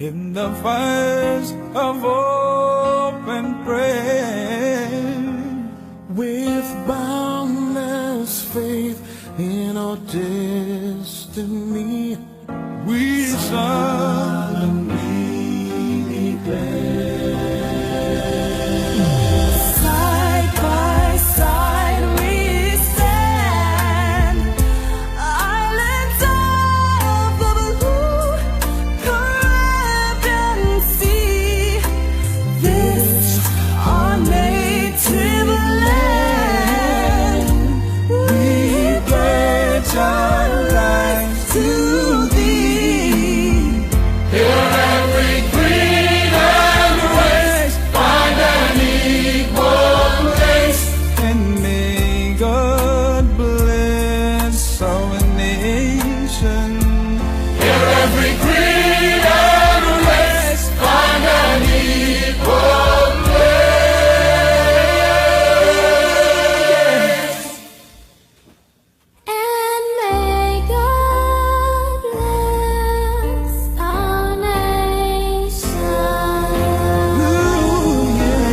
in the fires of open prayer, with boundless faith in our destiny, we solemnly declare. Side by side we stand, islands of the blue Caribbean Sea. This our native land. We pledge our lives to thee. Hear every creed and race, find an equal place, and may God bless our nation. Hear every creed and race, find an equal place. And may God bless our nation. Ooh, yeah.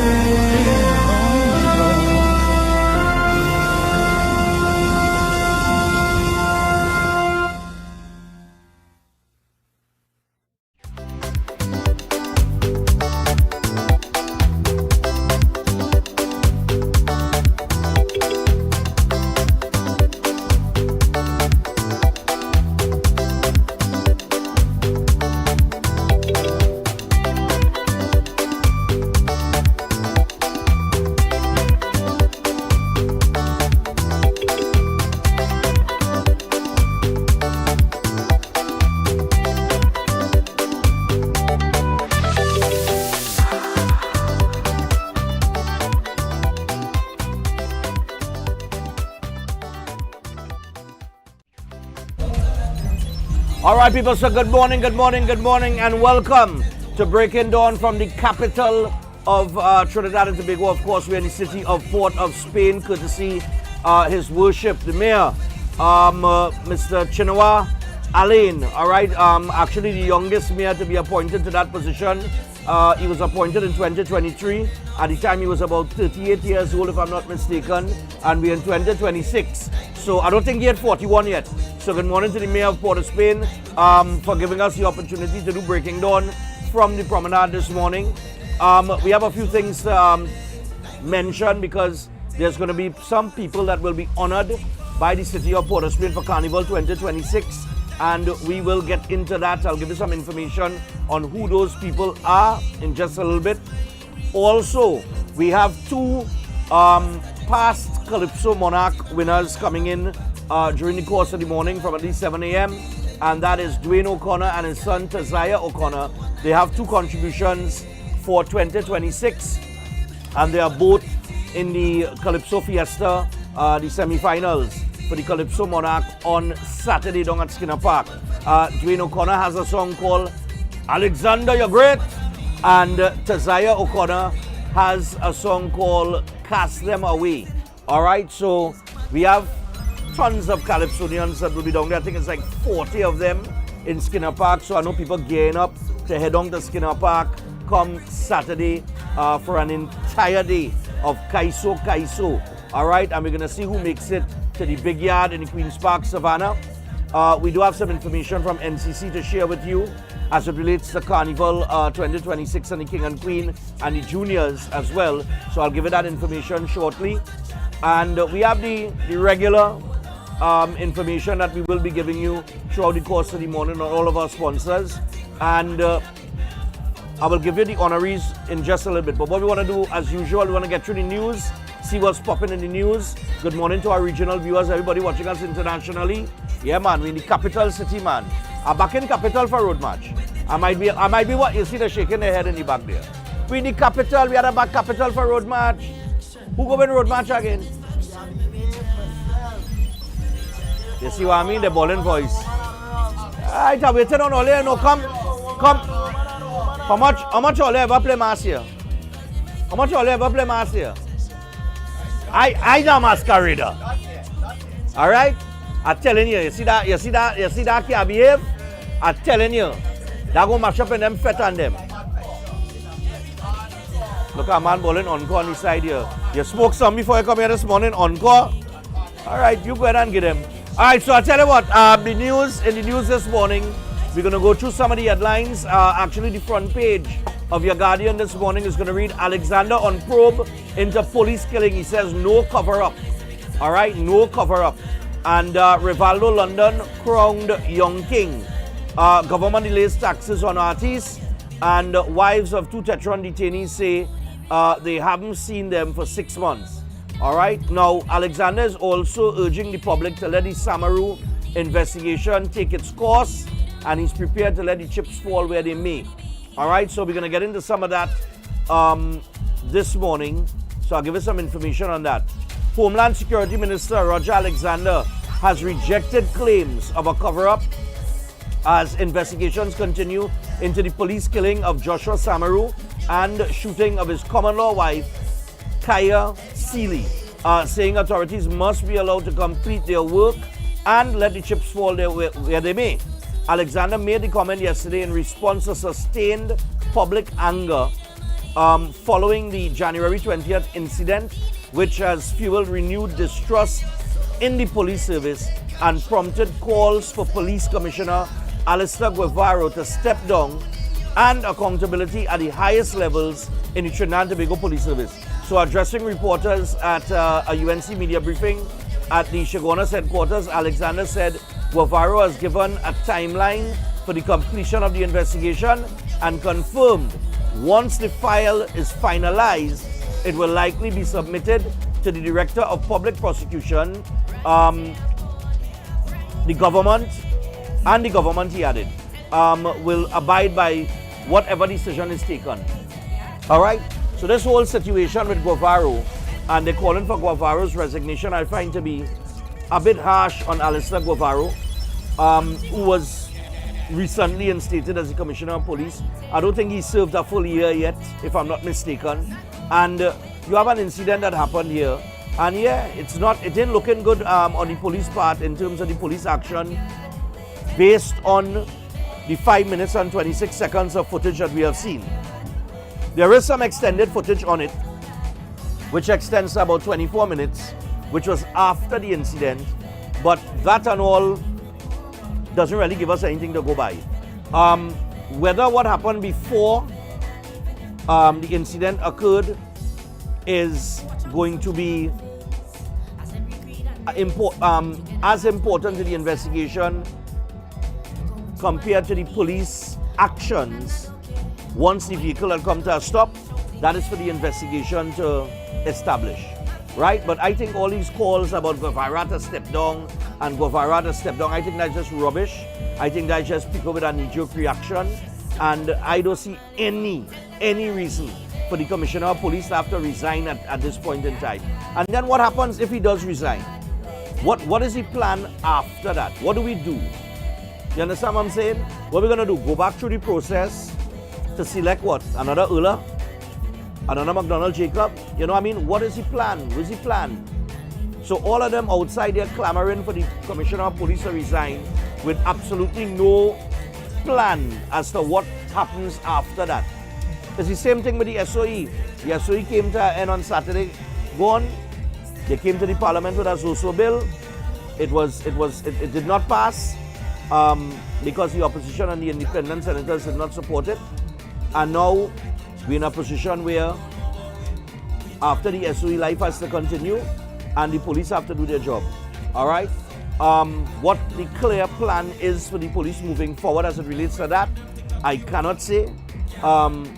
All right, people, so good morning, and welcome to Breaking Dawn from the capital of Trinidad and Tobago. Of course, we're in the city of Port of Spain, courtesy His Worship, the Mayor, Mr. Chinua Alain. All right, actually the youngest mayor to be appointed to that position. He was appointed in 2023. At the time, he was about 38 years old, if I'm not mistaken, and we're in 2026. So I don't think he had 41 yet. So good morning to the Mayor of Port of Spain for giving us the opportunity to do Breaking Dawn from the promenade this morning. We have a few things to mention because there's going to be some people that will be honored by the city of Port of Spain for Carnival 2026. And we will get into that. I'll give you some information on who those people are in just a little bit. Also, we have two past Calypso Monarch winners coming in during the course of the morning from at least 7 a.m. And that is Dwayne O'Connor and his son Taxation O'Connor. They have two contributions for 2026, and they are both in the Calypso Fiesta, the semi-finals for the Calypso Monarch on Saturday down at Skinner Park. Dwayne O'Connor has a song called Alexander You're Great, and Taxation O'Connor has a song called Cast Them Away. All right, so we have tons of Calypsonians that will be down there. I think it's like 40 of them in Skinner Park. So I know people gearing up to head on to Skinner Park come Saturday for an entire day of Kaiso. All right, and we're going to see who makes it to the big yard in the Queen's Park, Savannah. We do have some information from NCC to share with you as it relates to Carnival 2026 and the King and Queen and the juniors as well. So I'll give you that information shortly. And we have the regular information that we will be giving you throughout the course of the morning on all of our sponsors. And I will give you the honorees in just a little bit. But what we want to do, as usual, we want to get through the news, see what's popping in the news. Good morning to our regional viewers, everybody watching us internationally. Yeah, man, we're in the capital city, man. I'm back in capital for road march. I might be what you see, they're shaking their head in the back there. We in the capital, we are the back capital for road march. Who go in road march again? You see what I mean? The bawling voice. Alright, I'm waiting on Ole. No, come. How much Ole ever play mass here? How much Ole ever play mass here? I the masquerader. Alright? I'm telling you, you see that can behave? I'm telling you. That go mash up in them fat and them. Look at a man bowling encore on the side here. You smoked some before you come here this morning, encore? All right, you go ahead and get them. All right, so I tell you what, in the news this morning, we're going to go through some of the headlines. Actually, the front page of your Guardian this morning is going to read Alexander on probe into police killing. He says no cover-up. All right, no cover-up. And Rivaldo London crowned young king. Government delays taxes on artists. And wives of 2 Tetron detainees say they haven't seen them for 6 months. All right. Now, Alexander is also urging the public to let the Samaru investigation take its course, and he's prepared to let the chips fall where they may. All right. So we're going to get into some of that this morning. So I'll give you some information on that. Homeland Security Minister Roger Alexander has rejected claims of a cover-up as investigations continue into the police killing of Joshua Samaru and shooting of his common-law wife, Kaya Seeley, saying authorities must be allowed to complete their work and let the chips fall there where they may. Alexander made the comment yesterday in response to sustained public anger following the January 20th incident, which has fueled renewed distrust in the police service and prompted calls for Police Commissioner Alistair Guevara to step down and accountability at the highest levels in the Trinidad and Tobago Police Service. So addressing reporters at a UNC media briefing at the Chaguanas headquarters, Alexander said Guevara has given a timeline for the completion of the investigation and confirmed once the file is finalized, it will likely be submitted to the Director of Public Prosecution, the government, he added, will abide by whatever decision is taken. All right? So this whole situation with Guevara, and they're calling for Guevara's resignation, I find to be a bit harsh on Alistair Guevara, who was recently instated as the Commissioner of Police. I don't think he served a full year yet, if I'm not mistaken. And you have an incident that happened here. And yeah, it ain't looking good on the police part in terms of the police action based on the 5 minutes and 26 seconds of footage that we have seen. There is some extended footage on it, which extends to about 24 minutes, which was after the incident, but that and all doesn't really give us anything to go by. Whether what happened before the incident occurred is going to be as important to the investigation compared to the police actions once the vehicle had come to a stop. That is for the investigation to establish, right? But I think all these calls about Guevara to step down and Guevara to step down, I think that's just rubbish. I think that's just people with a knee-jerk reaction, and I don't see any reason for the Commissioner of Police to have to resign at this point in time. And then what happens if he does resign? What is the plan after that? What do we do? You understand what I'm saying? What we're going to do? Go back through the process to select what? Another Ula? Another McDonald Jacob? You know what I mean? What is the plan? What's the plan? So all of them outside there clamoring for the Commissioner of Police to resign with absolutely no plan as to what happens after that. It's the same thing with the SOE. The SOE came to an end on Saturday, gone. They came to the Parliament with a Zoso bill. It did not pass because the opposition and the independent senators did not support it. And now we're in a position where after the SOE life has to continue and the police have to do their job. All right? What the clear plan is for the police moving forward as it relates to that, I cannot say.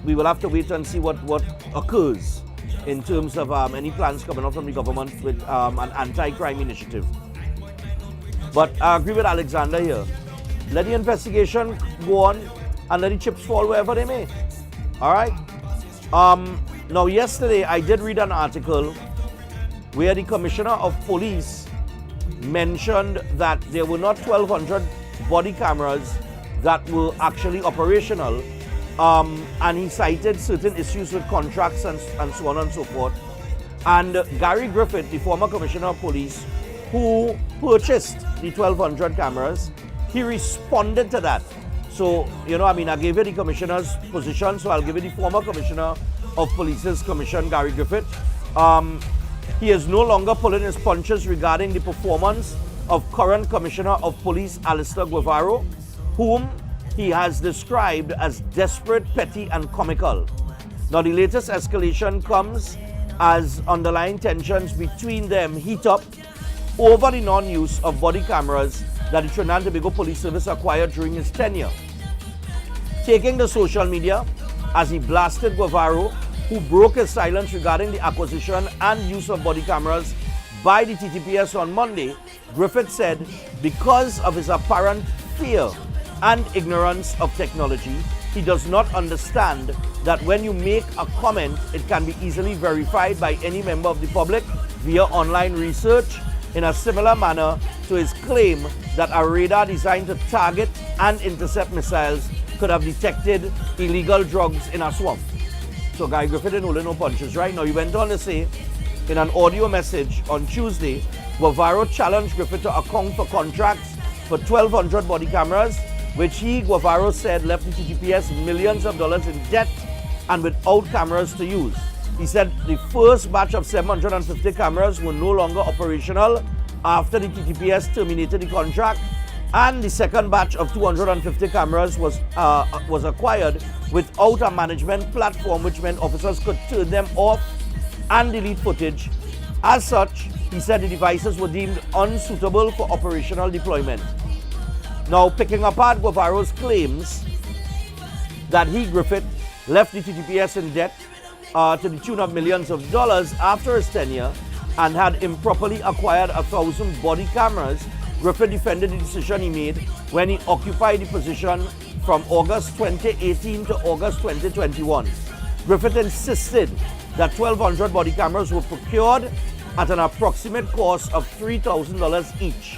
We will have to wait and see what occurs in terms of any plans coming out from the government with an anti-crime initiative. But I agree with Alexander here. Let the investigation go on and let the chips fall wherever they may. All right? Now, yesterday I did read an article where the Commissioner of Police mentioned that there were not 1,200 body cameras that were actually operational. And he cited certain issues with contracts and so on and so forth. And Gary Griffith, the former Commissioner of Police, who purchased the 1,200 cameras, he responded to that. So, I gave you the commissioner's position, so I'll give you the former commissioner of police's commission, Gary Griffith. He is no longer pulling his punches regarding the performance of current commissioner of police, Alistair Guevara, whom he has described as desperate, petty, and comical. Now, the latest escalation comes as underlying tensions between them heat up over the non-use of body cameras that the Trinidad and Tobago Police Service acquired during his tenure. Taking the social media as he blasted Guevara, who broke his silence regarding the acquisition and use of body cameras by the TTPS on Monday, Griffith said because of his apparent fear and ignorance of technology, he does not understand that when you make a comment, it can be easily verified by any member of the public via online research, in a similar manner to his claim that a radar designed to target and intercept missiles could have detected illegal drugs in a swamp. So Guy Griffith didn't hold no punches, right? Now he went on to say in an audio message on Tuesday, Guevara challenged Griffith to account for contracts for 1,200 body cameras, which he, Guevara, said left the TGPS millions of dollars in debt and without cameras to use. He said the first batch of 750 cameras were no longer operational after the TTPS terminated the contract, and the second batch of 250 cameras was acquired without a management platform, which meant officers could turn them off and delete footage. As such, he said the devices were deemed unsuitable for operational deployment. Now, picking apart Guevara's claims that he, Griffith, left the TTPS in debt to the tune of millions of dollars after his tenure and had improperly acquired 1,000 body cameras, Griffith defended the decision he made when he occupied the position from August 2018 to August 2021. Griffith insisted that 1,200 body cameras were procured at an approximate cost of $3,000 each.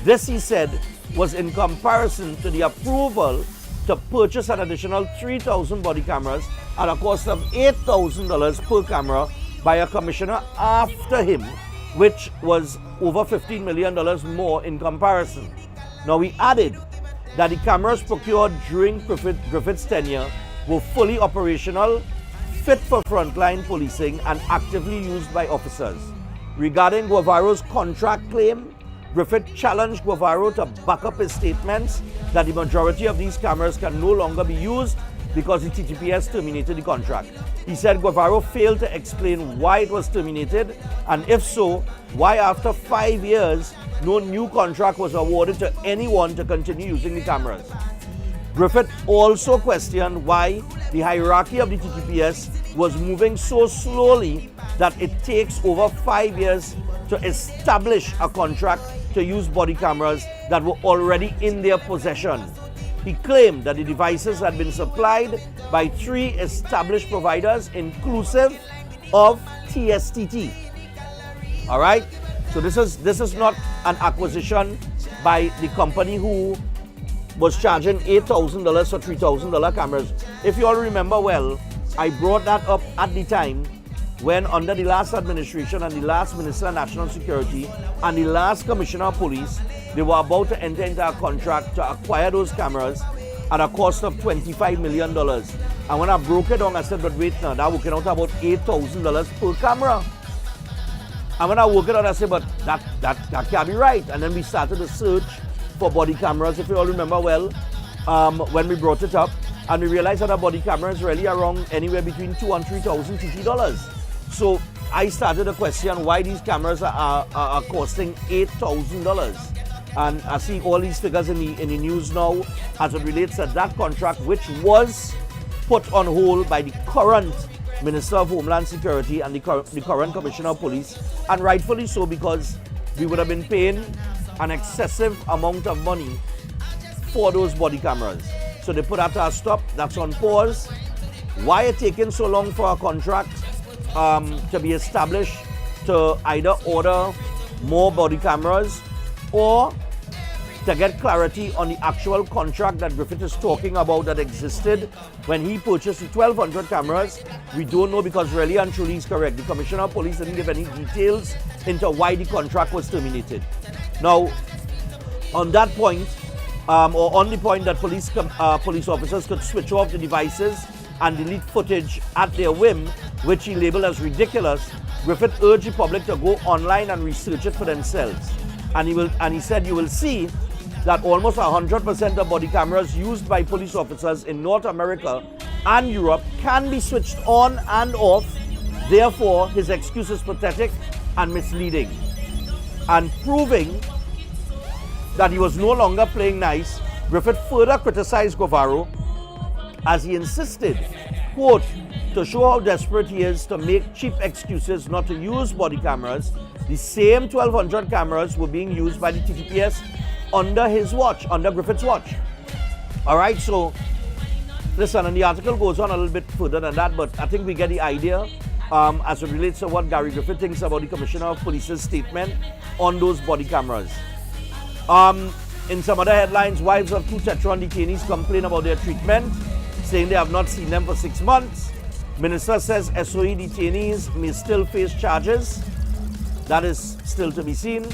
This, he said, was in comparison to the approval to purchase an additional 3,000 body cameras at a cost of $8,000 per camera by a commissioner after him, which was over $15 million more in comparison. Now, he added that the cameras procured during Griffith's tenure were fully operational, fit for frontline policing, and actively used by officers. Regarding Guevara's contract claim, Griffith challenged Guevara to back up his statements that the majority of these cameras can no longer be used because the TTPS terminated the contract. He said Guevara failed to explain why it was terminated, and if so, why after 5 years no new contract was awarded to anyone to continue using the cameras. Griffith also questioned why the hierarchy of the TTPS was moving so slowly that it takes over 5 years to establish a contract to use body cameras that were already in their possession. He claimed that the devices had been supplied by 3 established providers, inclusive of TSTT. All right? So this is not an acquisition by the company who was charging $8,000 for $3,000 cameras. If you all remember well, I brought that up at the time when under the last administration and the last Minister of National Security and the last Commissioner of Police, they were about to enter into a contract to acquire those cameras at a cost of $25 million. And when I broke it down, I said, but wait now, they're working out about $8,000 per camera. And when I worked it out, I said, but that can't be right. And then we started a search for body cameras, if you all remember well, when we brought it up. And we realized that a body camera is really around anywhere between $2,000 and $3,000 TT dollars. So I started to question why these cameras are costing $8,000. And I see all these figures in the news now as it relates to that contract, which was put on hold by the current Minister of Homeland Security and the current Commissioner of Police, and rightfully so, because we would have been paying an excessive amount of money for those body cameras. So they put that to a stop. That's on pause. Why it taking so long for a contract to be established to either order more body cameras or to get clarity on the actual contract that Griffith is talking about that existed when he purchased the 1,200 cameras? We don't know, because really and truly is correct. The Commissioner of Police didn't give any details into why the contract was terminated. Now, on that point, or on the point that police officers could switch off the devices and delete footage at their whim, which he labeled as ridiculous, Griffith urged the public to go online and research it for themselves. And he said, you will see that almost 100% of body cameras used by police officers in North America and Europe can be switched on and off. Therefore, his excuse is pathetic and misleading. And proving that he was no longer playing nice, Griffith further criticized Guevara as he insisted, quote, to show how desperate he is to make cheap excuses not to use body cameras. The same 1,200 cameras were being used by the TTPS under his watch, under Griffith's watch. All right, so listen, and the article goes on a little bit further than that, but I think we get the idea as it relates to what Gary Griffith thinks about the Commissioner of Police's statement on those body cameras. In some other headlines, wives of 2 Tetron detainees complain about their treatment, saying they have not seen them for 6 months. Minister says SOE detainees may still face charges. That is still to be seen.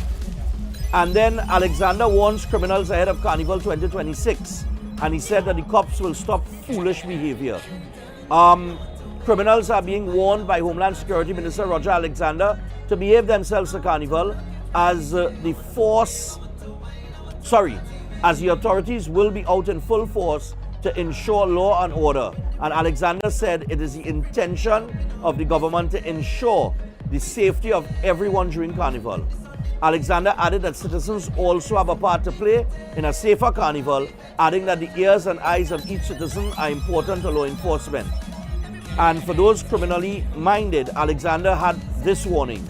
And then Alexander warns criminals ahead of Carnival 2026. And he said that the cops will stop foolish behavior. Criminals are being warned by Homeland Security Minister Roger Alexander to behave themselves at Carnival as the authorities will be out in full force to ensure law and order. And Alexander said it is the intention of the government to ensure the safety of everyone during Carnival. Alexander added that citizens also have a part to play in a safer Carnival, adding that the ears and eyes of each citizen are important to law enforcement. And for those criminally minded, Alexander had this warning.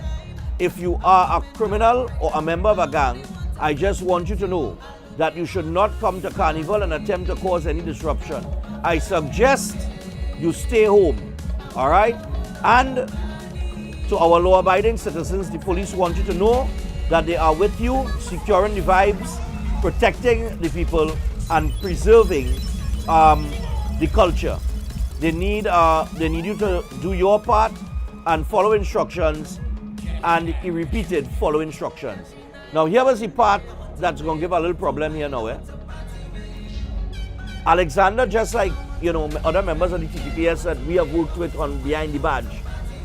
If you are a criminal or a member of a gang, I just want you to know that you should not come to Carnival and attempt to cause any disruption. I suggest you stay home, all right? And to our law-abiding citizens, the police want you to know that they are with you, securing the vibes, protecting the people, and preserving the culture. They need you to do your part and follow instructions, and he repeated, follow instructions. Now here was the part that's going to give a little problem here now. Alexander, just like other members of the TTPS that we have worked with on Behind the Badge,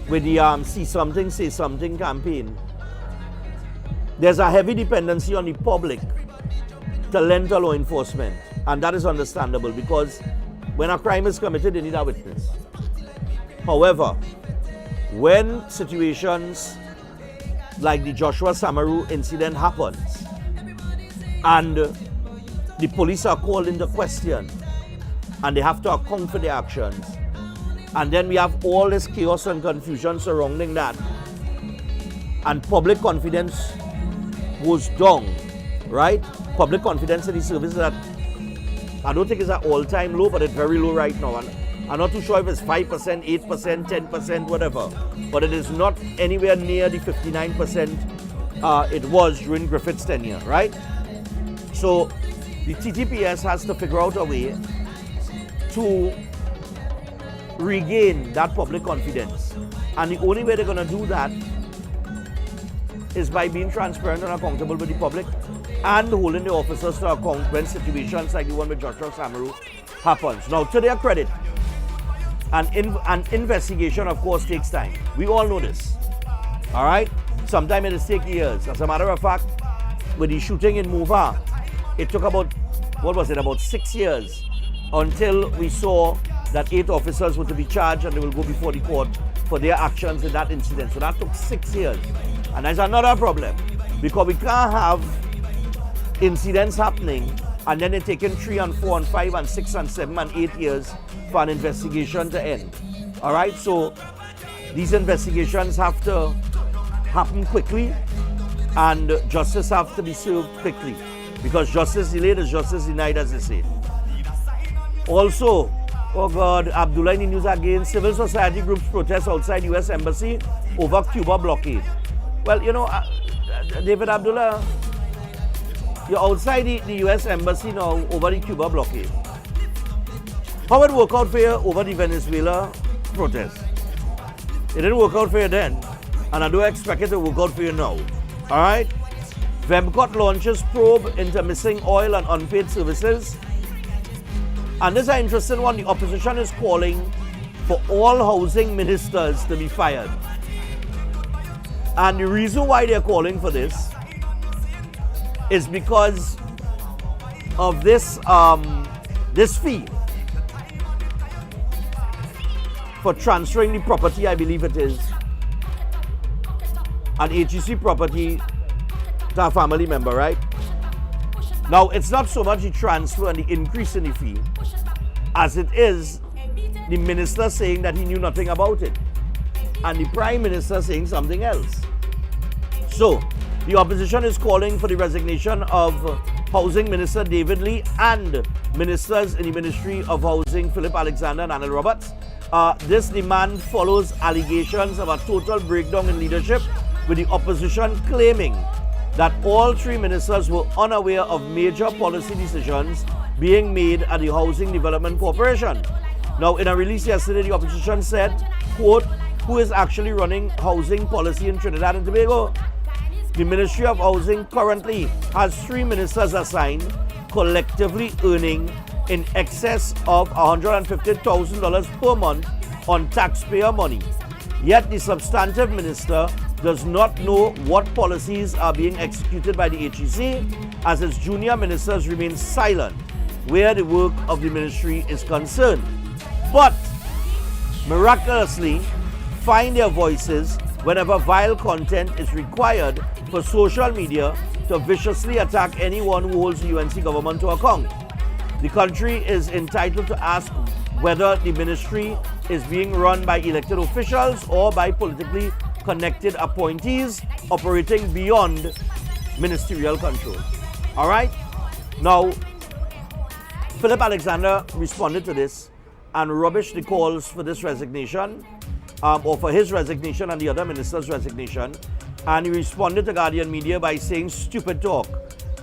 with the See Something, Say Something campaign, there's a heavy dependency on the public to lend to law enforcement. And that is understandable because when a crime is committed, they need a witness. However, when situations like the Joshua Samaru incident happens and the police are called into question and they have to account for their actions, and then we have all this chaos and confusion surrounding that, and public confidence goes down, right? Public confidence in the service that I don't think it's at all-time low, but it's very low right now. And I'm not too sure if it's 5%, 8%, 10%, whatever. But it is not anywhere near the 59% it was during Griffith's tenure, right? So the TTPS has to figure out a way to regain that public confidence. And the only way they're going to do that is by being transparent and accountable with the public and holding the officers to account when situations like the one with Joshua Samaru happens. Now, to their credit, an investigation, of course, takes time. We all know this. All right? Sometimes it will take years. As a matter of fact, with the shooting in Mova, it took about 6 years until we saw that 8 officers were to be charged and they will go before the court for their actions in that incident. So that took 6 years. And that's another problem, because we can't have incidents happening and then they're taking 3 and 4 and 5 and 6 and 7 and 8 years for an investigation to end. All right, so these investigations have to happen quickly and justice have to be served quickly, because justice delayed is justice denied, as they say. Also, oh God, Abdullah in the news again, civil society groups protest outside U.S. Embassy over Cuba blockade. Well, David Abdullah, you're outside the U.S. Embassy now over the Cuba blockade. How it work out for you over the Venezuela protest? It didn't work out for you then, and I don't expect it to work out for you now. All right? Vemcot launches probe into missing oil and unpaid services. And this is an interesting one. The opposition is calling for all housing ministers to be fired. And the reason why they're calling for this is because of this this fee for transferring the property, I believe it is, an HEC property to a family member, right? Now, it's not so much the transfer and the increase in the fee as it is the minister saying that he knew nothing about it and the Prime Minister saying something else. So, the opposition is calling for the resignation of Housing Minister David Lee and ministers in the Ministry of Housing Philip Alexander and Anil Roberts. This demand follows allegations of a total breakdown in leadership, with the opposition claiming that all three ministers were unaware of major policy decisions being made at the Housing Development Corporation. Now, in a release yesterday, the opposition said, quote, who is actually running housing policy in Trinidad and Tobago? The Ministry of Housing currently has three ministers assigned, collectively earning in excess of $150,000 per month on taxpayer money. Yet the substantive minister does not know what policies are being executed by the HEC, as its junior ministers remain silent where the work of the ministry is concerned, but miraculously find their voices whenever vile content is required for social media to viciously attack anyone who holds the UNC government to account. The country is entitled to ask whether the ministry is being run by elected officials or by politically connected appointees operating beyond ministerial control. All right? Now, Philip Alexander responded to this and rubbished the calls for this resignation, or for his resignation and the other minister's resignation. And he responded to Guardian Media by saying, stupid talk.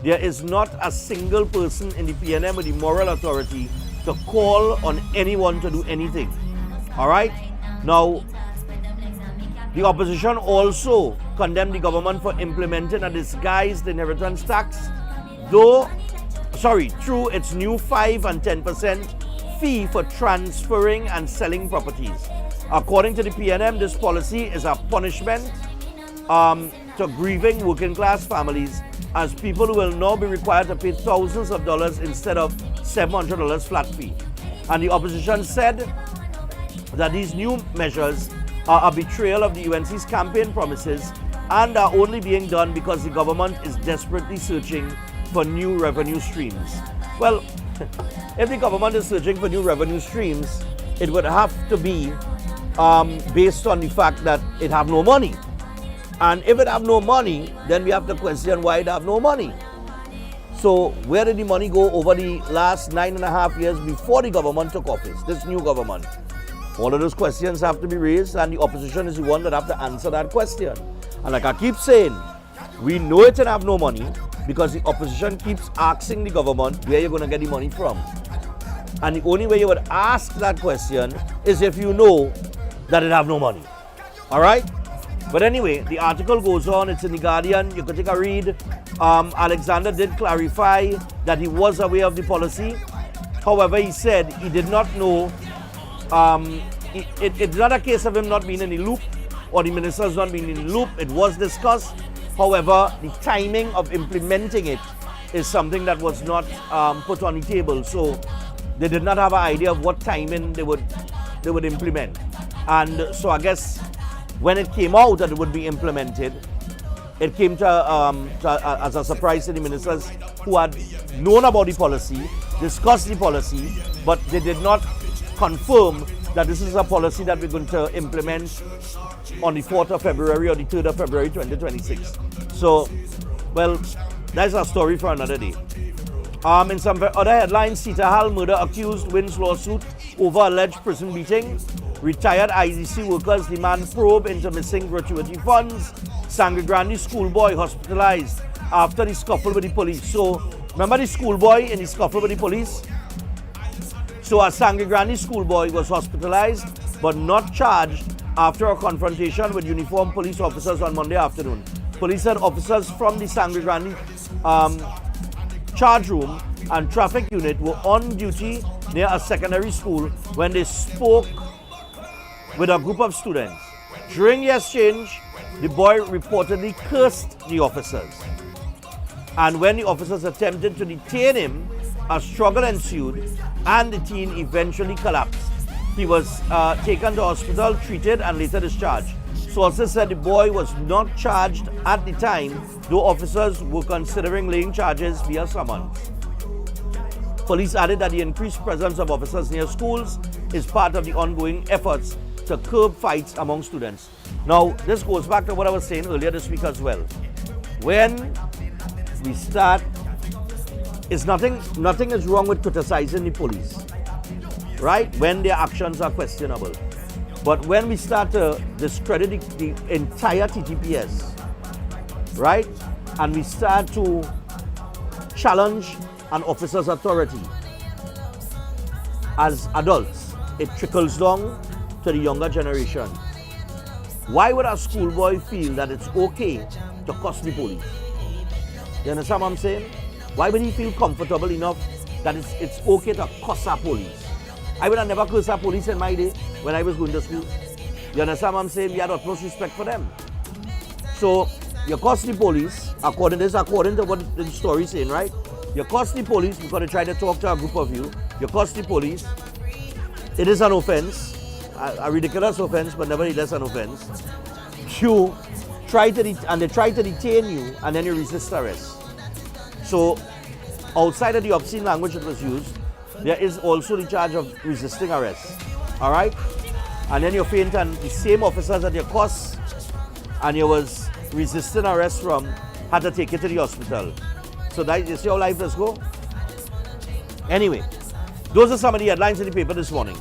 There is not a single person in the PNM with the moral authority to call on anyone to do anything. All right? Now, the opposition also condemned the government for implementing a disguised inheritance tax, through its new 5 and 10% fee for transferring and selling properties. According to the PNM, this policy is a punishment to grieving working class families, as people will now be required to pay thousands of dollars instead of $700 flat fee. And the opposition said that these new measures are a betrayal of the UNC's campaign promises and are only being done because the government is desperately searching for new revenue streams. Well, if the government is searching for new revenue streams, it would have to be based on the fact that it have no money. And if it have no money, then we have to question why it have no money. So where did the money go over the last 9.5 years before the government took office, this new government? All of those questions have to be raised, and the opposition is the one that have to answer that question. And like I keep saying, we know it and have no money because the opposition keeps asking the government where you're going to get the money from. And the only way you would ask that question is if you know that it have no money. All right? But anyway, the article goes on. It's in the Guardian. You can take a read. Alexander did clarify that he was aware of the policy. However, he said he did not know. It's not a case of him not being in the loop or the ministers not being in the loop. It was discussed. However, the timing of implementing it is something that was not put on the table. So they did not have an idea of what timing they would implement. And so I guess when it came out that it would be implemented, it came as a surprise to the ministers who had known about the policy, discussed the policy, but they did not confirm that this is a policy that we're going to implement on the 4th of February or the 3rd of February 2026. So, well, that's a story for another day. In some other headlines, Sita Hall murder accused wins lawsuit over alleged prison beating. Retired IDC workers demand probe into missing gratuity funds. Sangre Grande schoolboy hospitalized after the scuffle with the police. So, remember the schoolboy in the scuffle with the police? So a Sangre Grande schoolboy was hospitalized but not charged after a confrontation with uniformed police officers on Monday afternoon. Police said officers from the Sangre Grande charge room and traffic unit were on duty near a secondary school when they spoke with a group of students. During the exchange, the boy reportedly cursed the officers. And when the officers attempted to detain him, a struggle ensued and the teen eventually collapsed. He was taken to hospital, treated, and later discharged. Sources said the boy was not charged at the time, though officers were considering laying charges via summons. Police added that the increased presence of officers near schools is part of the ongoing efforts to curb fights among students. Now, this goes back to what I was saying earlier this week as well. When we start, nothing is wrong with criticizing the police, right? When their actions are questionable. But when we start to discredit the entire TTPS, right? And we start to challenge an officer's authority, as adults, it trickles down to the younger generation. Why would a schoolboy feel that it's okay to cuss the police? You understand what I'm saying? Why would he feel comfortable enough that it's okay to cuss a police? I would have never cursed a police in my day when I was going to school. You understand what I'm saying? We had utmost respect for them. So, you cuss the police, according to what the story is saying, right? You cuss the police because they try to talk to a group of you. You cuss the police. It is an offense, a ridiculous offense, but nevertheless an offense. They try to detain you, and then you resist arrest. So, outside of the obscene language that was used, there is also the charge of resisting arrest. All right? And then you faint, and the same officers that you cussed and you was resisting arrest from had to take you to the hospital. So that is how life does go. Anyway, those are some of the headlines in the paper this morning.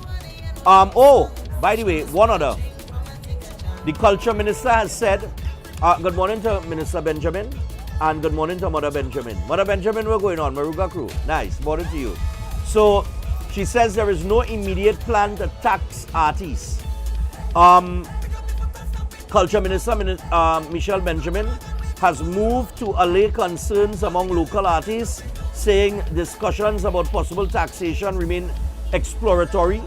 By the way, one other. The culture minister has said, good morning to Minister Benjamin and good morning to Mother Benjamin. Mother Benjamin, we're going on. Maruga crew. Nice. Morning to you. So, she says there is no immediate plan to tax artists. Culture Minister Michelle Benjamin has moved to allay concerns among local artists, saying discussions about possible taxation remain exploratory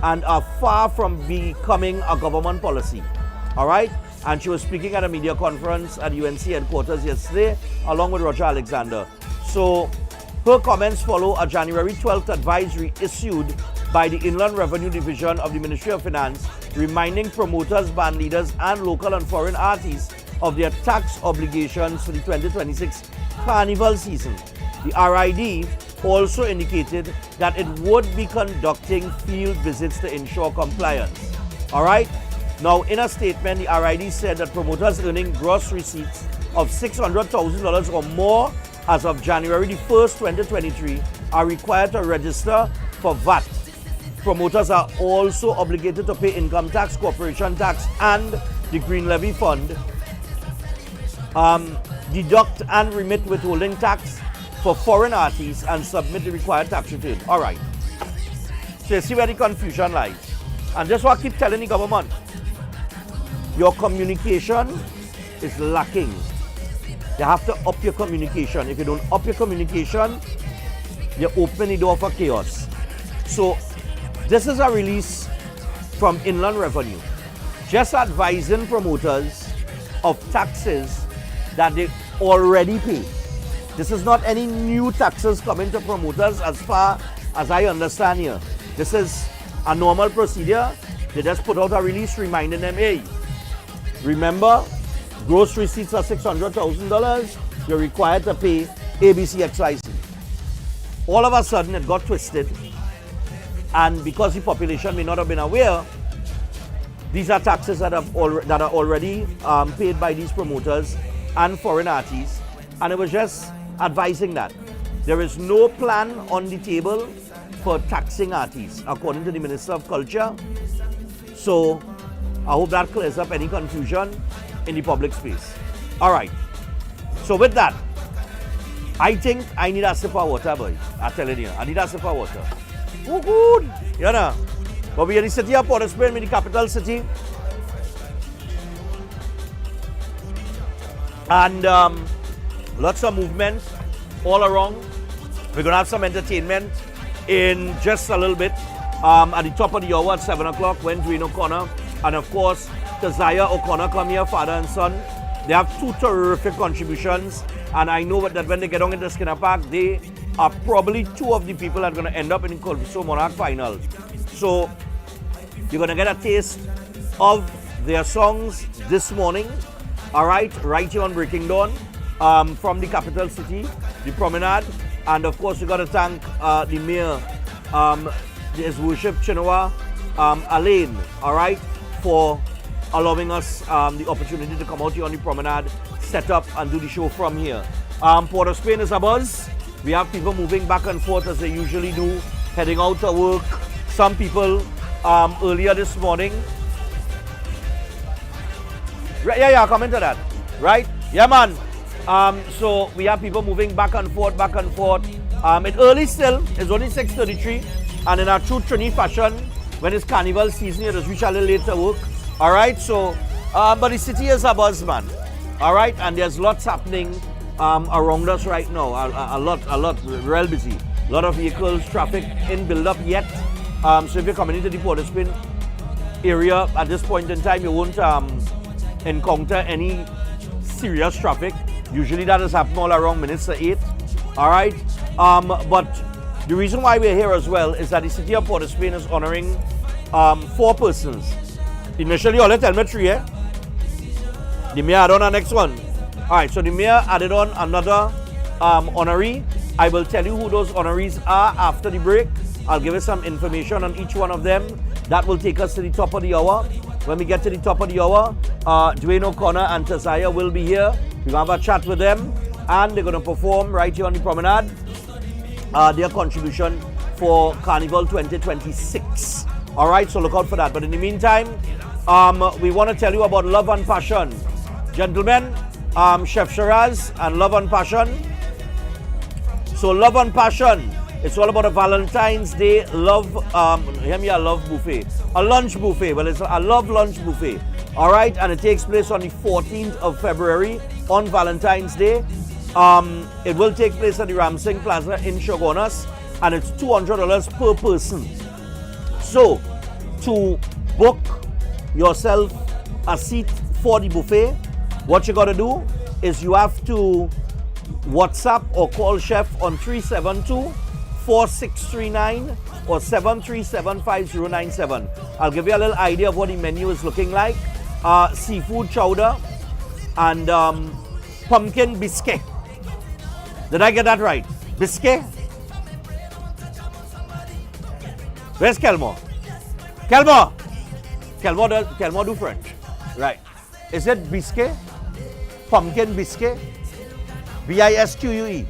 and are far from becoming a government policy. All right? And she was speaking at a media conference at UNC headquarters yesterday, along with Roger Alexander. So, her comments follow a January 12th advisory issued by the Inland Revenue Division of the Ministry of Finance, reminding promoters, band leaders, and local and foreign artists of their tax obligations for the 2026 Carnival season. The RID also indicated that it would be conducting field visits to ensure compliance. All right? Now, in a statement, the RID said that promoters earning gross receipts of $600,000 or more as of January the 1st, 2023, are required to register for VAT. Promoters are also obligated to pay income tax, corporation tax, and the Green Levy Fund, deduct and remit withholding tax for foreign artists, and submit the required tax return. All right. So you see where the confusion lies. And just what I keep telling the government, your communication is lacking. You have to up your communication. If you don't up your communication, you open the door for chaos. So, this is a release from Inland Revenue, just advising promoters of taxes that they already pay. This is not any new taxes coming to promoters as far as I understand here. This is a normal procedure. They just put out a release reminding them, hey, remember, gross receipts are $600,000. You're required to pay ABCXYZ. All of a sudden, it got twisted. And because the population may not have been aware, these are taxes that are already paid by these promoters and foreign artists. And it was just advising that. There is no plan on the table for taxing artists, according to the Minister of Culture. So, I hope that clears up any confusion in the public space. All right. So with that, I think I need a sip of water, boy. I'm telling you, I need a sip of water. Oh, good. You know. But we are in the city of Port of Spain, the capital city. And lots of movement all around. We're going to have some entertainment in just a little bit. At the top of the hour at 7 o'clock, when Dwayne O'Connor and, of course, Keziah O'Connor come here, father and son. They have two terrific contributions. And I know that when they get on into Skinner Park, they are probably two of the people that are going to end up in the Calypso Monarch final. So you're going to get a taste of their songs this morning, all right here on Breaking Dawn, from the capital city, the promenade. And of course, we got to thank the mayor, His Worship Chinoa Alain, all right, for allowing us the opportunity to come out here on the promenade, set up and do the show from here. Port of Spain is a buzz. We have people moving back and forth as they usually do, heading out to work. Some people earlier this morning. Yeah, come into that. Right? Yeah, man. So we have people moving back and forth. It's early still. It's only 6:33. And in our true Trini fashion, when it's Carnival season, you just reach a little late to work. All right? So, but the city is a buzz, man. All right? And there's lots happening around us right now. A lot. Real busy. A lot of vehicles, traffic in build-up yet. So if you're coming into the Port of Spain area at this point in time, you won't encounter any serious traffic. Usually that has happened all around minutes to 8. All right? But the reason why we're here as well is that the city of Port of Spain is honoring 4 persons. Initially, all tell me 3, eh? The mayor added on the next one. All right, so the mayor added on another honoree. I will tell you who those honorees are after the break. I'll give you some information on each one of them. That will take us to the top of the hour. When we get to the top of the hour, Dwayne O'Connor and Keziah will be here. We're going to have a chat with them, and they're going to perform right here on the promenade their contribution for Carnival 2026. All right, so look out for that. But in the meantime, we want to tell you about Love and Passion. Gentlemen, Chef Shiraz and Love and Passion. So Love and Passion, it's all about a Valentine's Day love, hear me, a love buffet. A lunch buffet, well, it's a love lunch buffet. All right, and it takes place on the 14th of February on Valentine's Day. It will take place at the Ramsing Plaza in Shogunas, and it's $200 per person. So, to book yourself a seat for the buffet, what you got to do is you have to WhatsApp or call Chef on 372-4639 or 7375097. I'll give you a little idea of what the menu is looking like. Seafood chowder and pumpkin biscuit. Did I get that right? Biscuit? Where's Kelmore? Kelmore do French. Right. Is it biscuit? Pumpkin biscuit? BISQUE.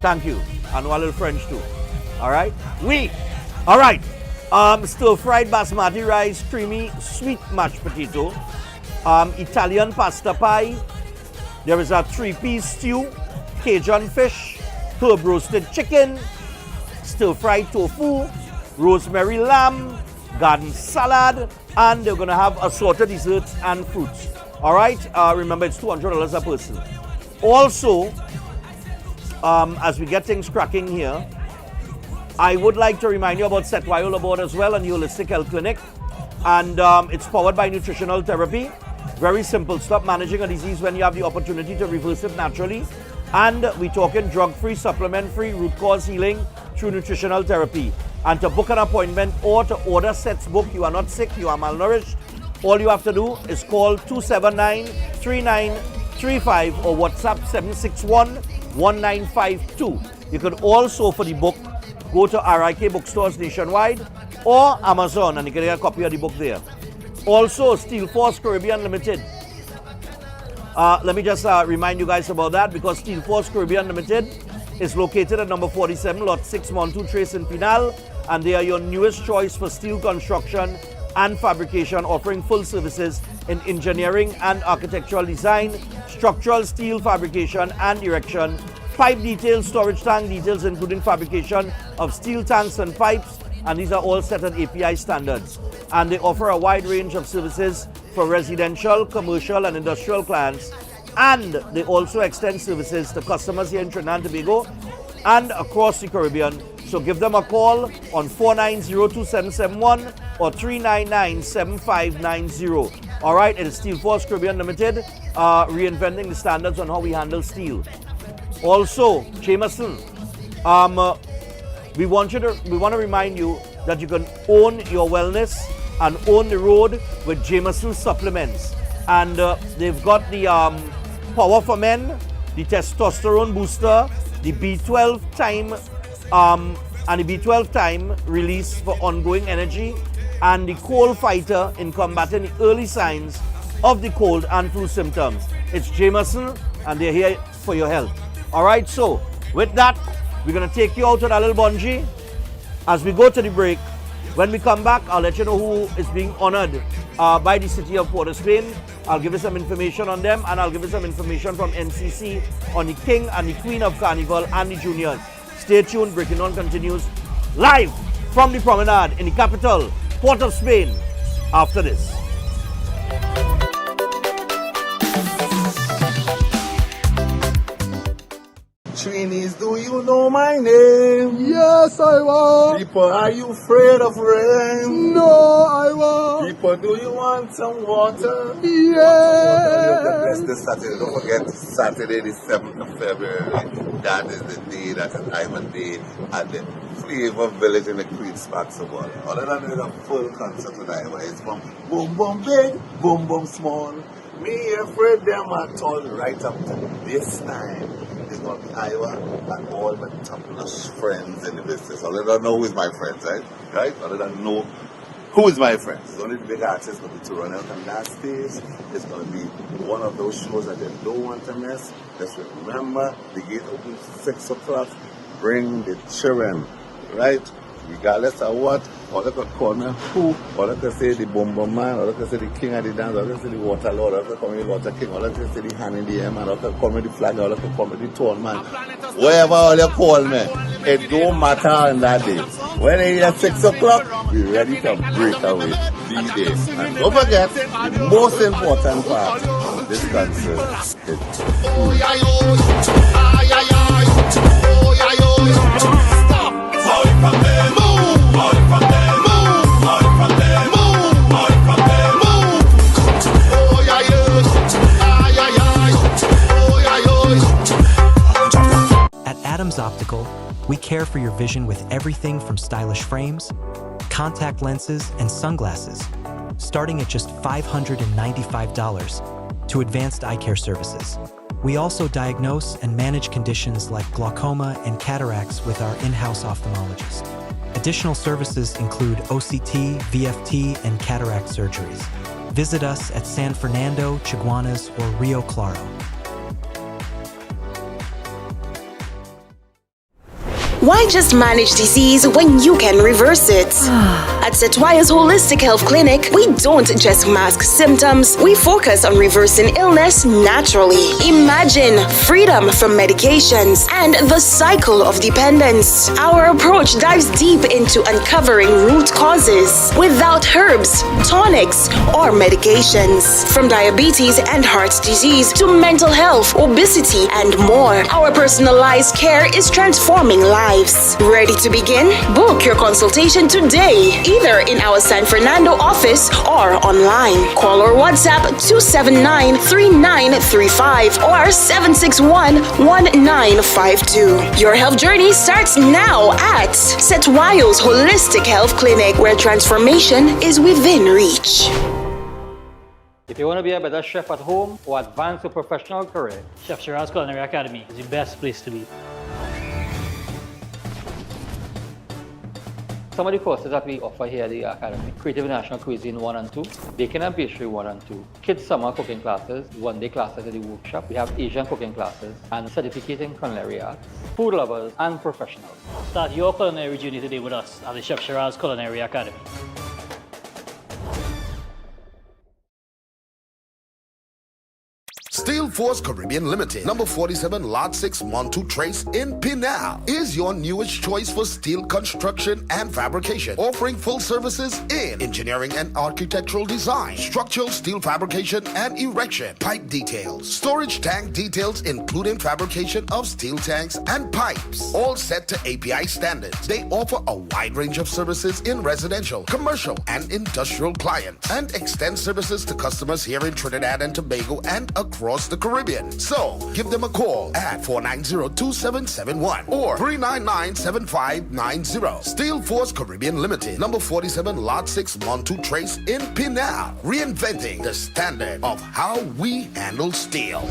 Thank you. And a little French too. Alright? Oui. Alright. Stir-fried basmati rice, creamy sweet mashed potato, Italian pasta pie. There is a 3-piece stew, Cajun fish, herb roasted chicken, stir-fried tofu, rosemary lamb, garden salad, and they're going to have assorted desserts and fruits. All right? Remember, it's $200 a person. Also, as we get things cracking here, I would like to remind you about Setwiola Board as well and the Holistic Health Clinic. And it's powered by nutritional therapy. Very simple. Stop managing a disease when you have the opportunity to reverse it naturally. And we're talking drug-free, supplement-free, root cause healing through nutritional therapy. And to book an appointment or to order sets book, you are not sick, you are malnourished, all you have to do is call 279-3935 or WhatsApp 761-1952. You could also, for the book, go to RIK bookstores nationwide or Amazon and you can get a copy of the book there. Also, Steel Force Caribbean Limited. Let me just remind you guys about that, because Steel Force Caribbean Limited is located at number 47, Lot 6, Montu Trace in Pinal, and they are your newest choice for steel construction and fabrication, offering full services in engineering and architectural design, structural steel fabrication and erection, pipe details, storage tank details, including fabrication of steel tanks and pipes, and these are all set at API standards. And they offer a wide range of services for residential, commercial, and industrial clients And they also extend services to customers here in Trinidad and Tobago and across the Caribbean. So give them a call on 490-2771 or 399-7590. All right, it is Steel Force Caribbean Limited, reinventing the standards on how we handle steel. Also, Jameson, we want to remind you that you can own your wellness and own the road with Jameson supplements. And they've got the Power for Men, the Testosterone Booster, the B12 Time, and the B12 Time Release for ongoing energy, and the Cold Fighter in combating the early signs of the cold and flu symptoms. It's Jameson, and they're here for your health. All right, so with that, we're going to take you out on a little bungee as we go to the break. When we come back, I'll let you know who is being honored by the city of Port of Spain. I'll give you some information on them, and I'll give you some information from NCC on the King and the Queen of Carnival and the Juniors. Stay tuned, Breaking On continues live from the promenade in the capital, Port of Spain, after this. Trinis, do you know my name? Yes, I will. People, are you afraid of rain? No, I will. People, do you want some water? Yes. This Saturday, don't forget Saturday the 7th of February. That is the day, that is Diamond Day at the Flavor Village in the Queen's Park Suburb. Other than that, a full concert tonight, where it's from boom boom big, boom boom small. Me afraid them at all right up to this time. It's going to be Iowa and all my top-notch friends in the business. All I don't know who is my friends, right? All I don't know who is my friends. It's only the big artists going to run out on that stage. It's going to be one of those shows that they don't want to miss. Just remember, the gate opens 6 o'clock. Bring the children, right? Regardless of what, or they could call me who, or they could say the boom boom man, or they could say the king of the dance, or they could say the water lord, or they could call me the water king, or they could say the hand in the air man, or they could call me the flag, or they could call me the tone man. Wherever all you call me, it don't matter on that day. When it is 6 o'clock, be ready to break away. Be there. And don't forget, the most important part of this concert is At Adams Optical, we care for your vision with everything from stylish frames, contact lenses, and sunglasses, starting at just $595, to advanced eye care services. We also diagnose and manage conditions like glaucoma and cataracts with our in-house ophthalmologist. Additional services include OCT, VFT, and cataract surgeries. Visit us at San Fernando, Chaguanas, or Rio Claro. Why just manage disease when you can reverse it? At Setwaya's Holistic Health Clinic, we don't just mask symptoms, we focus on reversing illness naturally. Imagine freedom from medications and the cycle of dependence. Our approach dives deep into uncovering root causes without herbs, tonics, or medications. From diabetes and heart disease to mental health, obesity, and more, our personalized care is transforming lives. Ready to begin? Book your consultation today, either in our San Fernando office or online. Call or WhatsApp 279-3935 or 761-1952. Your health journey starts now at Setwayo's Holistic Health Clinic, where transformation is within reach. If you want to be a better chef at home or advance your professional career, Chef Shiraz Culinary Academy is the best place to be. some of the courses that we offer here at the Academy: Creative National Cuisine 1 and 2, Baking and Pastry 1 and 2, Kids Summer Cooking Classes, one-day classes at the workshop. We have Asian cooking classes and certificate in culinary arts, food lovers and professionals. Start your culinary journey today with us at the Chef Shiraz Culinary Academy. Steel Force Caribbean Limited, number 47 Lot 6 Montu Trace in Pinal, is your newest choice for steel construction and fabrication, offering full services in engineering and architectural design, structural steel fabrication and erection, pipe details, storage tank details including fabrication of steel tanks and pipes, all set to API standards. They offer a wide range of services in residential, commercial, and industrial clients, and extend services to customers here in Trinidad and Tobago and across the Caribbean. So, give them a call at 490-2771 or 399-7590. Steel Force Caribbean Limited, number 47 Lot 6 Montu Trace in Pinal, reinventing the standard of how we handle steel.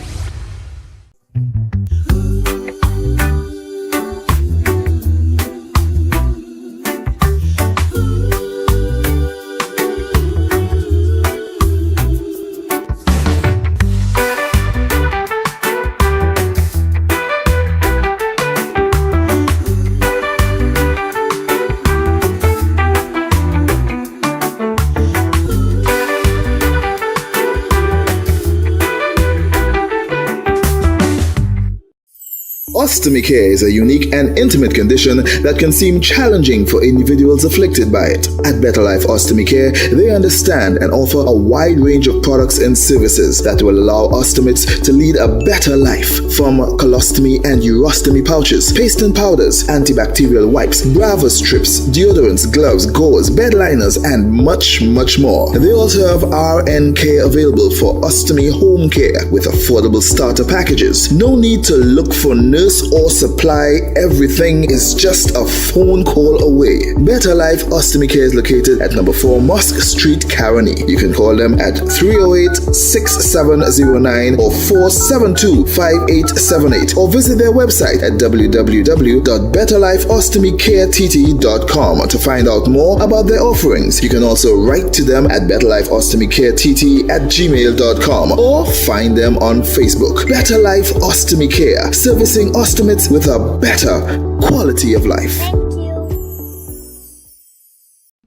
Ostomy care is a unique and intimate condition that can seem challenging for individuals afflicted by it. At Better Life Ostomy Care, they understand and offer a wide range of products and services that will allow ostomates to lead a better life. From colostomy and urostomy pouches, paste and powders, antibacterial wipes, Brava strips, deodorants, gloves, gauze, bed liners, and much, much more. They also have RN care available for ostomy home care with affordable starter packages. No need to look for nurse or supply, everything is just a phone call away. Better Life Ostomy Care is located at number 4 Mosque Street, Caroni. You can call them at 308-6709 or 472-5878 or visit their website at www.betterlifeostomycareTT.com to find out more about their offerings. You can also write to them at betterlifeostomycareTT@gmail.com or find them on Facebook. Better Life Ostomy Care, servicing ostomates with a better quality of life.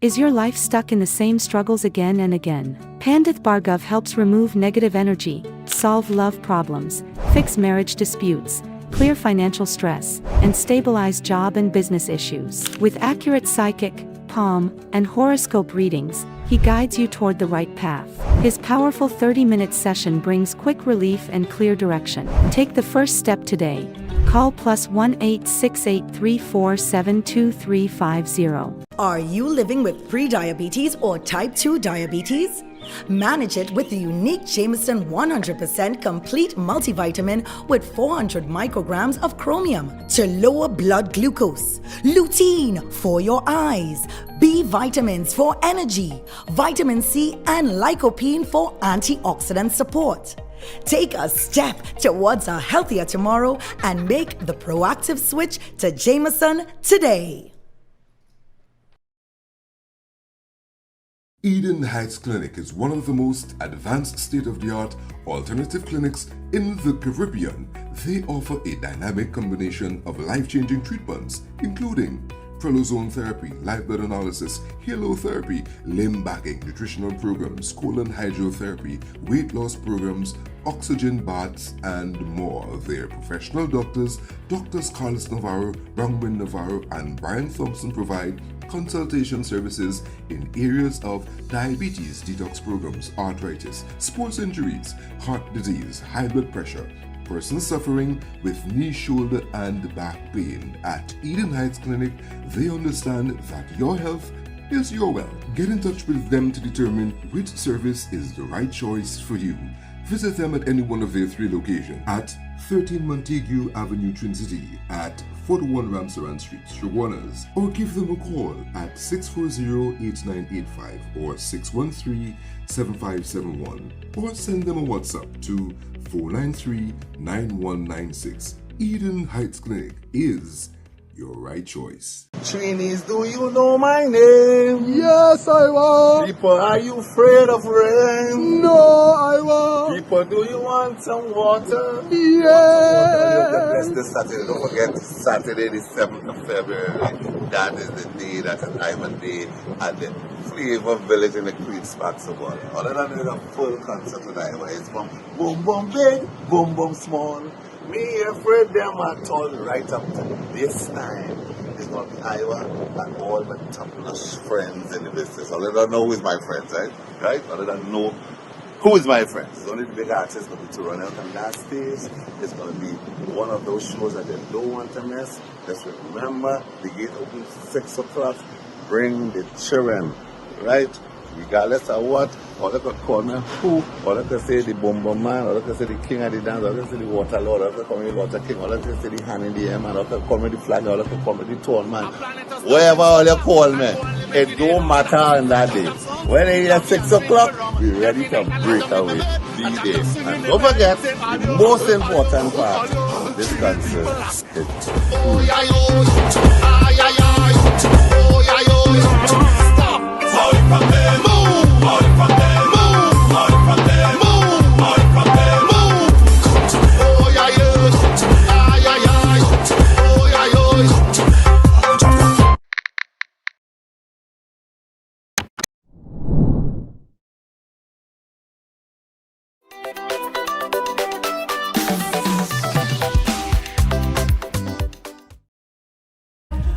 Is your life stuck in the same struggles again and again? Pandith Bhargav helps remove negative energy, solve love problems, fix marriage disputes, clear financial stress, and stabilize job and business issues. With accurate psychic, palm, and horoscope readings, he guides you toward the right path. His powerful 30-minute session brings quick relief and clear direction. Take the first step today. Call +1 868-347-2350. Are you living with pre-diabetes or type 2 diabetes? Manage it with the unique Jameson 100% complete multivitamin with 400 micrograms of chromium to lower blood glucose, lutein for your eyes, B vitamins for energy, vitamin C and lycopene for antioxidant support. Take a step towards a healthier tomorrow and make the proactive switch to Jameson today. Eden Heights Clinic is one of the most advanced state-of-the-art alternative clinics in the Caribbean. They offer a dynamic combination of life-changing treatments, including prolozone therapy, live blood analysis, halotherapy, limb bagging, nutritional programs, colon hydrotherapy, weight loss programs, oxygen baths, and more. Their professional doctors, Drs. Carlos Navarro, Bronwyn Navarro, and Brian Thompson provide consultation services in areas of diabetes detox programs, arthritis, sports injuries, heart disease, high blood pressure, persons suffering with knee, shoulder, and back pain. At Eden Heights Clinic, they understand that your health is your wealth. Get in touch with them to determine which service is the right choice for you. Visit them at any one of their 3 locations at 13 Montague Avenue, Twin City, at 41 Ramsaran Street, Shoguanas, or give them a call at 640-8985 or 613-7571, or send them a WhatsApp to 493-9196. Eden Heights Clinic is your right choice. Trinis, do you know my name? Yes, I will. People, are you afraid of rain? No, I will. People, do you want some water? Yes. This Saturday, don't forget Saturday the 7th of February. That is the day, that is Diamond Day at the Flavor Village in the Queen's Sparks of Water. Other than a full concert tonight, where it's from boom boom big, boom boom small. Me afraid them at all right up to this time. It's going to be Iowa and all my top-notch friends in the business. All don't know who is my friends, right? Right? All don't know who is my friends. It's only the big artists going to run out on that stage. It's going to be one of those shows that they don't want to miss. Just remember, the gate opens 6 o'clock. Bring the children, right? Regardless of what, or they could call me who, or they could say the bomber man, or they could say the king of the dance, or they could say the water lord, or they could call me the water king, or they could say the hand in the air man, or they could call me the flag, or they could call me the tall man. Wherever all you call me, it don't matter on that day. When it is at 6 o'clock, be ready to break away. Be there. And don't forget, the most important part of this concert is food.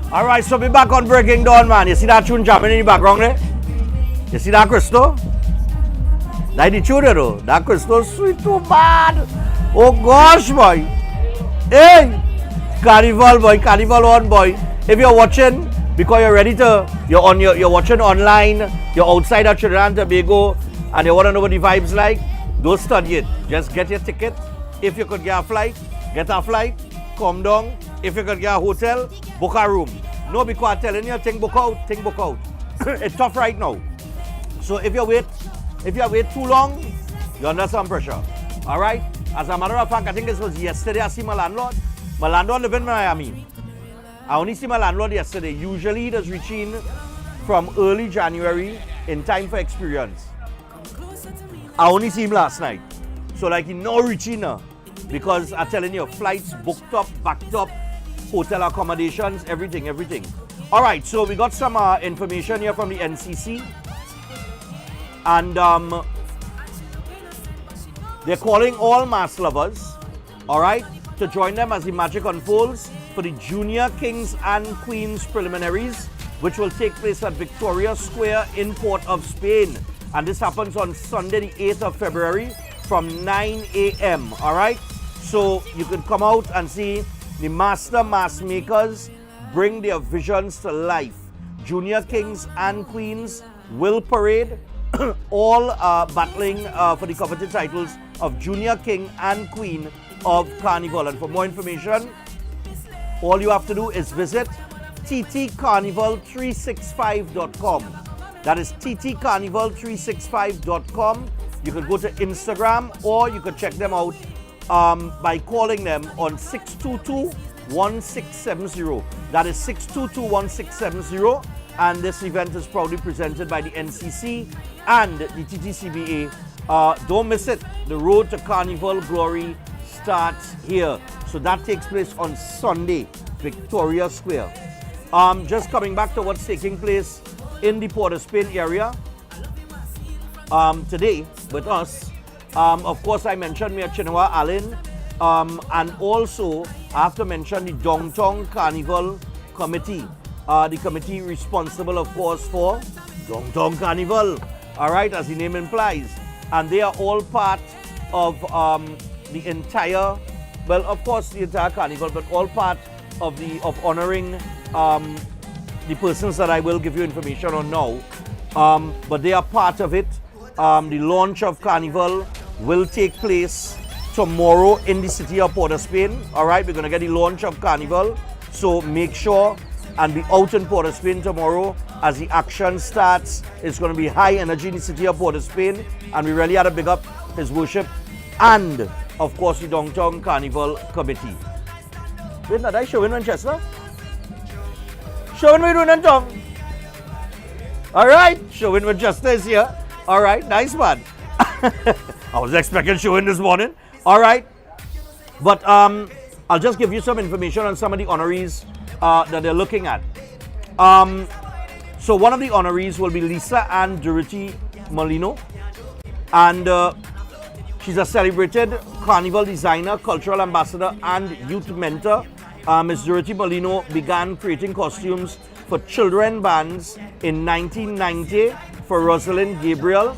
Alright, so we're back on Breaking Dawn, man. You see that tune jamming in the background there? You see that crystal? That's the tune, though. That crystal sweet too bad. Oh gosh, boy. Hey! Carnival, boy. Carnival on, boy. If you're watching, because you're ready to, you're watching online, you're outside of Trinidad and Tobago, and you want to know what the vibe's like, don't study it. Just get your ticket. If you could get a flight, get a flight. Come down. If you could get a hotel, book a room. No, because I'm telling you, think book out. It's tough right now. So if you wait too long, you're under some pressure. All right? As a matter of fact, I think this was yesterday I see my landlord. My landlord lives in Miami. I only see my landlord yesterday. Usually he does reaching from early January in time for experience. I only see him last night. So like he no reaching now. Because I'm telling you, flights booked up, backed up, hotel accommodations, everything. All right, so we got some information here from the NCC. And they're calling all mass lovers, all right, to join them as the magic unfolds for the Junior Kings and Queens preliminaries, which will take place at Victoria Square in Port of Spain. And this happens on Sunday, the 8th of February from 9 a.m., all right? So you can come out and see the master mask makers bring their visions to life. Junior Kings and Queens will parade, all battling for the coveted titles of Junior King and Queen of Carnival. And for more information, all you have to do is visit ttcarnival365.com. That is ttcarnival365.com. You could go to Instagram or you could check them out by calling them on 622-1670. That is 622-1670. And this event is proudly presented by the NCC and the TTCBA. Don't miss it. The road to Carnival glory starts here. So that takes place on Sunday, Victoria Square. Just coming back to what's taking place in the Port of Spain area today with us. Of course, I mentioned Mayor Chinua Allen, and also I have to mention the Downtown Carnival Committee, the committee responsible, of course, for Downtown Carnival, all right, as the name implies. And they are all part of the entire, well, of course, the entire carnival, but all part of honoring the persons that I will give you information on now. But they are part of it. The launch of Carnival will take place tomorrow in the city of Port of Spain. All right, we're going to get the launch of Carnival. So make sure and be out in Port of Spain tomorrow as the action starts. It's going to be high energy in the city of Port of Spain. And we really had to big up His Worship and, of course, the Downtown Carnival Committee. Wait, now, did I Shervin Winchester? Shervin, what are you doing, Tom? All right, Shervin Winchester is here. All right, nice one. I was expecting Shervin this morning. All right, but I'll just give you some information on some of the honorees that they're looking at. So one of the honorees will be Lisa Ann Durity Molino, and she's a celebrated Carnival designer, cultural ambassador, and youth mentor. Ms. Durity Molino began creating costumes for children bands in 1990 for Rosalind Gabriel,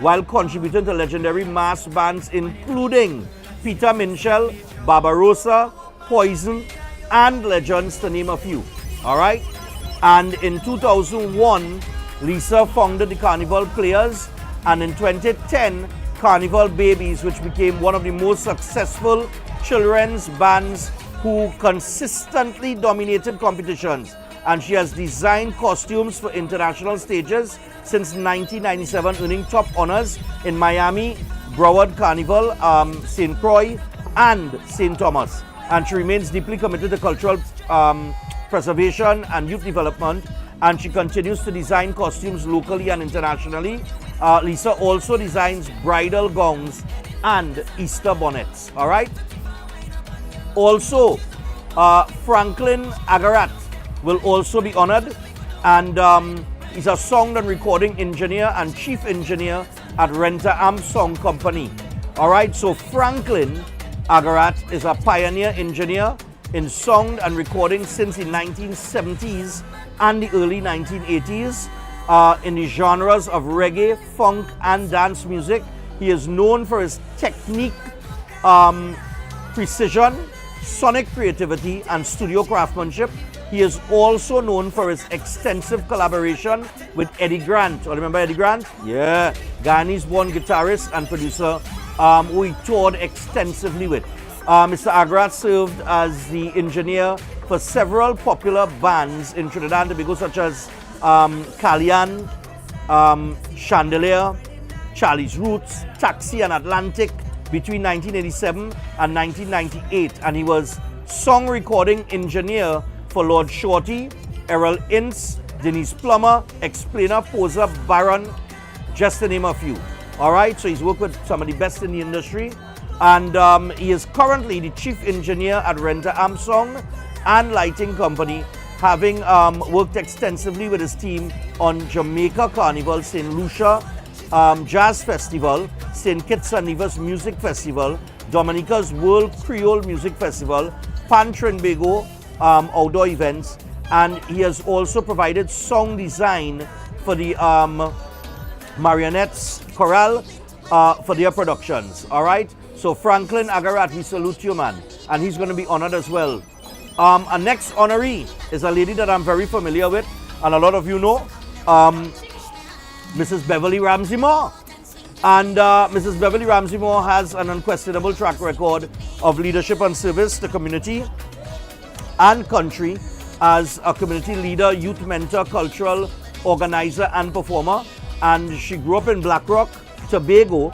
while contributing to legendary mass bands including Peter Minshall, Barbarossa, Poison, and Legends, to name a few. All right? And in 2001, Lisa founded the Carnival Players, and in 2010, Carnival Babies, which became one of the most successful children's bands who consistently dominated competitions. And she has designed costumes for international stages since 1997, earning top honors in Miami, Broward Carnival, St. Croix, and St. Thomas. And she remains deeply committed to cultural preservation and youth development, and she continues to design costumes locally and internationally. Lisa also designs bridal gowns and Easter bonnets. All right. Also, Franklin Agarat will also be honored, and he's a sound and recording engineer and chief engineer at Renta Am Sound Company. All right. So Franklin Agarat is a pioneer engineer in sound and recording since the 1970s and the early 1980s in the genres of reggae, funk, and dance music. He is known for his technique, precision, sonic creativity, and studio craftsmanship. He is also known for his extensive collaboration with Eddie Grant. Oh, remember Eddie Grant? Yeah, Guyanese-born guitarist and producer who he toured extensively with. Mr. Agarat served as the engineer for several popular bands in Trinidad and Tobago, such as Kalyan, Chandelier, Charlie's Roots, Taxi, and Atlantic between 1987 and 1998. And he was song recording engineer for Lord Shorty, Errol Ince, Denise Plummer, Explainer, Poser, Baron, just to name a few. All right, so he's worked with some of the best in the industry. And he is currently the chief engineer at Renta Am Sound and Lighting Company, having worked extensively with his team on Jamaica Carnival, St. Lucia Jazz Festival, St. Kitts and Nevis Music Festival, Dominica's World Creole Music Festival, Pan Trinbago outdoor events, and he has also provided sound design for the Marionettes Chorale for their productions. All right. So Franklin Agarat, we salute you, man. And he's going to be honored as well. Our next honoree is a lady that I'm very familiar with, and a lot of you know, Mrs. Beverly Ramsey Moore. And Mrs. Beverly Ramsey Moore has an unquestionable track record of leadership and service to community and country as a community leader, youth mentor, cultural organizer, and performer. And she grew up in Black Rock, Tobago.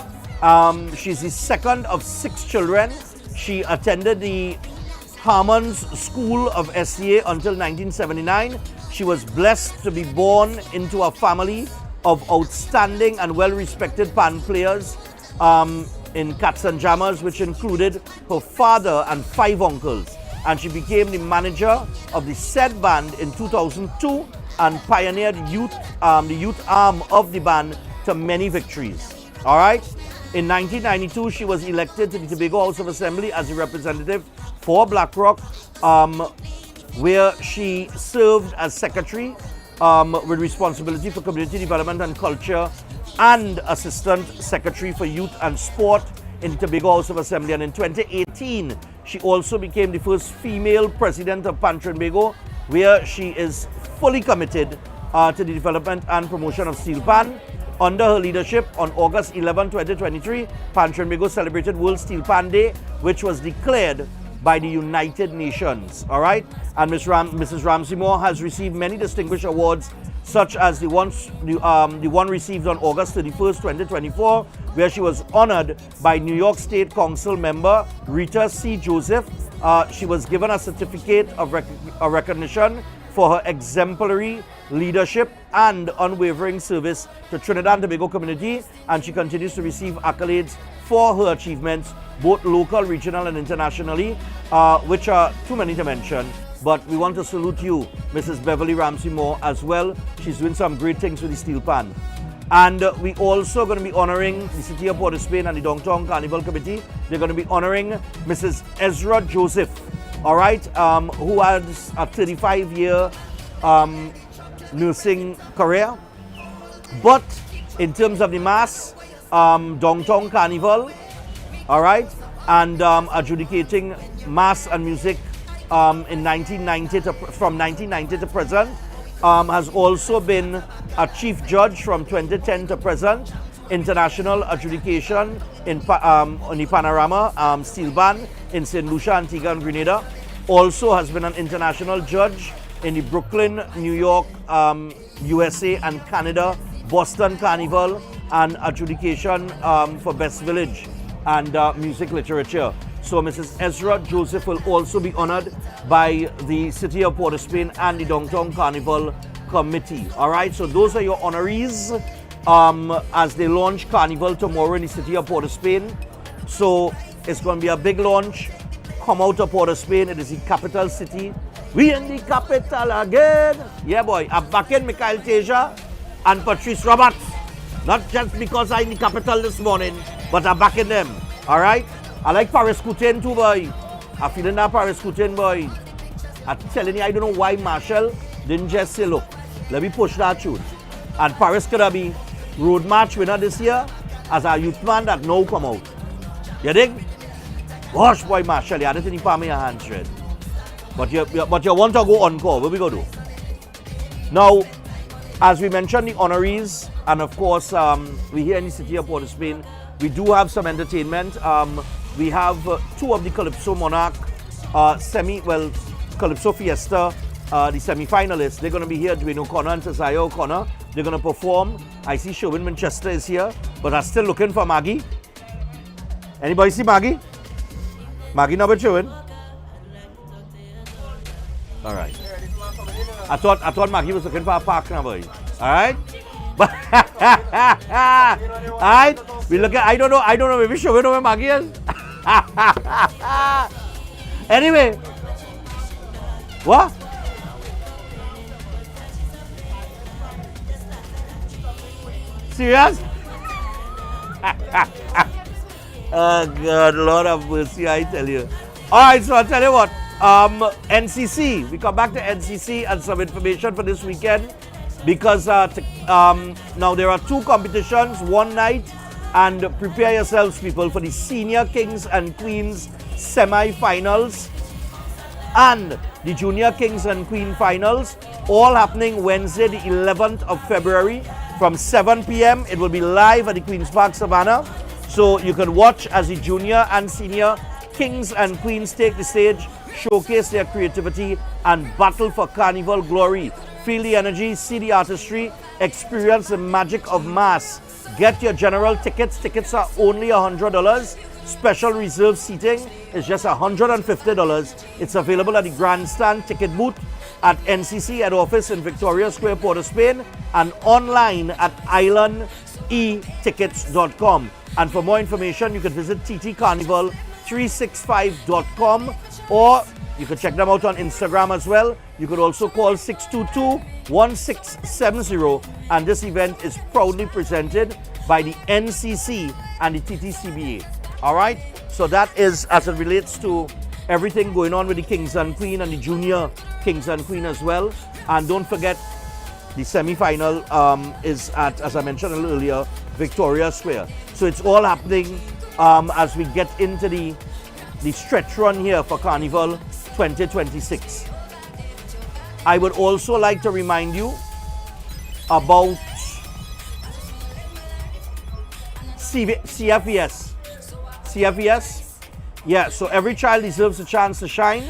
She's the second of 6 children. She attended the Harmons School of SCA until 1979. She was blessed to be born into a family of outstanding and well-respected pan players in Cats and Jammers, which included her father and 5 uncles. And she became the manager of the said band in 2002 and pioneered the youth arm of the band to many victories. All right. In 1992, she was elected to the Tobago House of Assembly as a representative for Black Rock, where she served as secretary with responsibility for community development and culture, and assistant secretary for youth and sport in the Tobago House of Assembly. And in 2018, she also became the first female president of Pan Trinbago, where she is fully committed to the development and promotion of steel pan. Under her leadership, on August 11, 2023, Pan Trinbago celebrated World Steel Pan Day, which was declared by the United Nations. All right, and Mrs. Ramsey Moore has received many distinguished awards, such as the one received on August 31st, 2024, where she was honored by New York State Council member Rita C. Joseph. She was given a certificate of recognition for her exemplary leadership and unwavering service to Trinidad and Tobago community, and she continues to receive accolades for her achievements, both local, regional, and internationally, which are too many to mention. But we want to salute you, Mrs. Beverly Ramsey Moore, as well. She's doing some great things with the steel pan. And we also going to be honoring the City of Port of Spain and the Downtown Carnival Committee. They're going to be honoring Mrs. Ezra Joseph, all right, who has a 35-year nursing career. But in terms of the mass, Downtown Carnival, all right, and adjudicating mass and music in 1990 from 1990 to present, has also been a chief judge from 2010 to present, international adjudication in on the Panorama Steel Band in St. Lucia, Antigua and Grenada. Also has been an international judge in the Brooklyn, New York, USA and Canada, Boston Carnival, and adjudication for Best Village and music literature. So Mrs. Ezra Joseph will also be honored by the City of Port of Spain and the Downtown Carnival Committee. All right, so those are your honorees as they launch Carnival tomorrow in the City of Port of Spain. So it's going to be a big launch. Come out of Port of Spain. It is the capital city. We in the capital again. Yeah, boy. I'm back in Mikhail Teja and Patrice Roberts. Not just because I'm in the capital this morning, but I'm back in them. All right? I like Paris Coutin too, boy. I'm feeling that Paris Coutin, boy. I'm telling you, I don't know why Marshall didn't just say, look, let me push that tune. And Paris could have been road march winner this year as a youth man that now come out. You dig? Gosh, boy, Marshall, you had it in the palm of your hand, Shred. But you want to go encore. What we go do? Now, as we mentioned, the honorees, and of course, we here in the City of Port of Spain, we do have some entertainment. We have two of the Calypso Monarch Calypso Fiesta, the semi-finalists. They're going to be here, Dwayne O'Connor and Tazaya O'Connor. They're going to perform. I see Shervin Winchester is here, but I'm still looking for Maggie. Anybody see Maggie? Maggie not with Shervin? All right. I thought Maggie was looking for a park now, boy. All right? But all right? We look at, I don't know, maybe Shervin know where Maggie is. Anyway, what? Serious? Oh God, Lord have mercy, I tell you. All right, so I'll tell you what. NCC, we come back to NCC and some information for this weekend because now there are two competitions, one night, and prepare yourselves, people, for the Senior Kings and Queens semi-finals and the Junior Kings and Queen finals, all happening Wednesday, the 11th of February from 7 p.m. It will be live at the Queen's Park Savannah, so you can watch as the Junior and Senior Kings and Queens take the stage, showcase their creativity, and battle for Carnival glory. Feel the energy, see the artistry, experience the magic of mass. Get your general tickets. Tickets are only $100. Special reserve seating is just $150. It's available at the Grandstand ticket booth at NCC head office in Victoria Square, Port of Spain, and online at islandetickets.com. And for more information, you can visit ttcarnival365.com, or you can check them out on Instagram as well. You could also call 622-1670, and this event is proudly presented by the NCC and the TTCBA. All right, so that is as it relates to everything going on with the Kings and Queen and the Junior Kings and Queen as well. And don't forget, the semi-final is at, as I mentioned a little earlier, Victoria Square. So it's all happening as we get into the stretch run here for Carnival 2026. I would also like to remind you about CFES. CFES? Yeah, so every child deserves a chance to shine,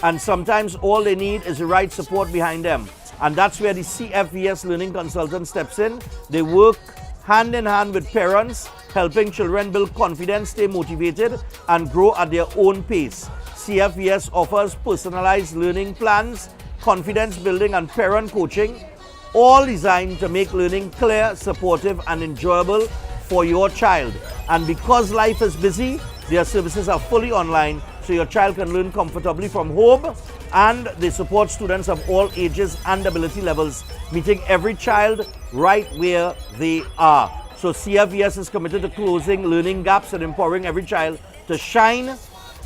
and sometimes all they need is the right support behind them. And that's where the CFES Learning Consultant steps in. They work hand in hand with parents, helping children build confidence, stay motivated, and grow at their own pace. CFES offers personalized learning plans, confidence building, and parent coaching, all designed to make learning clear, supportive, and enjoyable for your child. And because life is busy, their services are fully online, so your child can learn comfortably from home, and they support students of all ages and ability levels, meeting every child right where they are. So CFVS is committed to closing learning gaps and empowering every child to shine.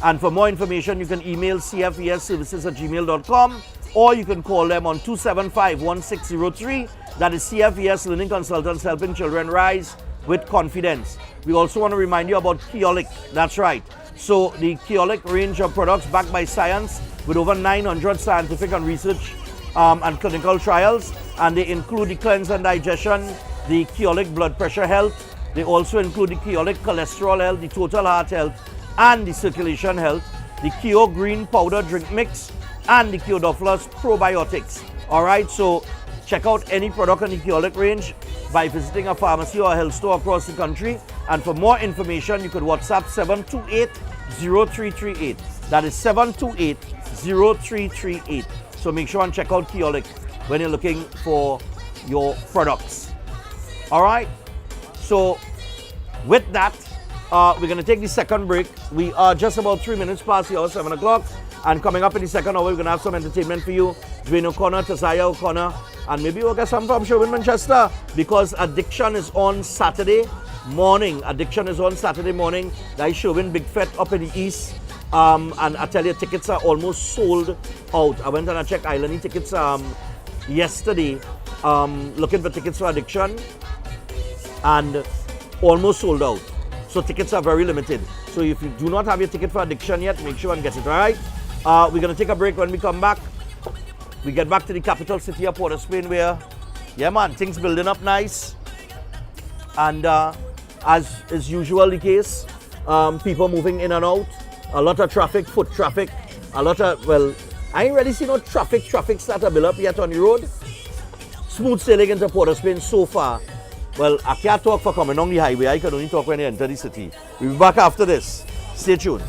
And for more information, you can email cfvsservices@gmail.com, or you can call them on 275-1603. That is CFVS Learning Consultants, helping children rise with confidence. We also want to remind you about Keolic. That's right. So the Keolic range of products backed by science with over 900 scientific and research and clinical trials. And they include the cleanse and digestion, the Keolic blood pressure health. They also include the Keolic cholesterol health, the total heart health, and the circulation health, the Keo green powder drink mix, and the Keodophilus probiotics. All right, so check out any product in the Keolic range by visiting a pharmacy or a health store across the country. And for more information, you could WhatsApp 728-0338. That is 728-0338. So make sure and check out Keolic when you're looking for your products. All right, so with that, we're going to take the second break. We are just about 3 minutes past the hour, 7 o'clock. And coming up in the second hour, we're going to have some entertainment for you. Dwayne O'Connor, Tazaya O'Connor, and maybe we'll get some from Shervin Winchester, because Addiction is on Saturday morning. Addiction is on Saturday morning. That is Shervin Big Fet up in the east. And I tell you, tickets are almost sold out. I went and I checked Island tickets yesterday, looking for tickets for Addiction, and almost sold out. So tickets are very limited. So if you do not have your ticket for Addiction yet, make sure and get it, all right? We're going to take a break. When we come back, we get back to the capital city of Port of Spain, where, yeah man, things building up nice. And as is usual the case, people moving in and out, a lot of traffic, foot traffic, a lot of, well, I ain't really seen no traffic start to build up yet on the road. Smooth sailing into Port of Spain so far. Well, I can't talk for coming on the highway. I can only talk when you enter the city. We'll be back after this. Stay tuned.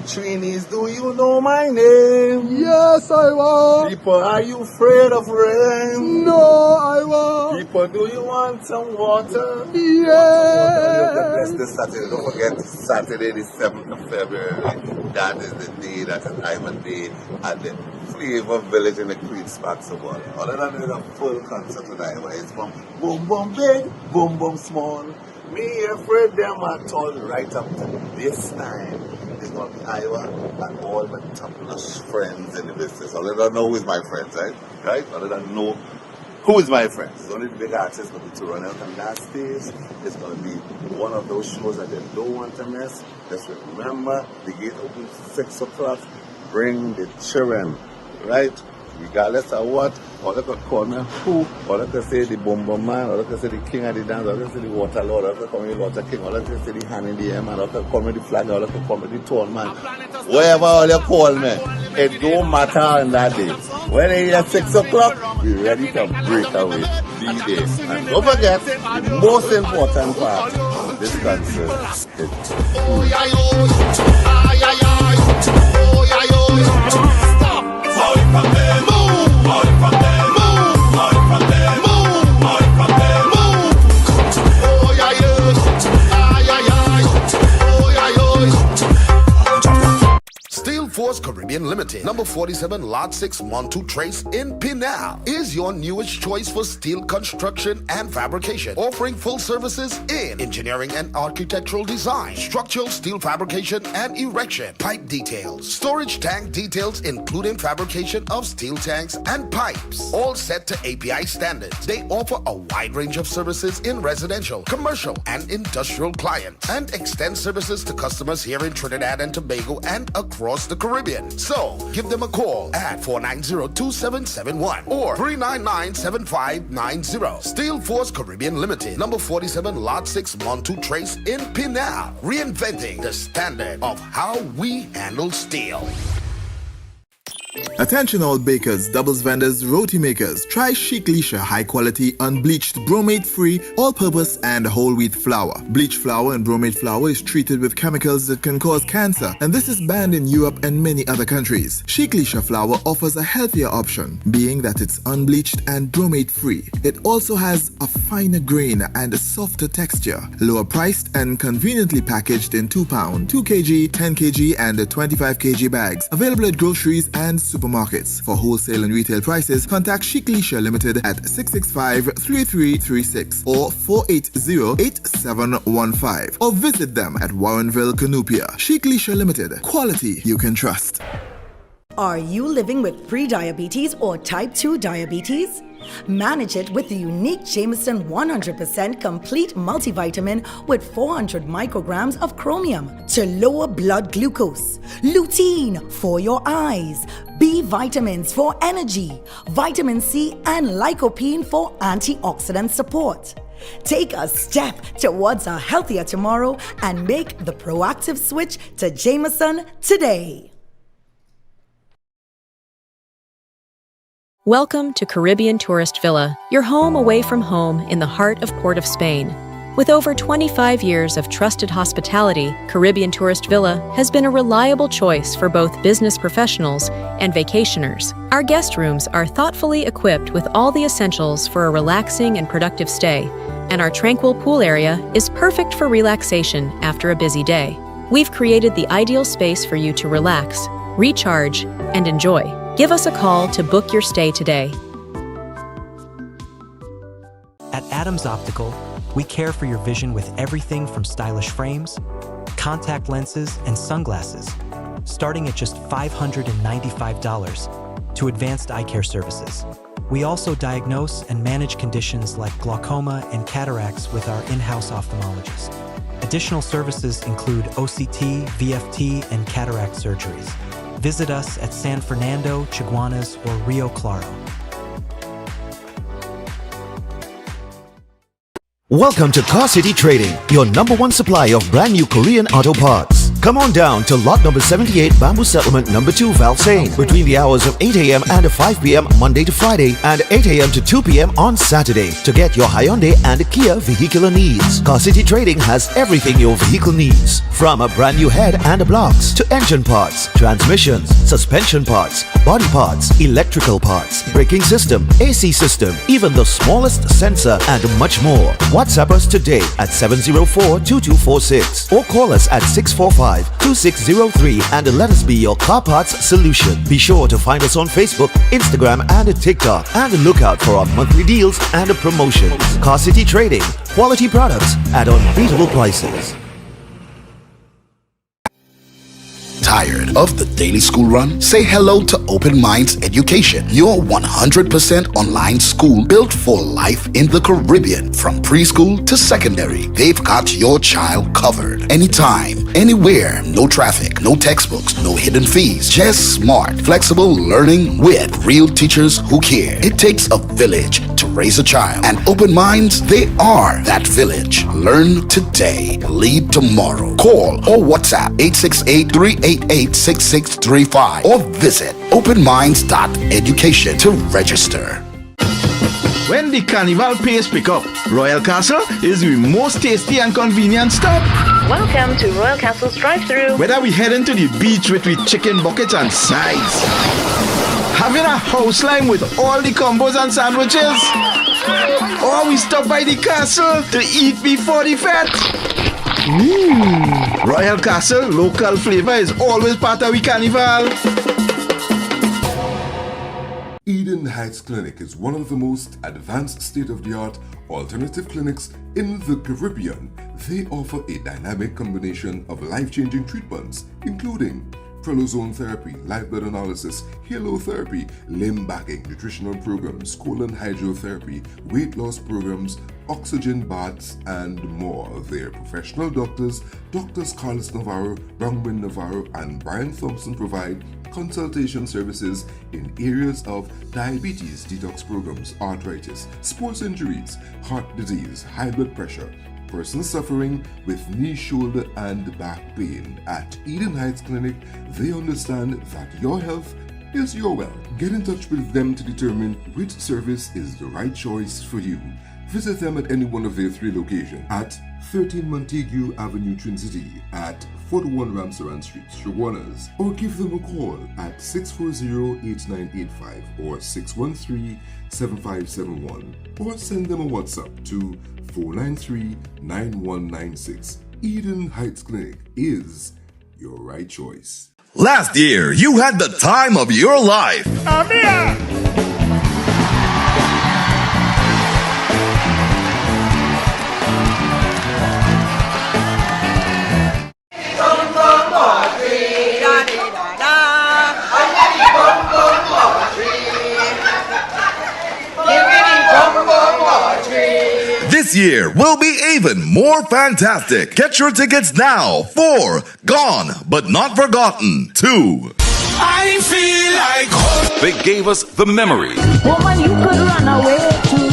Trinis, do you know my name? Yes, I will. People, are you afraid of rain? No, I will. People, do you want some water? Yes. This Saturday, don't forget, Saturday the 7th of February. That is the day, that is Diamond Day at the Flavor Village in the Queen Sparks of Water. Other than a full concert tonight, where it's from boom boom big, boom boom small. Me afraid them at all right up to this time. It's going to be Iowa and all my top-notch friends in the business. I don't know who is my friends, right? I don't know who is my friends. It's only the big artists going to run out on that stage. It's going to be one of those shows that they don't want to miss. Just remember, the gate opens 6 o'clock. Bring the children, right? Regardless of what, or they could call me who, or they could say the boom boom man, or they could say the king of the dance, or they could say the water lord, or they could call me the water king, or they could say the hand in the air man, or they could call me the flag, or they could call me the tall man. Whatever all you call me, it don't matter on that day. When it is 6 o'clock, be ready to break away. Be there. And don't forget, the most important part of this concert is Force Caribbean Limited, number 47, Lot 6, Montu Trace in Pinal, is your newest choice for steel construction and fabrication, offering full services in engineering and architectural design, structural steel fabrication and erection, pipe details, storage tank details, including fabrication of steel tanks and pipes, all set to API standards. They offer a wide range of services in residential, commercial, and industrial clients, and extend services to customers here in Trinidad and Tobago and across the Caribbean. So, give them a call at 490-2771 or 399-7590. Steel Force Caribbean Limited, number 47, Lot 6, Montu Trace in Pinal, reinventing the standard of how we handle steel. Attention all bakers, doubles vendors, roti makers. Try Chic Leisha high quality, unbleached, bromate free, all purpose and whole wheat flour. Bleached flour and bromate flour is treated with chemicals that can cause cancer, and this is banned in Europe and many other countries. Chic Leisha flour offers a healthier option, being that it's unbleached and bromate free. It also has a finer grain and a softer texture, lower priced and conveniently packaged in 2 pound, 2 kg, 10 kg and 25 kg bags. Available at groceries and supermarkets. For wholesale and retail prices, contact Chic Leisha Limited at 665-3336 or 480-8715 or visit them at Warrenville, Canupia. Chic Leisha Limited. Quality you can trust. Are you living with pre-diabetes or type 2 diabetes? Manage it with the unique Jameson 100% complete multivitamin with 400 micrograms of chromium to lower blood glucose, lutein for your eyes, B vitamins for energy, vitamin C and lycopene for antioxidant support. Take a step towards a healthier tomorrow and make the proactive switch to Jameson today. Welcome to Caribbean Tourist Villa, your home away from home in the heart of Port of Spain. With over 25 years of trusted hospitality, Caribbean Tourist Villa has been a reliable choice for both business professionals and vacationers. Our guest rooms are thoughtfully equipped with all the essentials for a relaxing and productive stay, and our tranquil pool area is perfect for relaxation after a busy day. We've created the ideal space for you to relax, recharge, and enjoy. Give us a call to book your stay today. At Adams Optical, we care for your vision with everything from stylish frames, contact lenses, and sunglasses, starting at just $595, to advanced eye care services. We also diagnose and manage conditions like glaucoma and cataracts with our in-house ophthalmologist. Additional services include OCT, VFT, and cataract surgeries. Visit us at San Fernando, Chaguanas, or Rio Claro. Welcome to Car City Trading, your #1 supply of brand new Korean auto parts. Come on down to lot number 78, Bamboo Settlement number 2, Valsain, between the hours of 8 a.m. and 5 p.m. Monday to Friday and 8 a.m. to 2 p.m. on Saturday to get your Hyundai and Kia vehicular needs. Car City Trading has everything your vehicle needs, from a brand new head and blocks to engine parts, transmissions, suspension parts, body parts, electrical parts, braking system, AC system, even the smallest sensor and much more. WhatsApp us today at 704-2246 or call us at 645-2603 and let us be your car parts solution. Be sure to find us on Facebook, Instagram and TikTok and look out for our monthly deals and promotions. Car City Trading, quality products at unbeatable prices. Tired of the daily school run? Say hello to Open Minds Education, your 100% online school built for life in the Caribbean. From preschool to secondary, they've got your child covered. Anytime, anywhere, no traffic, no textbooks, no hidden fees. Just smart, flexible learning with real teachers who care. It takes a village to raise a child, and Open Minds, they are that village. Learn today, lead tomorrow. Call or WhatsApp 868-388-6635 or visit openminds.education to register. When the Carnival pace pick up, Royal Castle is the most tasty and convenient stop. Welcome to Royal Castle's drive-thru. Whether we heading to the beach with chicken buckets and sides, having a house line with all the combos and sandwiches, or we stop by the castle to eat before the fete. Royal Castle local flavor is always part of the Carnival. Eden Heights Clinic is one of the most advanced state-of-the-art alternative clinics in the Caribbean. They offer a dynamic combination of life-changing treatments, including prolozone therapy, live blood analysis, halotherapy, limb bagging, nutritional programs, colon hydrotherapy, weight loss programs, oxygen baths, and more. Their professional doctors, Drs. Carlos Navarro, Bronwyn Navarro, and Brian Thompson provide consultation services in areas of diabetes, detox programs, arthritis, sports injuries, heart disease, high blood pressure, persons suffering with knee, shoulder, and back pain. At Eden Heights Clinic, they understand that your health is your well. Get in touch with them to determine which service is the right choice for you. Visit them at any one of their 3 locations at 13 Montague Avenue, Twin City, at 41 Ramsaran Street, Shoguanas, or give them a call at 640-8985 or 613-7571, or send them a WhatsApp to 493-9196. Eden Heights Clinic is your right choice. Last year, you had the time of your life. This year will be even more fantastic. Get your tickets now for Gone But Not Forgotten 2. I feel like home. They gave us the memories. Woman, you could run away too.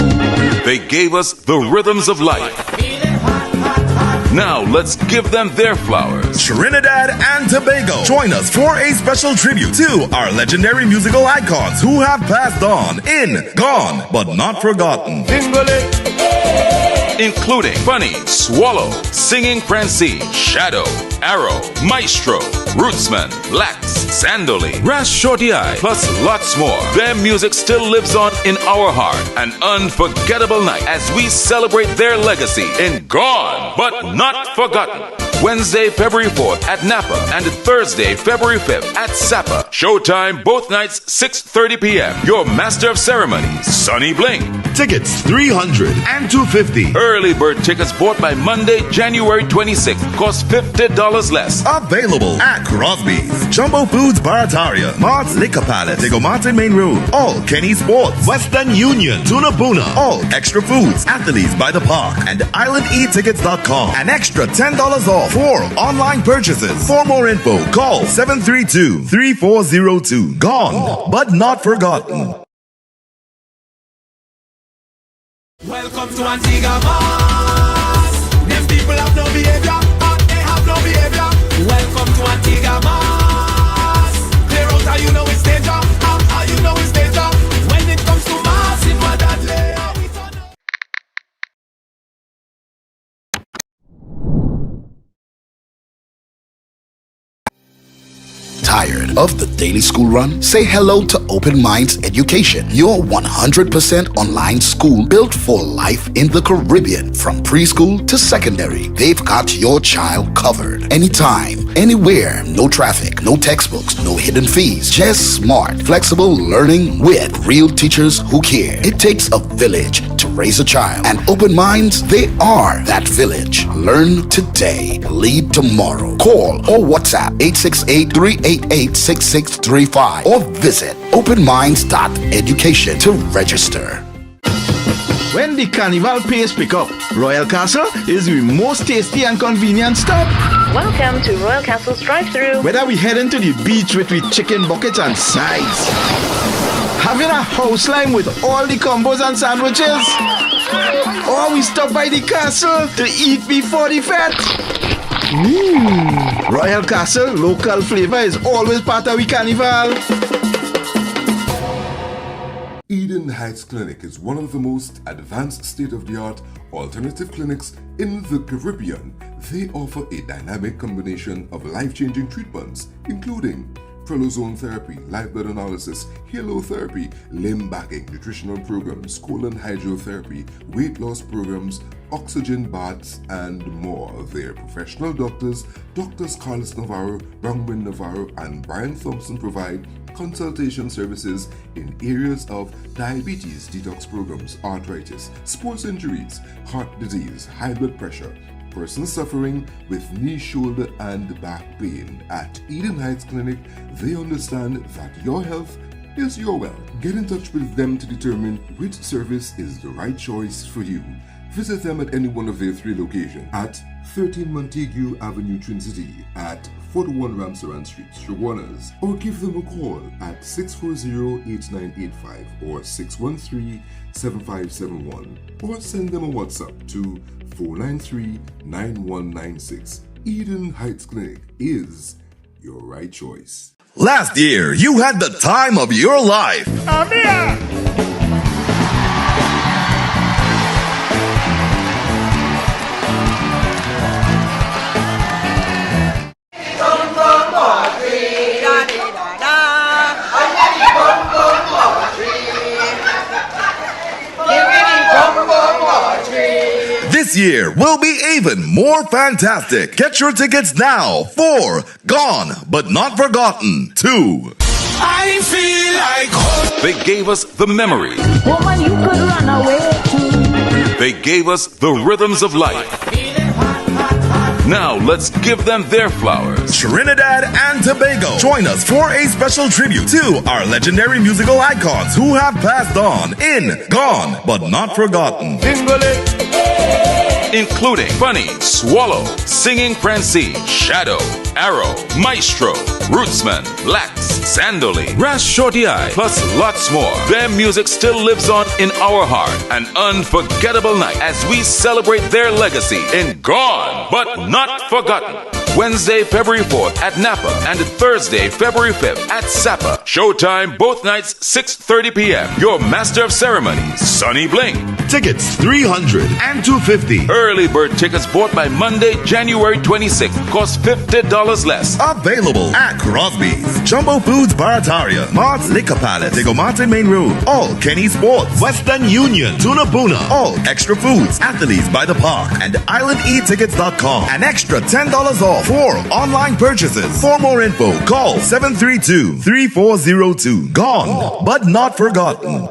They gave us the rhythms of life. Now let's give them their flowers. Trinidad and Tobago, join us for a special tribute to our legendary musical icons who have passed on in Gone But Not Forgotten. Including Bunny, Swallow, Singing Francine, Shadow, Arrow, Maestro, Rootsman, Blacks, Sandoli, Rash Shorty Eye, plus lots more. Their music still lives on in our heart. An unforgettable night as we celebrate their legacy in Gone But Not Forgotten. Wednesday, February 4th at Napa and Thursday, February 5th at Sapa. Showtime both nights, 6:30 p.m. Your master of ceremonies, Sonny Bling. Tickets $300 and $250. Early bird tickets bought by Monday, January 26th cost $50 less. Available at Crosby's, Jumbo Foods Barataria, Mart's Liquor Palace, Diego Martin Main Road, all Kenny Sports, Western Union, Tuna Puna, all Extra Foods, Athletes by the Park, and IslandEtickets.com. An extra $10 off for online purchases. For more info, call 732-3402. Gone But Not Forgotten. Welcome to Antigua Mass. Them people have no behavior, they have no behavior. Welcome to Antigua Mass. Clear out how you know it's danger, how you know it's danger. When it comes to mass, if my dad lay out, we turn up. Tired of the daily school run? Say hello to Open Minds Education, your 100% online school built for life in the Caribbean. From preschool to secondary, they've got your child covered. Anytime, anywhere, no traffic, no textbooks, no hidden fees. Just smart, flexible learning with real teachers who care. It takes a village to raise a child, and Open Minds, they are that village. Learn today, lead tomorrow. Call or WhatsApp 868-388-6635 or visit openminds.education to register. When the Carnival pace pick up, Royal Castle is the most tasty and convenient stop. Welcome to Royal Castle's drive-thru. Whether we heading to the beach with chicken buckets and sides, having a house line with all the combos and sandwiches, or we stop by the castle to eat before the fete. Royal Castle local flavor is always part of the Carnival. Eden Heights Clinic is one of the most advanced state-of-the-art alternative clinics in the Caribbean. They offer a dynamic combination of life-changing treatments, including prolozone therapy, live blood analysis, halotherapy, limb backing, nutritional programs, colon hydrotherapy, weight loss programs, oxygen baths, and more. Their professional doctors, Drs. Carlos Navarro, Bronwyn Navarro, and Brian Thompson provide consultation services in areas of diabetes detox programs, arthritis, sports injuries, heart disease, high blood pressure, persons suffering with knee, shoulder, and back pain. At Eden Heights Clinic, they understand that your health is your wealth. Get in touch with them to determine which service is the right choice for you. Visit them at any one of their 3 locations at 13 Montague Avenue, Twin City, at 41 Ramsaran Street, Shoguanas, or give them a call at 640-8985 or 613-7571, or send them a WhatsApp to 493-9196. Eden Heights Clinic is your right choice. Last year, you had the time of your life. This year will be even more fantastic. Get your tickets now for Gone But Not Forgotten 2. I feel like home. They gave us the memory. Woman, you could run away too. They gave us the rhythms of life. Now let's give them their flowers. Trinidad and Tobago, join us for a special tribute to our legendary musical icons who have passed on in Gone But Not Forgotten. Including Funny, Swallow, Singing Francine, Shadow, Arrow, Maestro, Rootsman, Lax, Sandoli, Ras Shorty Eye, plus lots more. Their music still lives on in our heart. An unforgettable night as we celebrate their legacy in Gone But Not Forgotten. Wednesday, February 4th at Napa and Thursday, February 5th at Sapa. Showtime both nights, 6:30 p.m. Your master of ceremonies, Sonny Bling. Tickets $300 and $250. Early bird tickets bought by Monday, January 26th. Cost $50 less. Available at Crosby's, Jumbo Foods Barataria, Mart's Liquor Palace, Diego Martin Main Road, All Kenny Sports, Western Union, Tuna Puna, All Extra Foods, Athletes by the Park, and IslandEatTickets.com. An extra $10 off for online purchases. For more info, call 732-3402. Gone, but not forgotten.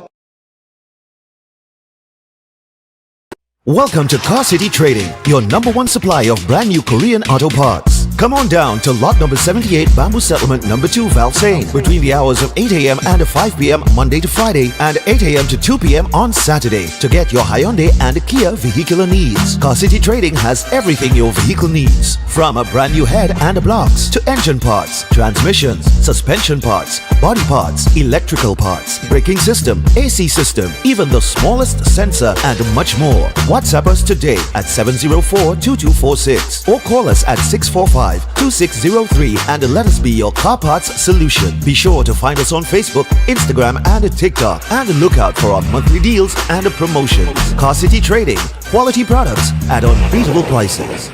Welcome to Car City Trading, your #1 supply of brand new Korean auto parts. Come on down to lot number 78, Bamboo Settlement number 2, Valsain, between the hours of 8 a.m. and 5 p.m. Monday to Friday, and 8 a.m. to 2 p.m. on Saturday to get your Hyundai and Kia vehicular needs. Car City Trading has everything your vehicle needs, from a brand new head and blocks to engine parts, transmissions, suspension parts, body parts, electrical parts, braking system, AC system, even the smallest sensor, and much more. WhatsApp us today at 704-2246 or call us at 645-2603 and let us be your car parts solution. Be sure to find us on Facebook, Instagram, and TikTok, and look out for our monthly deals and promotions. Car City Trading, quality products at unbeatable prices.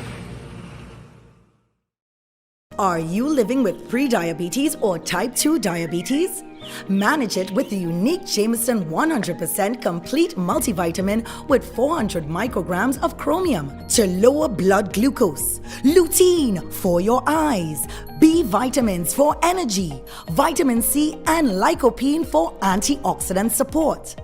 Are you living with pre-diabetes or type 2 diabetes? Manage it with the unique Jameson 100% complete multivitamin with 400 micrograms of chromium to lower blood glucose, lutein for your eyes, B vitamins for energy, vitamin C and lycopene for antioxidant support.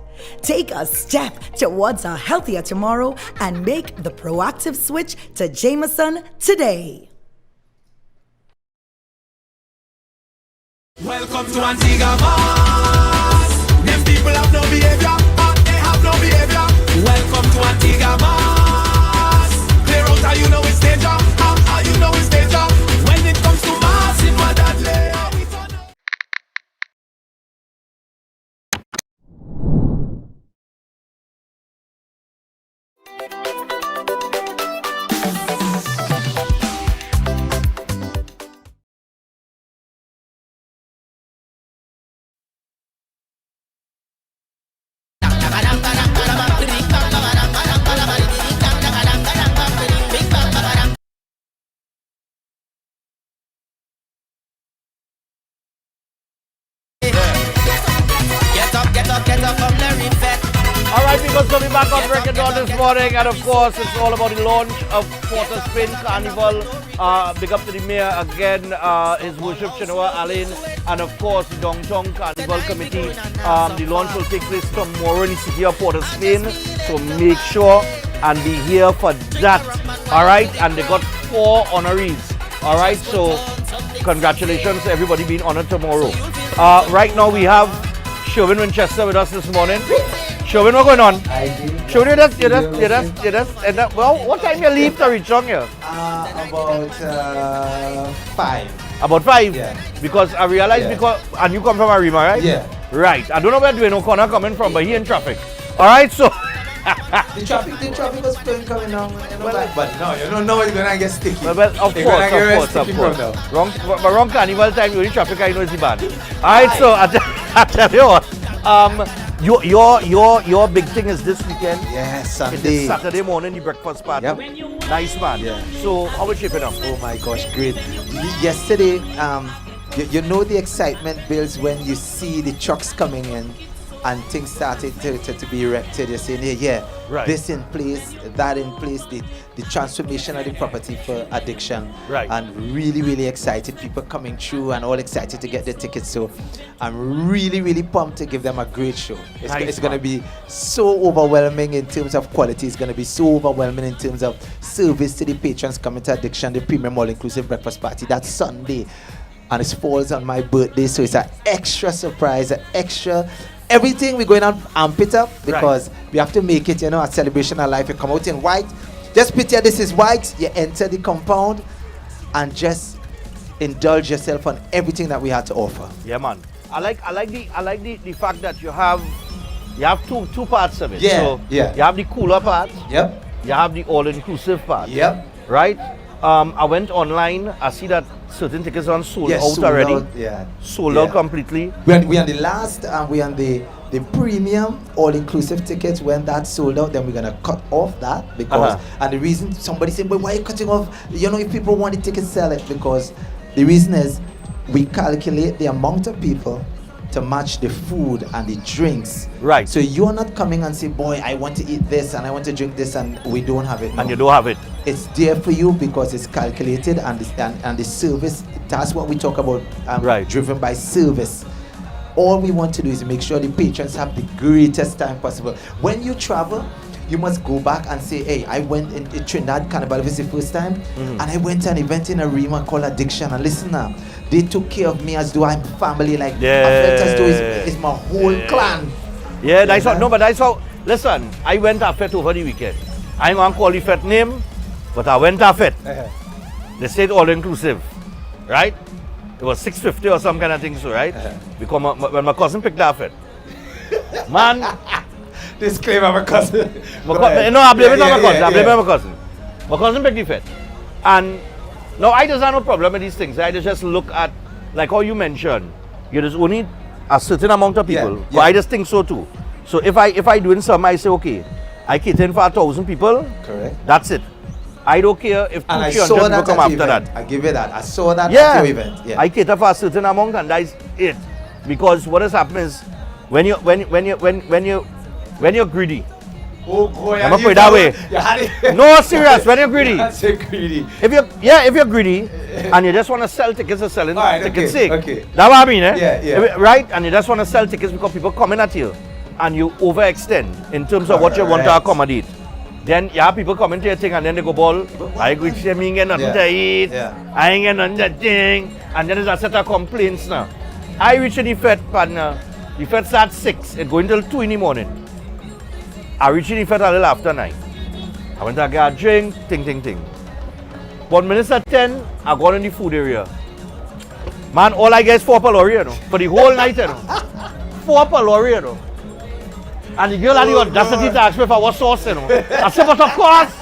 Take a step towards a healthier tomorrow and make the proactive switch to Jameson today. Welcome to Antigua Mass. Them people have no behavior, they have no behavior. Welcome to Antigua Mass. Clear out how you know it's danger, how you know it's danger. When it comes to mass, it was deadly. Alright, people, so we're back on Breaking Dawn this morning, and of course, it's all about the launch of Port of Spain Carnival. Big up to the mayor again, His Worship Chinoa Allen, and of course, the Downtown Carnival Committee. The launch will take place tomorrow in the city of Port of Spain, so make sure and be here for that. Alright, and they got 4 honorees. Alright, so congratulations to everybody being honored tomorrow. Right now, we have Shervin Winchester with us this morning. Shervin, what's going on? Shervin, well, what time you leave to reach down here? About 5. About 5? Yeah. Because I realized, and you come from Arima, right? Yeah. Right. I don't know where Dwayne O'Connor coming from, but he in traffic. Alright, so The traffic was flowing coming down. But no, you don't know it's gonna get sticky. Well, of course. Wrong Carnival time, you only traffic I know is the bad. Alright, so I tell you what, your big thing is this weekend. Yes, It Sunday. is Saturday morning, the breakfast party. Yep. Nice man. Yeah. So how was shaping up? Oh my gosh, great. Yesterday, you know the excitement builds when you see the trucks coming in and things started to be erected. You're saying, yeah, Right. this in place, that in place, the transformation of the property for addiction. Right. And really, really excited. People coming through and all excited to get their tickets. So I'm really, really pumped to give them a great show. It's going to be so overwhelming in terms of quality. It's going to be so overwhelming in terms of service to the patrons coming to Addiction, the premium all-inclusive breakfast party. That's Sunday. And it falls on my birthday. So it's an extra surprise, an extra... Everything we're going to amp it up because we have to make it, a celebration of life. You come out in white. Just picture this is white. You enter the compound and just indulge yourself on everything that we had to offer. Yeah, man. I like the fact that you have two parts of it. Yeah, So yeah. You have the cooler part. Yep. You have the all-inclusive part. Yep. Right? I went online. I see that certain tickets are sold out sold already. out, yeah. Sold Yeah. out completely. We're on the last, we're on the premium all-inclusive tickets. When that's sold out, then we're going to cut off that because, and the reason somebody said, but why are you cutting off? If people want the tickets, sell it, because the reason is we calculate the amount of people to match the food and the drinks. Right. So you're not coming and say, boy, I want to eat this and I want to drink this and we don't have it. No. And you don't have it. It's there for you because it's calculated and the service, that's what we talk about, driven by service. All we want to do is make sure the patrons have the greatest time possible. When you travel, you must go back and say, hey, I went in Trinidad Carnival, this is the first time, and I went to an event in Arima called Addiction, and listen now, they took care of me as though I'm family, like I felt as though it's my whole clan. Yeah, that's how, no, but that's how, listen, I went to a fete over the weekend. I ain't gonna call the fete name, but I went to a fete. They said all-inclusive, right? It was $650 or some kind of thing, so right? Because when my cousin picked that fete, man. Disclaimer, my cousin. No, I blame it on my cousin. I blame it on my cousin. My cousin picked the fete. And no, I just have no problem with these things. I just look at, like how you mentioned, there's only a certain amount of people. But I just think so too. So if I doing something, I say, okay, I cater for 1,000 people. Correct. That's it. I don't care if 200 people come after that. I give you that. I saw that at your event. Yeah. I cater for a certain amount and that's it. Because what has happened is when you're greedy. Oh boy, I'm gonna put it that way. No, serious. When you're greedy. That's greedy. If you're greedy and you just want to sell tickets or selling tickets sake. Okay. That's what I mean, eh? Yeah. Right? And you just want to sell tickets because people coming at you and you overextend in terms of what you want to accommodate. Then you have people coming to your thing and then they go, ball, I go to me ain't get nothing to eat. I ain't get nothing to drink. And then there's a set of complaints now. I reach the fete, partner. The fete starts 6. It going till 2 in the morning. I reached the fete a little after 9. I went to get a drink, ting. 1 minute at 10, I got in the food area. Man, all I get is 4 palori, for the whole night, 4 palori, And the girl had the audacity to ask me if I was sauce, I said, but of course.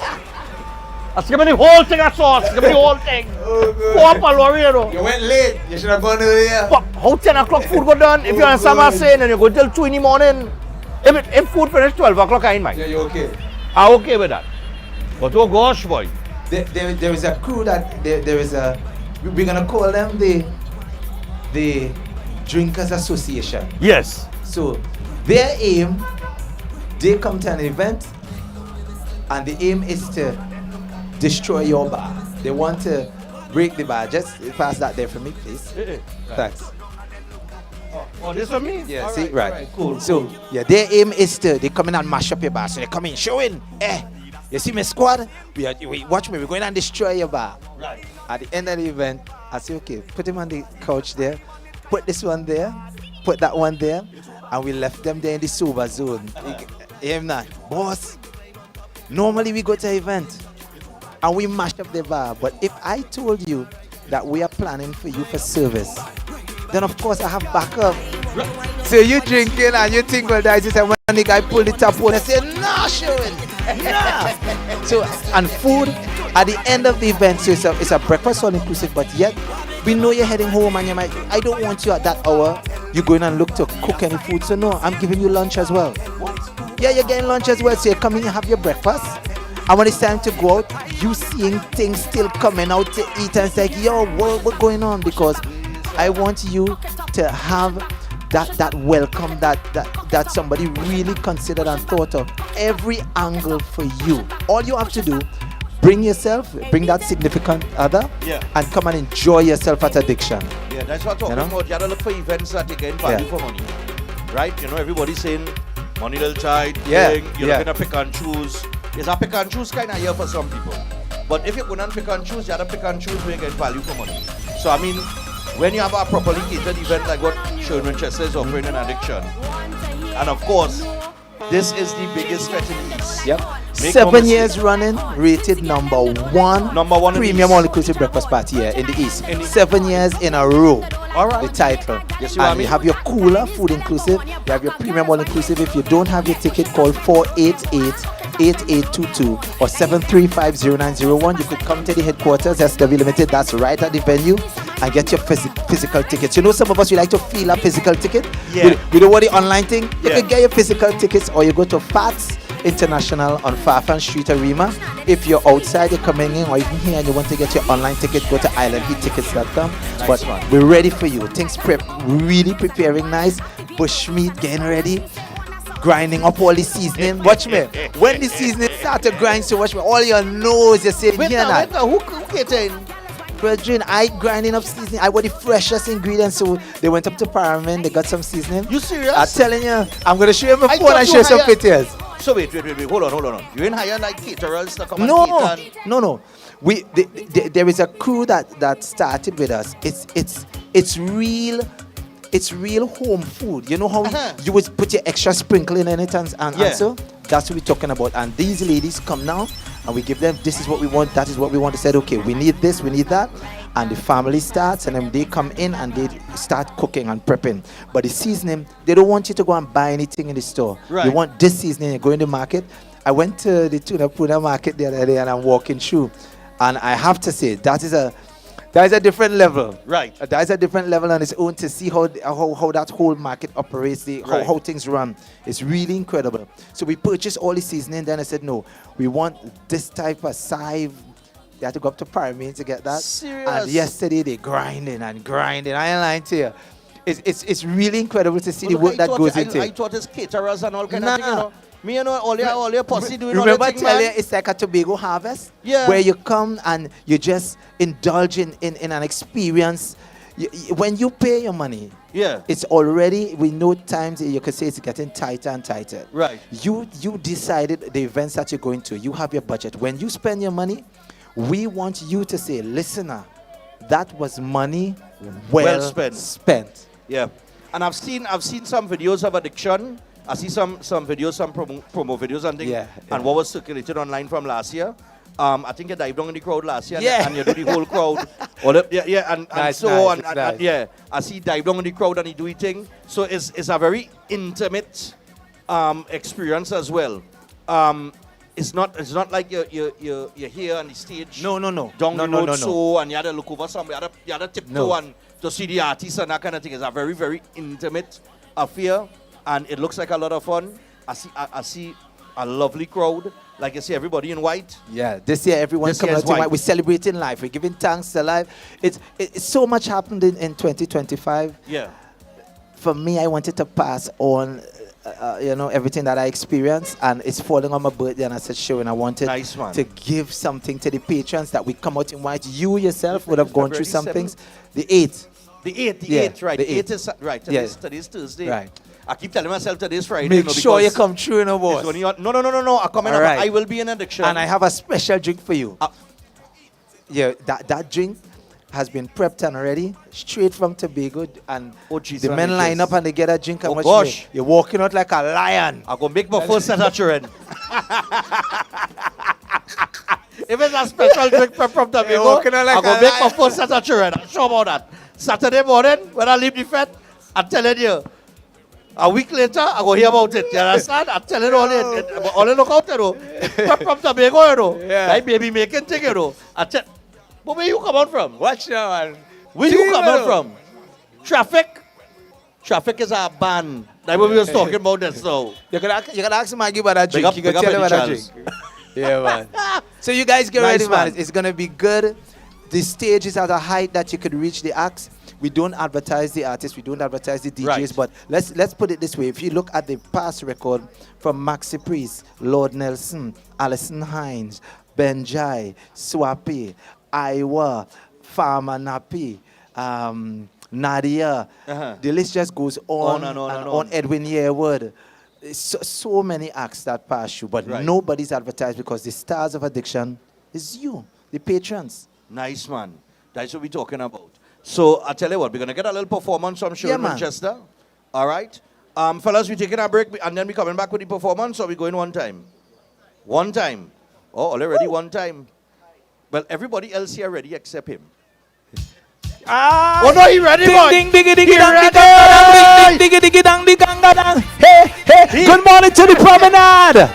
I said, give me the whole thing of sauce, give me the whole thing. 4 palori, You went late, you should have gone earlier. But how 10 o'clock food go done? If you understand what I'm saying, and you go till 2 in the morning. If food finished 12 o'clock, I ain't mind. Yeah, you're okay. I'm okay with that. But oh gosh, boy. There is a crew that, there is a, we're going to call them the Drinkers Association. Yes. So their aim, they come to an event and the aim is to destroy your bar. They want to break the bar. Just pass that there for me, please. Thanks. Oh, this for me? Yeah, all see, right. Cool. So, yeah, their aim is to, they come in and mash up your bar. So they come in showing, you see my squad? Watch me, we're going to destroy your bar. Right. At the end of the event, I say, okay, put him on the couch there, put this one there, put that one there, and we left them there in the sober zone. Him not, boss, normally we go to an event and we mash up the bar, but if I told you that we are planning for you for service, then of course I have backup. So you drinking and you think, well, that is it. And the guy pulled the tap on and said, nah, Sherwin, nah. So, and food at the end of the event, so it's a breakfast all inclusive, but yet we know you're heading home and you might, I don't want you at that hour, you're going and look to cook any food. So no, I'm giving you lunch as well. Yeah, you're getting lunch as well. So you come in, you have your breakfast. And when it's time to go out, you seeing things still coming out to eat, and it's like, yo, what's going on? Because I want you to have that welcome that somebody really considered and thought of every angle for you. All you have to do, bring yourself, bring that significant other, and come and enjoy yourself at Addiction. Yeah, that's what I'm talking about. You gotta look for events that you get value for money. Right? You know, everybody's saying money little tight, you're looking to pick and choose. It's a pick and choose kind of year for some people. But if you're going to pick and choose, you have to pick and choose where you get value for money. So I mean, when you have a properly catered event like what Shervin Winchester is offering in Addiction, and of course, this is the biggest stretch in the East. Yep. 7 years running, rated number one premium all-inclusive breakfast party here in the East. 7 years in a row. All right. The title. Yes, you have your cooler, food inclusive. You have your premium all-inclusive. If you don't have your ticket, call 488-8822 or 735-0901. You could come to the headquarters, SW Limited. That's right at the venue, and get your physical tickets. You know, some of us, we like to feel a physical ticket. Yeah. We don't want the online thing. You can get your physical tickets, or you go to Fats International on Farfan Street, Arima. If you're outside, you're coming in, or even here and you want to get your online ticket, go to islandheattickets.com. But we're ready for you. Things really preparing nice. Bushmeat getting ready. Grinding up all the seasoning. Watch me. When the seasoning start to grind, so watch me. All your nose, you're saying, here now. Who getting? Brethren, I grinding up seasoning. I got the freshest ingredients, so they went up to Paramount. They got some seasoning. You serious? I'm telling you, I'm going to show you my phone and show you some pictures. So wait, hold on. You ain't hire like caterers to come No. There is a crew that started with us. It's real home food. You know how you would put your extra sprinkling in it and so that's what we're talking about. And these ladies come now and we give them, this is what we want, that is what we want. They said, okay, we need this, we need that. And the family starts, and then they come in and they start cooking and prepping. But the seasoning, they don't want you to go and buy anything in the store. Right. You want this seasoning, you go in the market. I went to the Tuna Puna market the other day and I'm walking through. And I have to say, that is a different level. Right. That is a different level on its own, to see how that whole market operates, how things run. It's really incredible. So we purchased all the seasoning. Then I said, no, we want this type of sieve. They had to go up to Paramount to get that. Serious? And yesterday they grinding. I ain't lying to you. It's really incredible to see the work that goes into it. I thought it's caterers and all kind of thing, you know. Me and all your posse doing all Remember the I thing, tell man? you, it's like a Tobago harvest, Yeah. where you come and you just indulge in an experience. When you pay your money, it's already, we know times you could say it's getting tighter and tighter. Right. You decided the events that you're going to. You have your budget. When you spend your money, we want you to say, listener, that was money well spent. Yeah. And I've seen some videos of Addiction. I see some videos, some promo videos and things. And what was circulated online from last year. I think you dived down in the crowd last year, and you do the whole crowd. I see dive down in the crowd and you do it thing. So it's a very intimate experience as well. It's not like you're here on the stage. No. Down the road show, and you had to look over somewhere. You had to tiptoe and to see the artists and that kind of thing. It's a very, very intimate affair, and it looks like a lot of fun. I see a lovely crowd. Like you see, everybody in white. Yeah, this year everyone coming out in white. We're celebrating life. We're giving thanks to life. It's so much happened in 2025. Yeah. For me, I wanted to pass on, everything that I experienced, and it's falling on my birthday. And I said, sure, and I wanted to give something to the patrons that we come out in white. You yourself would have gone through some things. The 8th. The 8th, right? The 8th is right. Today's Thursday. Right. I keep telling myself today's Friday. Make sure you come true, boss. No. I come in. Right. I will be in Addiction. And I have a special drink for you. That drink has been prepped and ready, straight from Tobago. And the men line up and they get a drink. And watch me. You're walking out like a lion. I'm going to make my first set of children. If it's a special drink prepped from Tobago, I'm going to make my first set of children. I'm sure about that. Saturday morning, when I leave the fete, I'm telling you, A week later, I go hear about it. You understand? I'm telling all it. All look out there, though. From Tobago, you know. Yeah. Like baby making thing, you know. But where you come out from? Watch now, man. Where you come out from? Traffic. Traffic is a ban. Like what we was talking about this, so. You can ask Maggie about that drink. You can big up tell him about that Eddie drink. Yeah, man. So you guys get Nice, ready, man. man. It's gonna be good. The stage is at a height that you could reach the acts. We don't advertise the artists, we don't advertise the DJs, Right. but let's put it this way. If you look at the past record from Maxi Priest, Lord Nelson, Alison Hines, Benjai, Swapi, Iowa, Farmer Napi, Nadia, the list just goes on and on. Edwin Yearwood. So many acts that pass you, but nobody's advertised because the stars of addiction is you, the patrons. Nice, man. That's what we're talking about. So, I tell you what, we're going to get a little performance from Shervin man. Winchester. All right? Fellas, we're taking a break, and then we're coming back with the performance, or we're going one time? One time. Oh, already one time. Well, everybody else here ready except him. Oh, no, he ready, boy. Ding, ding, ding, ding, He ding, ready. ding, ding, ding, ding, ding, ding, ding. Hey, good morning to the promenade.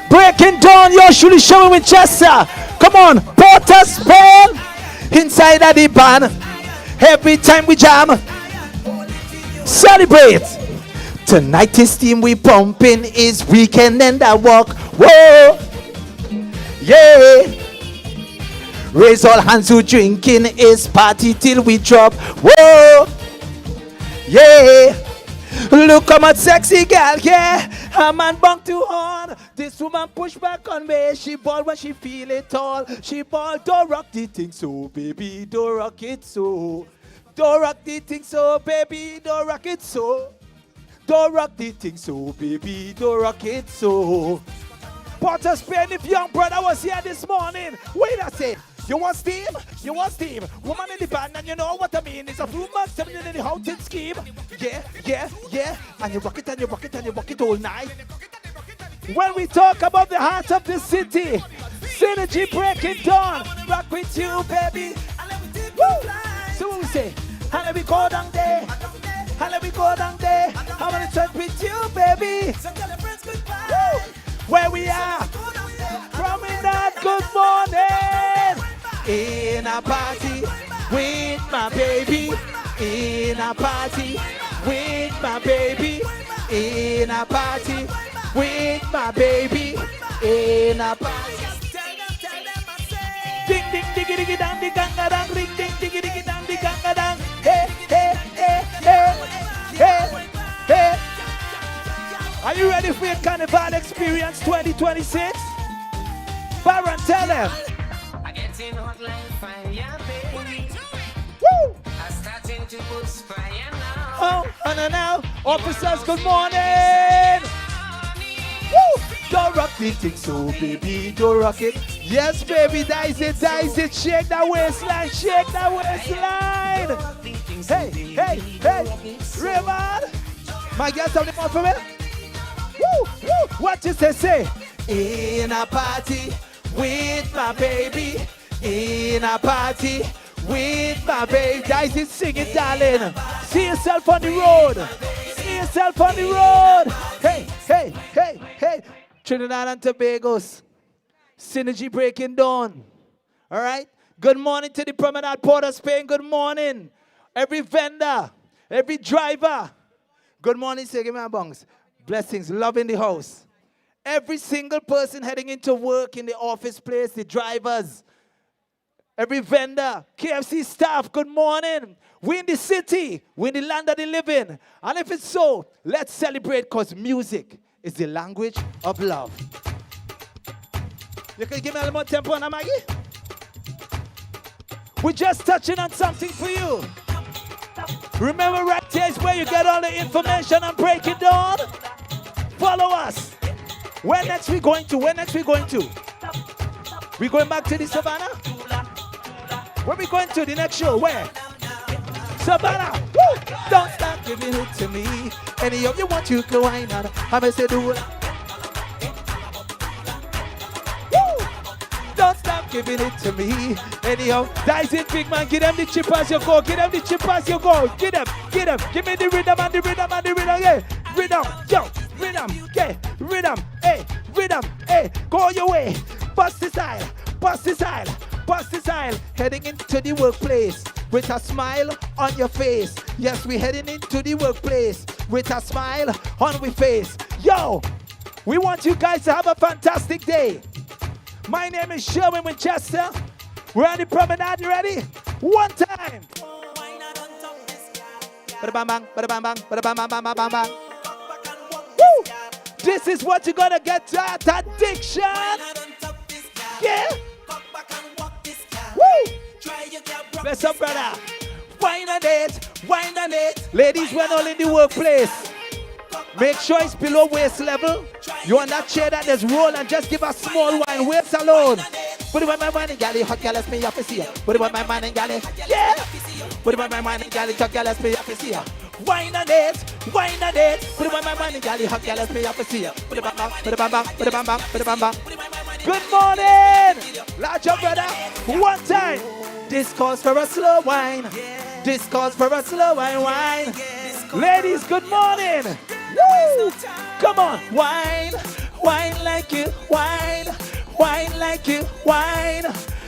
Breaking down your truly Shervin Winchester. Come on, Porter Spain. Inside of the band. Every time we jam. Celebrate. Tonight is team we pumping is weekend and I walk. Whoa. Yeah. Raise all hands who drinking is party till we drop. Whoa. Yeah. Look how much sexy girl, yeah. A man bunk too hard. This woman push back on me. She ball when she feel it all. She ball, don't rock the thing so, baby, don't rock it so. Don't rock the thing so, baby, don't rock it so. Don't rock the thing so, baby, don't rock it so. Potter Spain, if young brother was here this morning, wait a second. You want steam? You want steam? Woman in the band, and you know what I mean. It's a woman stepping in the house scheme. Yeah. And you rock it and you rock it and you rock it all night. When we talk about the heart of the city, synergy breaking down. Rock with you, baby. Woo! So what we say? And let me go down there. And let me go down there. I want to talk with you, baby. Woo! Where we are. Promenade, good morning. In a party with my baby. In a party with my baby. In a party with my baby. In a party. Ding ding diggy diggy dang di ganga dang. Ring ding diggy diggy dang di ganga dang. Hey hey hey hey hey hey. Are you ready for your Carnival experience 2026? Baron, tell them. Woo! Oh, and now, officers, good morning. Woo! Don't rock the thing so, baby, don't rock it. Yes, baby, dice it, shake that waistline, shake that waistline. Hey, Raymond. My girl, something more for me? Woo! What you say? In a party with my baby. In a party with my baby. Guys, it's singing, darling. See yourself on the road. See yourself on the road. Hey. Trinidad and Tobago's synergy breaking down. All right? Good morning to the Promenade Port of Spain. Good morning. Every vendor, every driver. Good morning, say, give me a bongs. Blessings, love in the house. Every single person heading into work in the office place, the drivers, every vendor, KFC staff, good morning. We in the city, we in the land of the living. And if it's so, let's celebrate because music is the language of love. You can give me a little more tempo now, Maggie? We're just touching on something for you. Remember, right here is where you get all the information and break it down. Follow us. Where next we going to? We going back to the Savannah? Where we going to? The next show? Where? Savannah. Woo! Don't stop giving it to me. Any of you want you can wine on. I may say do it. Woo! Don't stop giving it to me. Anyhow, dice it, big man. Give them the chip as you go. Give them the chip as you go. Give them. Give me the rhythm and the rhythm and the rhythm. Yeah. rhythm, yo, rhythm, yeah, rhythm, hey, go your way. Bust the style, bust the style, bust the style. Heading into the workplace with a smile on your face. Yes, we're heading into the workplace with a smile on our face. Yo, we want you guys to have a fantastic day. My name is Shervin Winchester. We're on the promenade. You ready? One time. Bada bang bang, bada bang bang, bada bang bang bang bang bang. Woo! This is what you're gonna get to at Addiction. Yeah. Woo! Bless up, brother. Wine on it, wine on it. Ladies, we're all in the workplace. Make sure it's below waist level. You on that chair that is roll and just give a small wine, waist alone. But it was my money, galley, hot gal, let's me up to see ya. But it was my money, galley, yeah. But it was my money, galley, hot gal, let's me up to see ya. Wine on it, wine on it. But it was my money, galley, hot gal, let's me up to see ya. But it bang bang, but it bang bang, but it bang bang, but it bang bang. Good morning, large up, brother. One time. This calls for a slow wine. This calls for a slow wine. Ladies, good morning. Woo! Come on, wine, wine like you, wine like you, wine.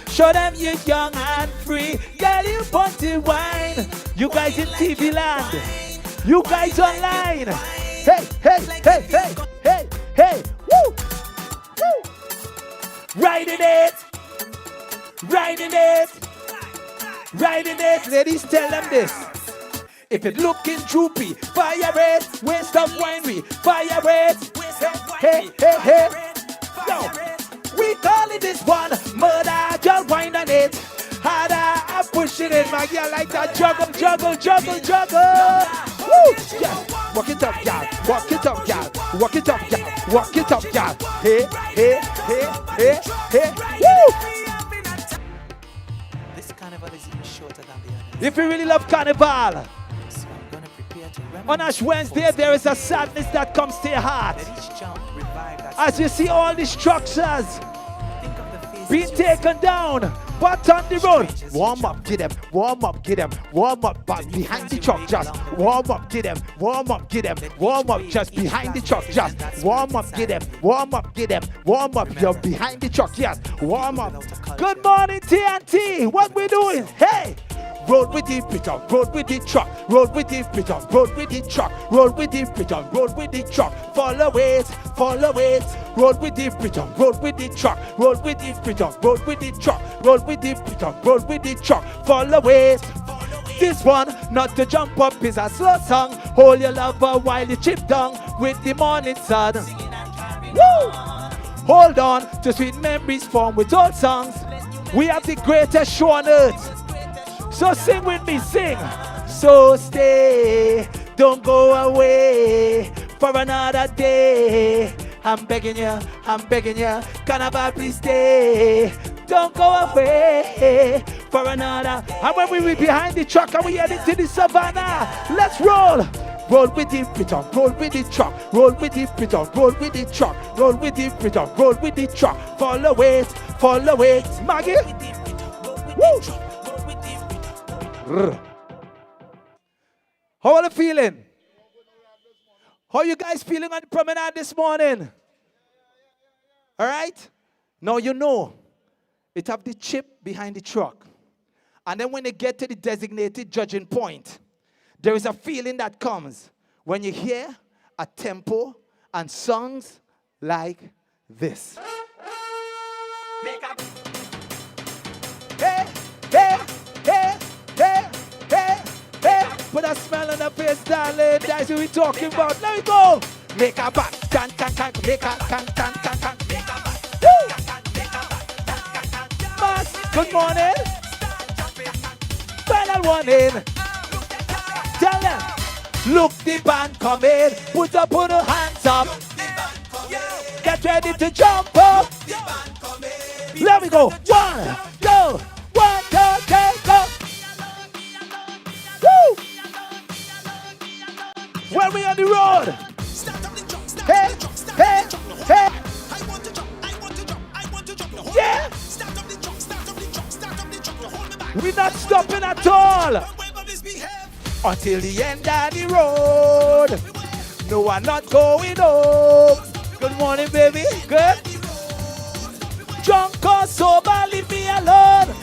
Show them you're young and free. Girl, you want to wine. You guys in TV land. You guys online. Hey, hey, hey, hey, hey, hey. Woo! Woo! Riding it. Riding it. Riding it. Ladies, tell them this. If it looking droopy, fire it. Waste of winery, fire it. Hey, hey, hey, hey. Yo, we calling this one murder. Just wine on it. Harder, I'm pushing it, my girl, like that. Juggle, juggle, juggle, juggle. Woo! Yeah. Walk it up, y'all. Walk it up, y'all. Walk it up, y'all. Walk it up, y'all. Hey, hey, hey, hey, hey. Woo! This carnival is even shorter than the others. If you really love Carnival, on Ash Wednesday, there is a sadness that comes to your heart. As you see all the structures being taken down, but on the road, warm up, get them, warm up, get them, warm up, but behind the truck, just warm up, get them, warm up, get them, warm up, just behind the truck, just warm up, get them, warm up, get them, warm up, you're behind the truck, yes, warm up. Good morning, TNT, what we doing? Hey! Road with the pigeon, road with the truck, road with the pigeon, road with the truck, road with the pigeon, road with the truck. Follow it, road with the pigeon, road with the truck, road with the pigeon, road with the truck, road with the pigeon, road with the truck. Follow it. This one, not to jump up, is a slow song. Hold your lover while you chip down with the morning sun. Woo! Hold on to sweet memories formed with old songs. We have the greatest show on earth. So sing with me, sing. So stay, don't go away for another day. I'm begging you, Carnival, please stay. Don't go away for another. And when we be behind the truck and we heading to the savannah, let's roll. Roll with the pigeon, roll with the truck, roll with the pigeon, roll with the truck, roll with the pigeon, roll with the truck. Follow it, Maggie. Woo! How are you feeling? How you guys feeling on the promenade this morning? All right? Now you know it have the chip behind the truck. And then when they get to the designated judging point, there is a feeling that comes when you hear a tempo and songs like this. Hey, hey, hey. Hey, hey, hey, put a smile on the face, darling. That's what we talking about. Let me go. Make a back, can, make a can, make a back. Woo! Mass, good morning. Final warning. Tell them, look the band coming. Put up on the hands up. Get ready to jump up. Let me go. One, go. 1, 2, 3, go. Woo! When we on the road, hey, hey, hey, yeah, we're not stopping at all until the end of the road. No, I'm not going home. Good morning, baby. Good. Drunk or sober, leave me alone.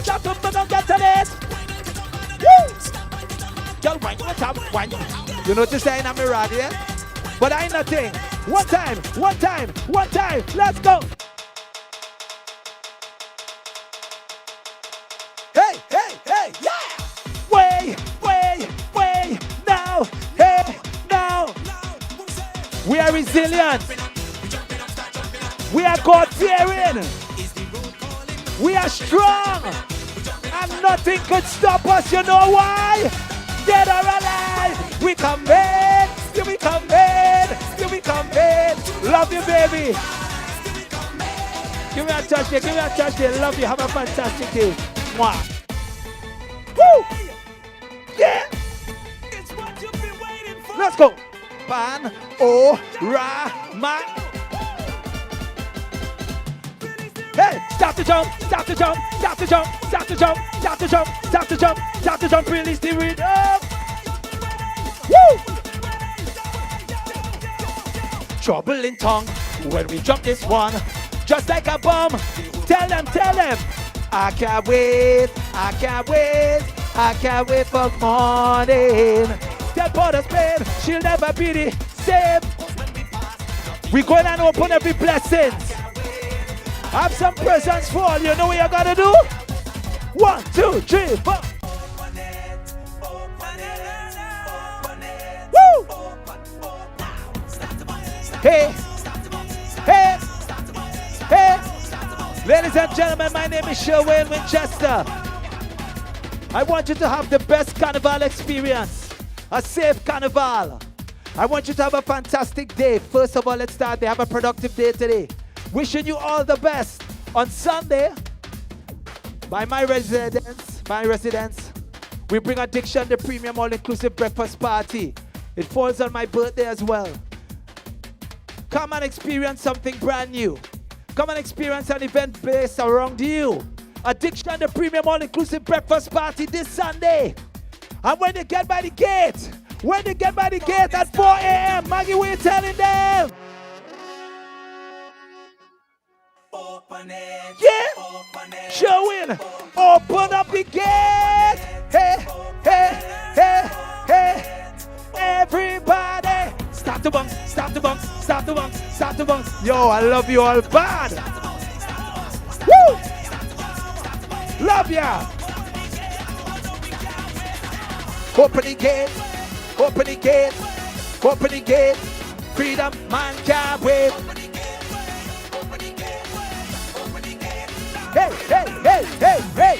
Shut up, but don't get to this. Woo! Girl, wine on top, wine. You notice I ain't on my radio? But I ain't nothing. One time, one time, one time. Let's go. Hey, hey, hey, yeah! Way, way, way, now, hey, now. We are resilient. We are God-fearing. We are strong. And nothing could stop us. You know why? Dead or alive. We come in. We come in. We come in. Love you, baby. Give me a touch there. Give me a touch there. Love you. Have a fantastic day. Mwah. Woo! Yeah! Let's go. Pan, o, ra, ma. Hey, start to jump, start to jump, start to jump, start to jump, start to jump, start to jump, start to jump, release the rhythm. Woo! Trouble in tongue when we jump this one, just like a bomb. Tell them, I can't wait, I can't wait, I can't wait for morning. Tell Port of Spain, she'll never be the same. We going and open every blessings. Have some presents for all. You know what you gotta do? 1, 2, 3, 4. Woo! Hey, hey, hey. Ladies and gentlemen, my name is Shervin Winchester. I want you to have the best carnival experience. A safe carnival. I want you to have a fantastic day. First of all, let's start there. Have a productive day today. Wishing you all the best. On Sunday, by my residence, we bring Addiction, the premium all-inclusive breakfast party. It falls on my birthday as well. Come and experience something brand new. Come and experience an event based around you. Addiction, the premium all-inclusive breakfast party this Sunday. And when they get by the gate, at 4 a.m., Maggie, what are you telling them? Open it. Yeah. Showing. Open up the gate. Hey, hey, hey, hey. Everybody. Start to bounce, start to bounce, start to bounce, start to bounce. Yo, I love you all bad. Woo. Love ya. Open the gate. Open the gate. Open the gate. Freedom, man can't wait. Hey, hey, hey, hey, hey.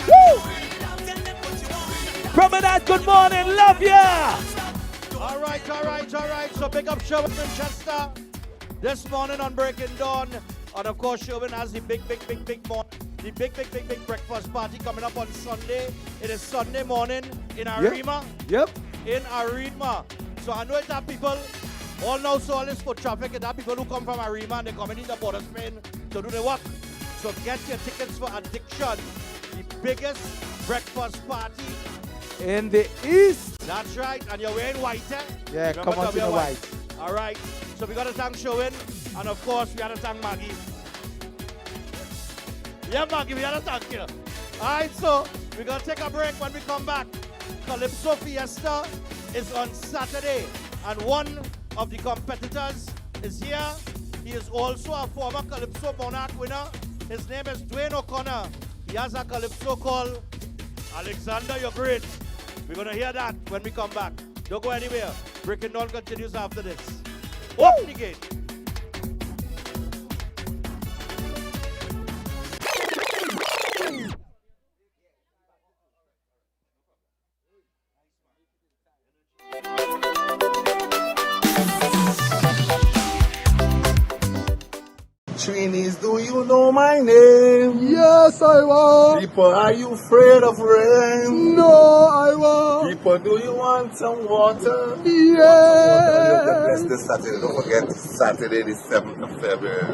Woo! Promenade, good morning, love ya! All right. So big up Shervin Winchester this morning on Breaking Dawn. And of course, Shervin has the big breakfast party coming up on Sunday. It is Sunday morning in Arima. Yep. In Arima. So I know it's that people all now so all this foot traffic, and that people who come from Arima and they're coming in the Port of Spain to do the work. So get your tickets for Addiction, the biggest breakfast party in the East. That's right, and you're wearing white, eh? Yeah, remember, come on to the white. All right, so we got to thank Shervin, and of course we got to thank Maggie. Yeah, Maggie, we got to thank you. All right, so we're going to take a break. When we come back, Calypso Fiesta is on Saturday, and one of the competitors is here. He is also a former Calypso Monarch winner. His name is Dwayne O'Connor. He has a Calypso called Alexander, You're Great. We're going to hear that when we come back. Don't go anywhere. Breaking Dawn continues after this. Open the gate. Trinis, do you know my name? Yo! Yes, I was. People, are you afraid of rain? No, I was. People, do you want some water? Yes. This Saturday, don't forget Saturday the 7th of February.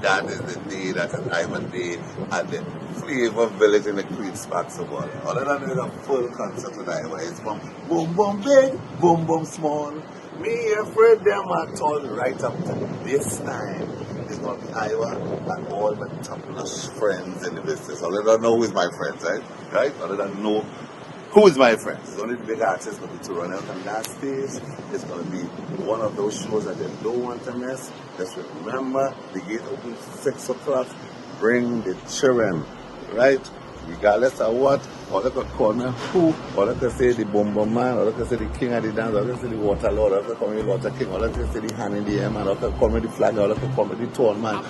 That is the day, that is Diamond Day at the Flavor Village in the Queen Sparks of Water. Other than doing a full concert tonight, where it's from boom boom big, boom boom small. Me afraid them at all right up to this time. It's going to be Iowa and all my top-notch friends in the business. Other than know who is my friends, right? Other than know who is my friends. It's only the big artists going to run out on that stage. It's going to be one of those shows that they don't want to miss. Just remember, the gate opens 6 o'clock. Bring the children, right? Regardless of what, or they could call me who, or they could say the bomber man, or they could say the king of the dance, or they could say the water lord, or they could call me the water king, or they could say the hand in the air man, or they could call me the flag, or they could call me the tall man.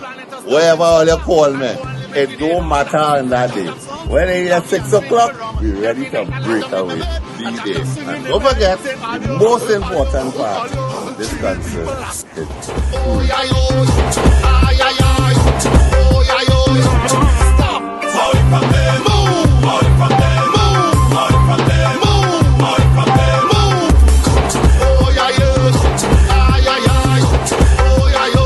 Whatever all you call me, it don't matter on that day. When it is 6 o'clock, we're ready to break away. Be there. And don't forget, the most important part of this concert is stop. Hold it from there. Move. Hold it from there. Move. Hold it from there. Move. Hold it from there. Move. Oh yeah, yeah. Ay, ay, ay. Oh yeah, yeah.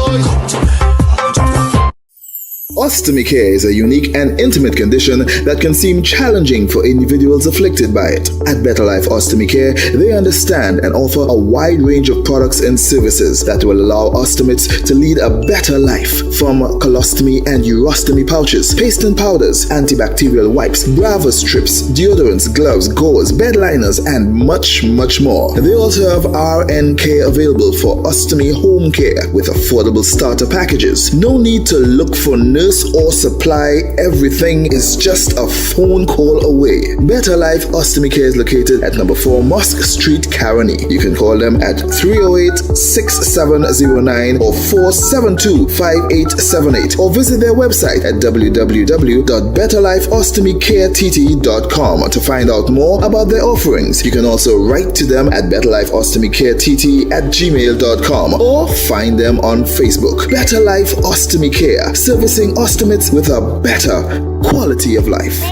Ostomy care is a unique and intimate condition that can seem challenging for individuals afflicted by it. At Better Life Ostomy Care, they understand and offer a wide range of products and services that will allow ostomates to lead a better life. From colostomy and urostomy pouches, paste and powders, antibacterial wipes, Brava strips, deodorants, gloves, gauze, bed liners, and much, much more. They also have RN care available for ostomy home care with affordable starter packages. No need to look for nurse or supply, everything is just a phone call away. Better Life Ostomy Care is located at number 4 Mosque Street, Caroni. You can call them at 308-6709 or 472-5878 or visit their website at www.betterlifeostomycareTT.com to find out more about their offerings. You can also write to them at betterlifeostomycareTT@gmail.com or find them on Facebook. Better Life Ostomy Care, servicing ostomates with a better quality of life.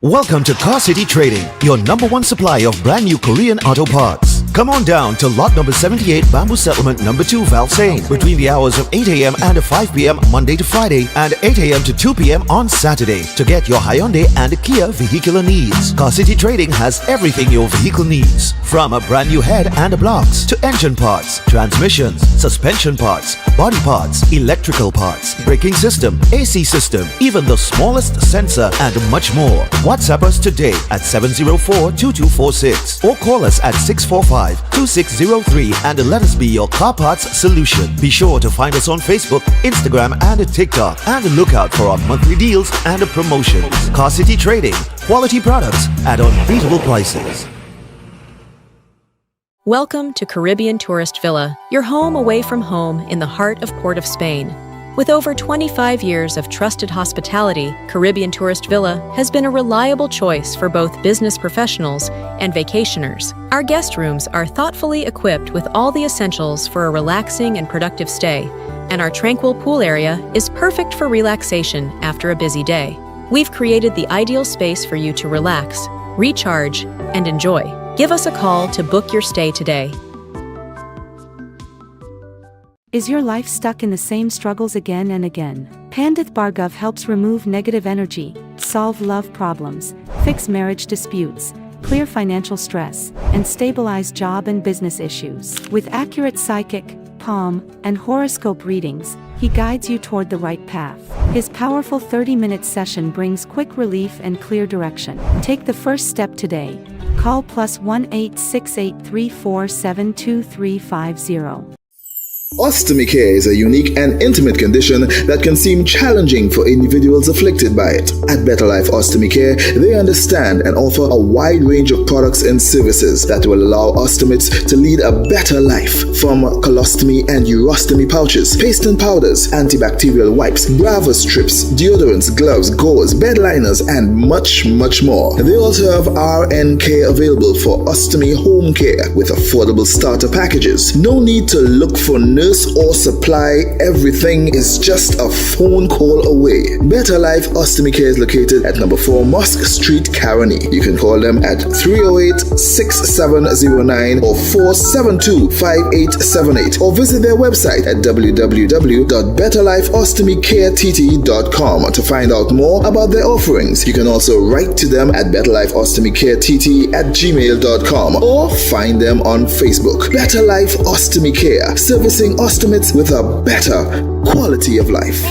Welcome to Car City Trading, your #1 supply of brand new Korean auto parts. Come on down to lot number 78 Bamboo Settlement number 2 Valsain between the hours of 8 a.m. and 5 p.m. Monday to Friday and 8 a.m. to 2 p.m. on Saturday to get your Hyundai and Kia vehicular needs. Car City Trading has everything your vehicle needs, from a brand new head and blocks to engine parts, transmissions, suspension parts, body parts, electrical parts, braking system, AC system, even the smallest sensor and much more. WhatsApp us today at 704-2246 or call us at 645-2603 and let us be your car parts solution. Be sure to find us on Facebook, Instagram and TikTok and look out for our monthly deals and promotions. Car City Trading, quality products at unbeatable prices. Welcome to Caribbean Tourist Villa, your home away from home in the heart of Port of Spain. With over 25 years of trusted hospitality, Caribbean Tourist Villa has been a reliable choice for both business professionals and vacationers. Our guest rooms are thoughtfully equipped with all the essentials for a relaxing and productive stay, and our tranquil pool area is perfect for relaxation after a busy day. We've created the ideal space for you to relax, recharge, and enjoy. Give us a call to book your stay today. Is your life stuck in the same struggles again and again? Pandith Bhargav helps remove negative energy, solve love problems, fix marriage disputes, clear financial stress, and stabilize job and business issues. With accurate psychic, palm, and horoscope readings, he guides you toward the right path. His powerful 30-minute session brings quick relief and clear direction. Take the first step today. Call +1 86834722350. Ostomy care is a unique and intimate condition that can seem challenging for individuals afflicted by it. At Better Life Ostomy Care, they understand and offer a wide range of products and services that will allow ostomates to lead a better life. From colostomy and urostomy pouches, paste and powders, antibacterial wipes, Brava strips, deodorants, gloves, gauze, bed liners, and much, much more. They also have RN care available for ostomy home care with affordable starter packages. No need to look for nurse or supply everything is just a phone call away. Better Life Ostomy Care is located at number 4 Mosque Street, Caroni. You can call them at 308-6709 or 472-5878 or visit their website at www.betterlifeostomycareTT.com to find out more about their offerings. You can also write to them at betterlifeostomycareTT@gmail.com or find them on Facebook. Better Life Ostomy Care, servicing ostomates with a better quality of life.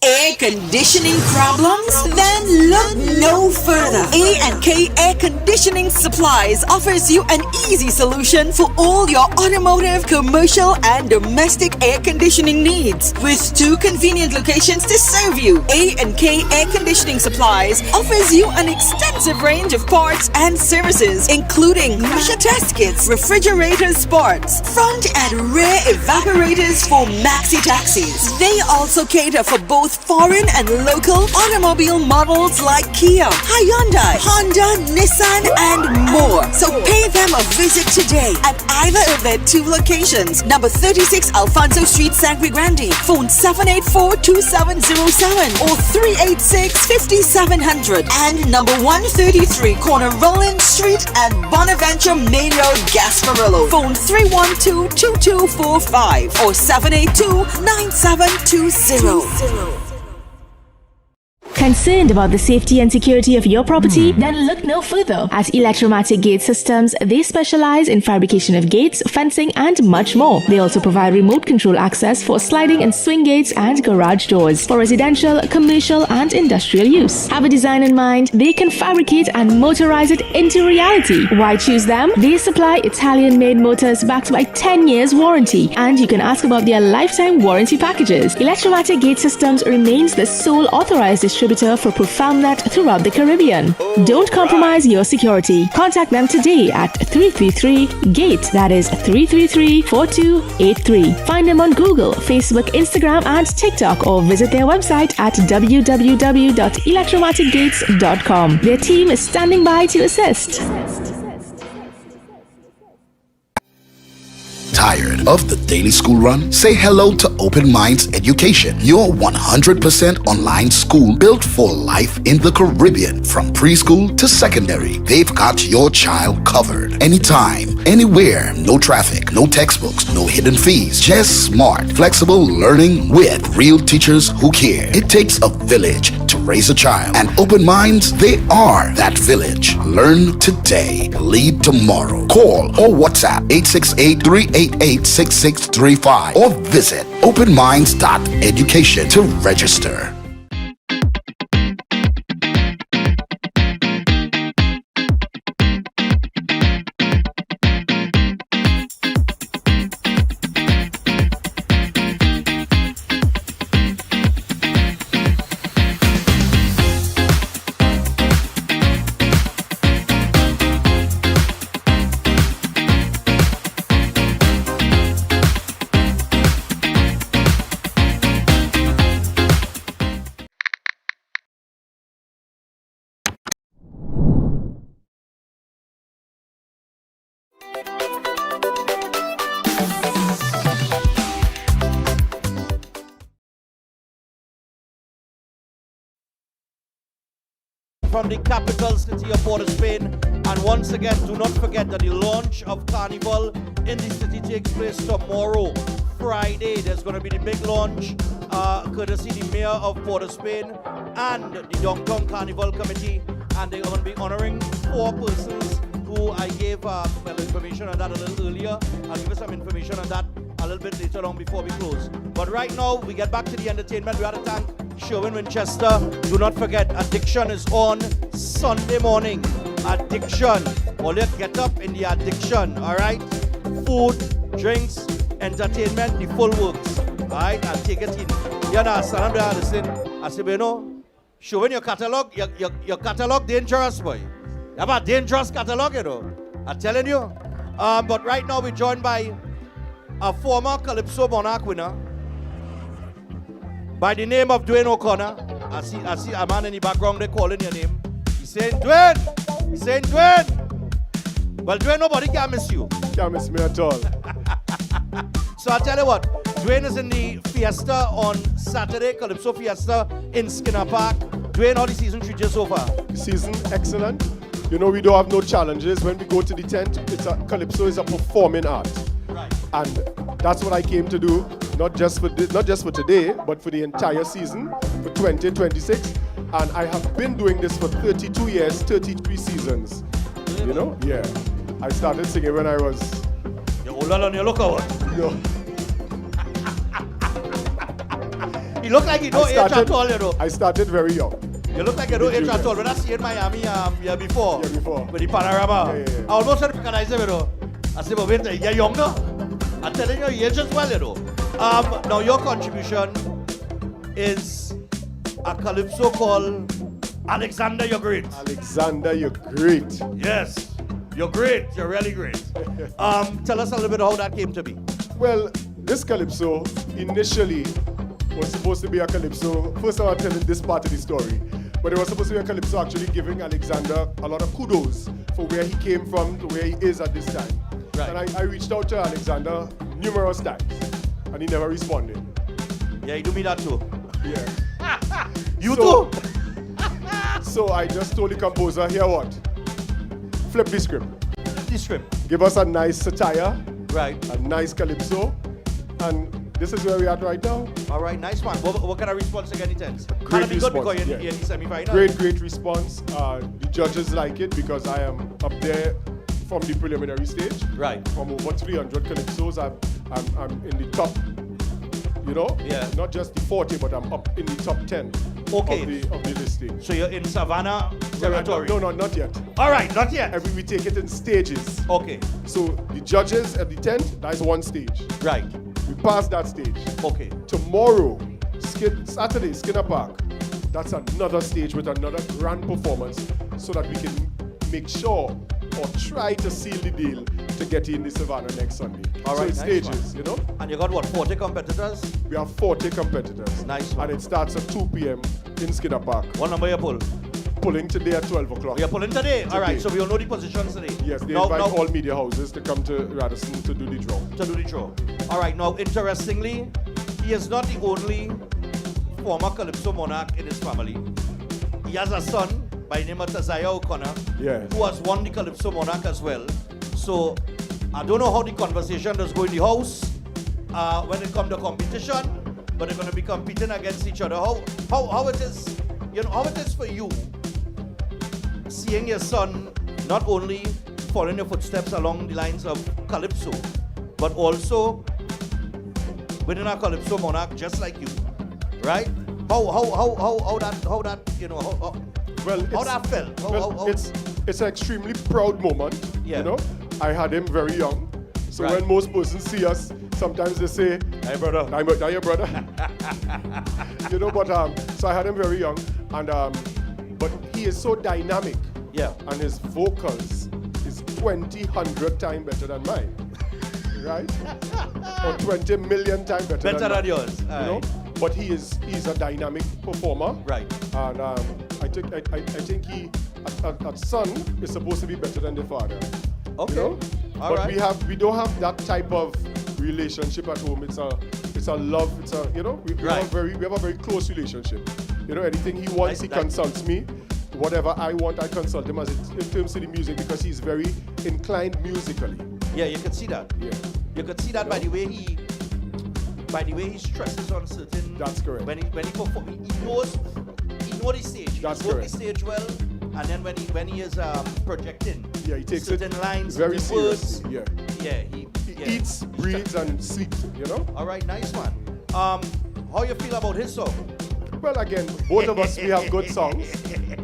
Air conditioning problems? Then look no further. A&K Air Conditioning Supplies offers you an easy solution for all your automotive, commercial, and domestic air conditioning needs. With 2 convenient locations to serve you, A&K Air Conditioning Supplies offers you an extensive range of parts and services, including pressure test kits, refrigerator parts, front and rear evaporators for maxi taxis. They also cater for both foreign and local automobile models like Kia, Hyundai, Honda, Nissan, and more. So pay them a visit today at either of their 2 locations. Number 36 Alfonso Street, Sangre Grande. Phone 784-2707 or 386-5700. And number 133 Corner Roland Street and Bonaventure Main Road, Gasparillo. Phone 312-2245 or 782-9720. Concerned about the safety and security of your property? Then look no further. At Electromatic Gate Systems, they specialize in fabrication of gates, fencing, and much more. They also provide remote control access for sliding and swing gates and garage doors for residential, commercial, and industrial use. Have a design in mind? They can fabricate and motorize it into reality. Why choose them? They supply Italian-made motors backed by 10 years warranty, and you can ask about their lifetime warranty packages. Electromatic Gate Systems remains the sole authorized distributor for ProfoundNet throughout the Caribbean. Don't compromise your security. Contact them today at 333-GATE. That is 333-4283. Find them on Google, Facebook, Instagram, and TikTok, or visit their website at www.electromaticgates.com. Their team is standing by to assist. Tired of the daily school run? Say hello to Open Minds Education, your 100% online school built for life in the Caribbean. From preschool to secondary, they've got your child covered. Anytime, anywhere, no traffic, no textbooks, no hidden fees. Just smart, flexible learning with real teachers who care. It takes a village to raise a child, and Open Minds, they are that village. Learn today, lead tomorrow. Call or WhatsApp 868-388-6635 or visit openminds.education to register. From the capital city of Port of Spain, and once again, do not forget that the launch of Carnival in the city takes place tomorrow, Friday. There's going to be the big launch, courtesy the Mayor of Port of Spain and the Downtown Carnival Committee, and they're going to be honoring 4 persons who I gave information on that a little earlier. I'll give you some information on that a little bit later on before we close. But right now, we get back to the entertainment. We had to thank Shervin Winchester. Do not forget, Addiction is on Sunday morning. Addiction. Well, let's get up in the addiction, all right? Food, drinks, entertainment, the full works. All right, I'll take it in. You know, stand there, listen. I say, you know, showing your catalog, your catalog dangerous, boy. You have a dangerous catalog, you know. I'm telling you. But right now, we're joined by a former Calypso Monarch winner by the name of Dwayne O'Connor. I see a man in the background, they calling your name. He's saying, Dwayne! He's saying, Dwayne! Well, Dwayne, nobody can miss you. Can't miss me at all. So I'll tell you what, Dwayne is in the Fiesta on Saturday, Calypso Fiesta in Skinner Park. Dwayne, how the season treat you so far? The season, excellent. You know, we don't have no challenges. When we go to the tent, Calypso is a performing art. Right. And that's what I came to do, not just for today, but for the entire season, for 2026. And I have been doing this for 32 years, 33 seasons. You know? Yeah. I started singing when I was... You're older than you look out. No. You look like you don't age at all, you know. I started very young. You look like you don't age at all. When I see you in Miami year before. Yeah, before. With the panorama. Yeah. I almost had to recognize him, you know. I said, but wait, you're younger. I'm telling you, you age as well, you know. Now your contribution is a Calypso called Alexander, You're Great. Alexander, You're Great. Yes. You're great. You're really great. Tell us a little bit how that came to be. Well, this Calypso initially was supposed to be a Calypso. First, I'm telling this part of the story. But it was supposed to be a Calypso actually giving Alexander a lot of kudos for where he came from to where he is at this time. Right. And I reached out to Alexander numerous times, and he never responded. Yeah, you do me that too. Yeah. You too? So I just told the composer, here what? Flip the script. The script. Give us a nice satire. Right. A nice Calypso. And this is where we are right now. All right, nice one. What kind of response again it is? Great Be response. good because you're in the semi-final. Great response. The judges like it because I am up there from the preliminary stage. Right. From over 300 Calypsos, I'm in the top, you know? Yeah. Not just the 40, but I'm up in the top 10 Okay. of the listing. So you're in Savannah territory? No, not yet. All right, not yet. We take it in stages. Okay. So the judges at the tent, that's one stage. Right. We passed that stage. Okay. Tomorrow, Saturday, Skinner Park, that's another stage with another grand performance so that we can make sure or try to seal the deal to get in the Savannah next Sunday. All so right, it's nice stages, you know? And you got what, 40 competitors? We have 40 competitors. Nice one. And it starts at 2 p.m. in Skinner Park. What number you pull? Pulling today at 12 o'clock. You're pulling today? All right, so we'll know the positions today. Yes, they invite all media houses to come to Radisson to do the draw. To do the draw. All right, now interestingly, he is not the only former Calypso Monarch in his family. He has a son by the name of Taziah O'Connor, Yes. who has won the Calypso Monarch as well. So I don't know how the conversation does go in the house when it comes to competition, but they're going to be competing against each other. How it is, you know, how it is for you seeing your son not only following your footsteps along the lines of Calypso, but also winning a Calypso Monarch just like you, right? How that you know how that felt? It's an extremely proud moment. Yeah. You know, I had him very young, so Right. when most persons see us, sometimes they say, "Hey brother, I'm your brother." You know, but so I had him very young, and but he is so dynamic. Yeah. And his vocals is 100 times better than mine. Right? Or 20 million times better Better than mine. yours. You know? But he's a dynamic performer. Right. And I think he at son is supposed to be better than the father. Okay. You know? All but right. we don't have that type of relationship at home. It's a love. It's a, you know, we have a very close relationship. You know, anything he wants, he consults me. Whatever I want, I consult him as in terms of the music because he's very inclined musically. Yeah, you can see that. Yeah. You can see that by the way he stresses on certain. That's correct. When he performs, he knows the stage. He That's works correct. the stage well, and then when he is projecting, Yeah, he takes certain it lines, very certain words. seriously. Yeah. Yeah, He eats, breathes, and sleeps. You know. All right, nice one. How you feel about his song? Well, again, both of us, we have good songs.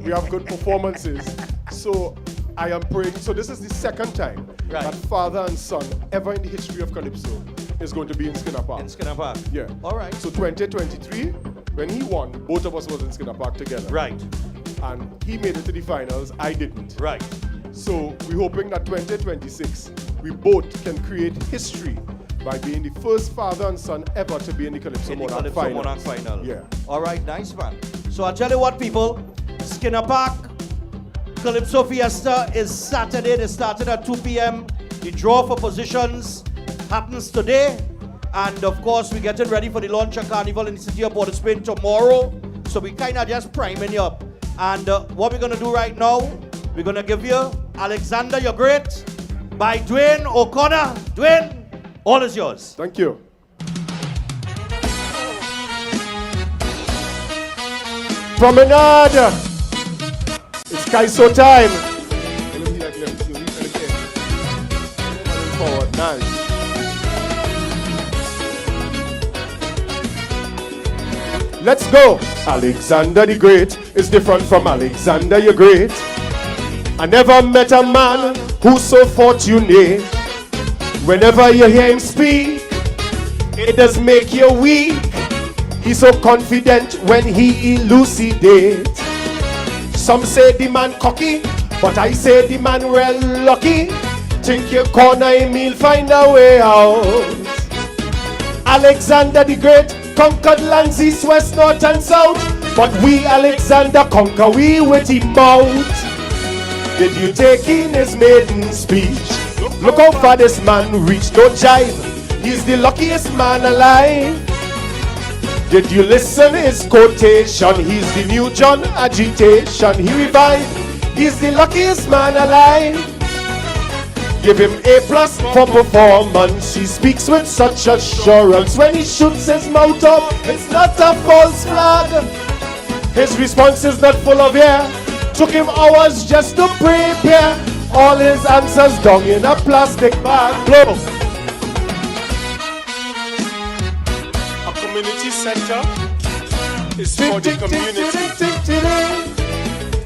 We have good performances. So I am praying. So this is the second time that father and son ever in the history of Calypso is going to be in Skinner Park. In Skinner Park. Yeah. All right. So 2023, when he won, both of us was in Skinner Park together. Right. And he made it to the finals. I didn't. Right. So we're hoping that 2026, we both can create history by being the first father and son ever to be in the Calypso Monarch final. Monarch final. Yeah. All right, nice man. So I'll tell you what, people, Skinner Park, Calypso Fiesta is Saturday. They started at 2 p.m. The draw for positions happens today. And of course, we're getting ready for the launch of Carnival in the city of Port of Spain tomorrow. So we kind of just priming you up. And what we're going to do right now, we're going to give you Alexander You're Great by Dwayne O'Connor. Dwayne, all is yours. Thank you. Promenade. It's Kaiso time. Forward, nice. Let's go. Alexander the Great is different from Alexander you're great. I never met a man who's so fortunate. Whenever you hear him speak, it does make you weak. He's so confident when he elucidates. Some say the man cocky, but I say the man well lucky. Think your corner him, he'll find a way out. Alexander the Great conquered lands east, west, north and south. But we Alexander conquer we with him mouth. Did you take in his maiden speech? Look how far this man reached, no jive. He's the luckiest man alive. Did you listen his quotation? He's the new John agitation. He revived. He's the luckiest man alive. Give him A+ for performance. He speaks with such assurance. When he shoots his mouth up, it's not a false flag. His response is not full of air. Took him hours just to prepare. All his answers down in a plastic bag. Blow. Community center is for the community.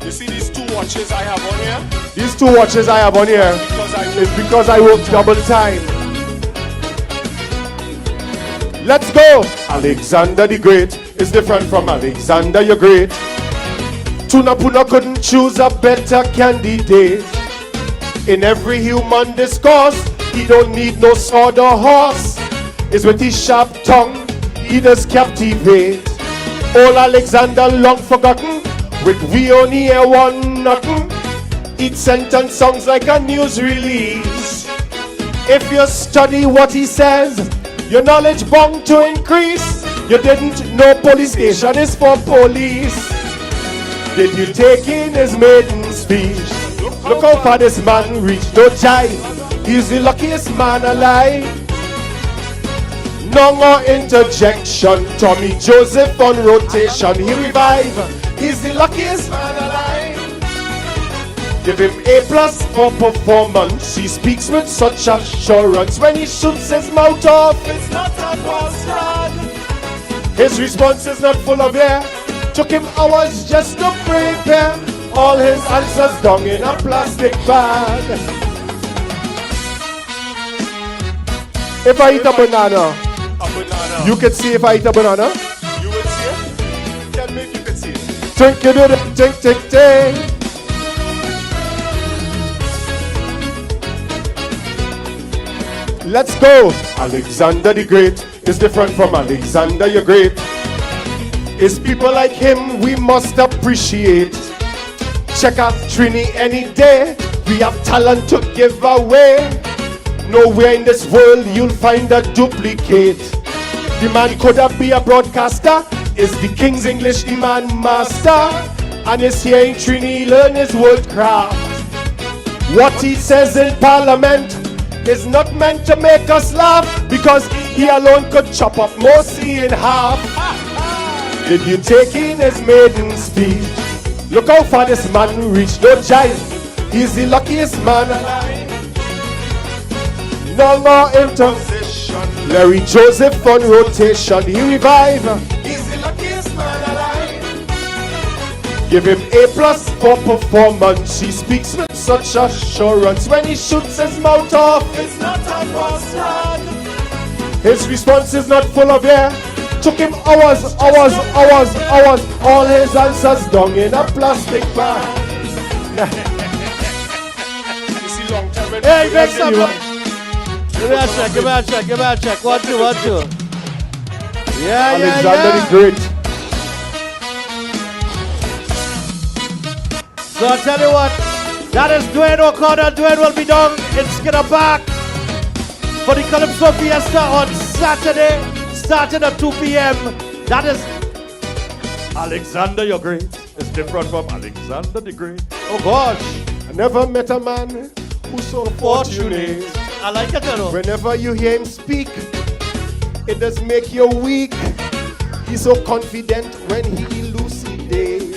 You see these two watches I have on here? These two watches I have on here is because I work double time. Let's go! Alexander the Great is different from Alexander you're great. Tunapuna couldn't choose a better candidate. In every human discourse, he don't need no sword or horse. It's with his sharp tongue he does captivate. Old Alexander long forgotten, with we only hear one nothing. Each sentence sounds like a news release. If you study what he says, your knowledge bound to increase. You didn't know police station is for police. Did you take in his maiden speech? Look how far this man reached, no jive. He's the luckiest man alive. No more interjection. Tommy Joseph on rotation. He revive. He's the luckiest man alive. Give him A+ for performance. He speaks with such assurance. When he shoots his mouth off, it's not a false flag. His response is not full of air. Took him hours just to prepare. All his answers down in a plastic bag. If I eat a banana, you can see if I eat a banana. You will see it? Tell me if you can see it. Think you do it, think. Let's go! Alexander the Great is different from Alexander you're great. It's people like him we must appreciate. Check out Trini any day. We have talent to give away. Nowhere in this world you'll find a duplicate. The man could have be a broadcaster. Is the King's English the man master? And is here in Trini learn his world craft. What he says in Parliament is not meant to make us laugh, because he alone could chop up Mosi in half. Did you take in his maiden speech? Look how far this man reached, no jive. He's the luckiest man alive. No more intercession. Larry Joseph on rotation, he revive. He's the luckiest man alive. Give him A+ for performance. He speaks with such assurance. When he shoots his mouth off, it's not a false flag. His response is not full of air. Took him hours. All his answers down in a plastic bag. You see long term. Hey, make some. Give me a check. One, two. Yeah. Alexander the Great. So I tell you what. That is Dwayne O'Connor. Dwayne will be down in Skinner Park for the Calypso Fiesta on Saturday, starting at 2 p.m. That is Alexander your Great. It's different from Alexander the Great. Oh gosh. I never met a man who's so fortunate. I like it, you know. Whenever you hear him speak, it does make you weak. He's so confident when he elucidates.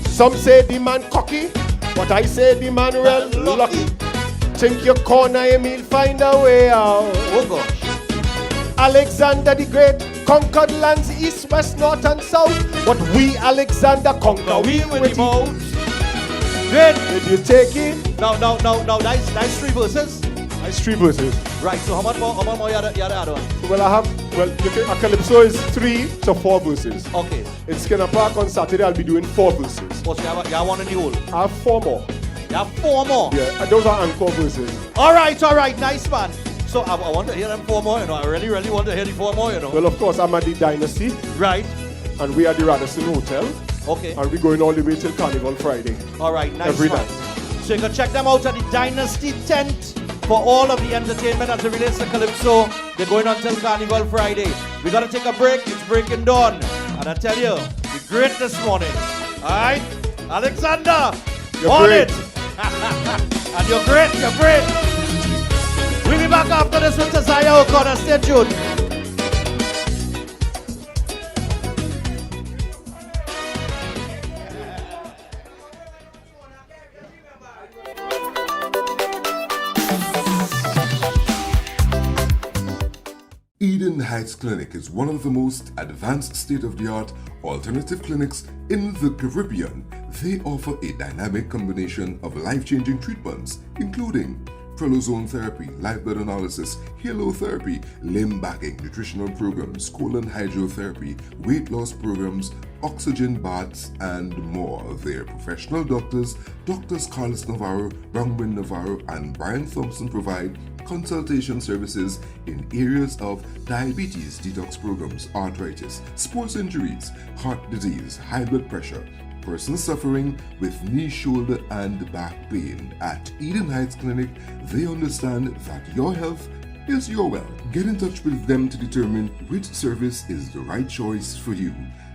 Some say the man cocky, but I say the man well lucky. Think you corner him, he'll find a way out. Oh gosh. Alexander the Great conquered lands east, west, north and south. But we Alexander conquer we with the mouth. Did you take it? No, nice 3 verses. Nice 3 verses. Right, so how much more you had the other one? Well, a Calypso is 3 to 4 verses. Okay. In Skinner Park on Saturday, I'll be doing 4 verses. What's you have one in the whole? I have 4 more. You have 4 more? Yeah, and those are encore verses. All right, nice man. So I want to hear them 4 more, you know. I really want to hear the 4 more, you know. Well, of course, I'm at the Dynasty. Right. And we are at the Radisson Hotel. Okay. And we're going all the way till Carnival Friday. All right, nice Every man. night. So you can check them out at the Dynasty tent for all of the entertainment as it relates to Calypso. They're going until Carnival Friday. We got to take a break. It's breaking dawn. And I tell you, you're great this morning. All right? Alexander, you're on great. it. And you're great. We'll be back after this with Tazaya O'Connor. Stay tuned. Eden Heights Clinic is one of the most advanced state-of-the-art alternative clinics in the Caribbean. They offer a dynamic combination of life-changing treatments, including prelozone therapy, live blood analysis, halotherapy, limb backing, nutritional programs, colon hydrotherapy, weight loss programs, oxygen baths, and more. Their professional doctors, Drs. Carlos Navarro, Bronwyn Navarro, and Brian Thompson provide consultation services in areas of diabetes detox programs, arthritis, sports injuries, heart disease, high blood pressure, persons suffering with knee, shoulder, and back pain. At Eden Heights Clinic, they understand that your health is your wealth. Get in touch with them to determine which service is the right choice for you.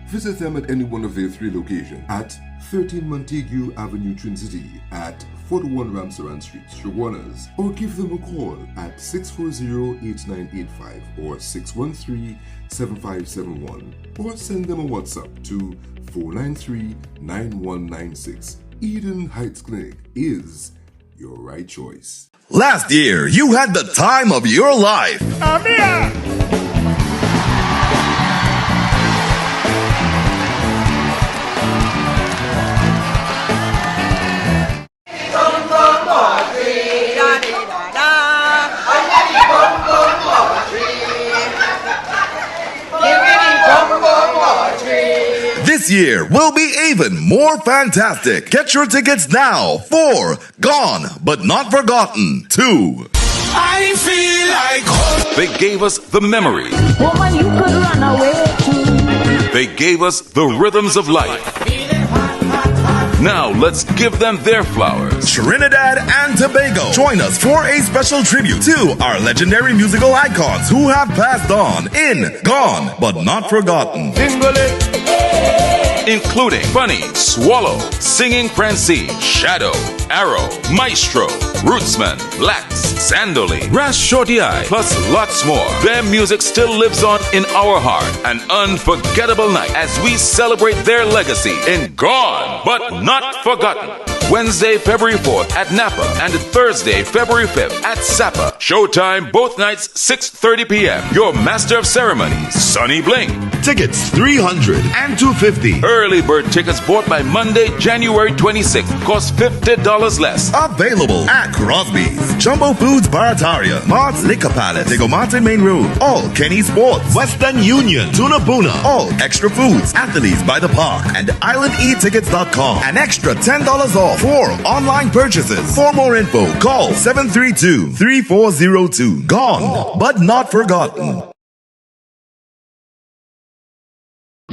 Visit them at any one of their 3 locations at 13 Montague Avenue, Twin City, at 41 Ramsaran Street, Shoguanas, or give them a call at 640-8985 or 613-7571, or send them a WhatsApp to 493-9196. Eden Heights Clinic is your right choice. Last year, you had the time of your life. This year will be even more fantastic. Get your tickets now for Gone But Not Forgotten 2. I feel like home. They gave us the memories. Woman, you could run away too. They gave us the rhythms of life. Now let's give them their flowers. Trinidad and Tobago, join us for a special tribute to our legendary musical icons who have passed on in Gone But Not Forgotten. Including Funny, Swallow, Singing Francine, Shadow, Arrow, Maestro, Rootsman, Lax, Sandoli, Ras Shorty Eye, plus lots more. Their music still lives on in our heart. An unforgettable night as we celebrate their legacy in Gone But Not Forgotten. Wednesday, February 4th at Napa and Thursday, February 5th at Sapa. Showtime both nights, 6:30 p.m. Your master of ceremonies, Sonny Bling. Tickets $300 and $250. Early bird tickets bought by Monday, January 26th cost $50 less. Available at Crosby's, Jumbo Foods Barataria, Mart's Liquor Palace, Diego Martin Main Road, All Kenny Sports, Western Union, Tuna Puna, All Extra Foods, Athletes by the Park, and IslandEtickets.com. An extra $10 off for online purchases. For more info, call 732-3402. Gone, but not forgotten.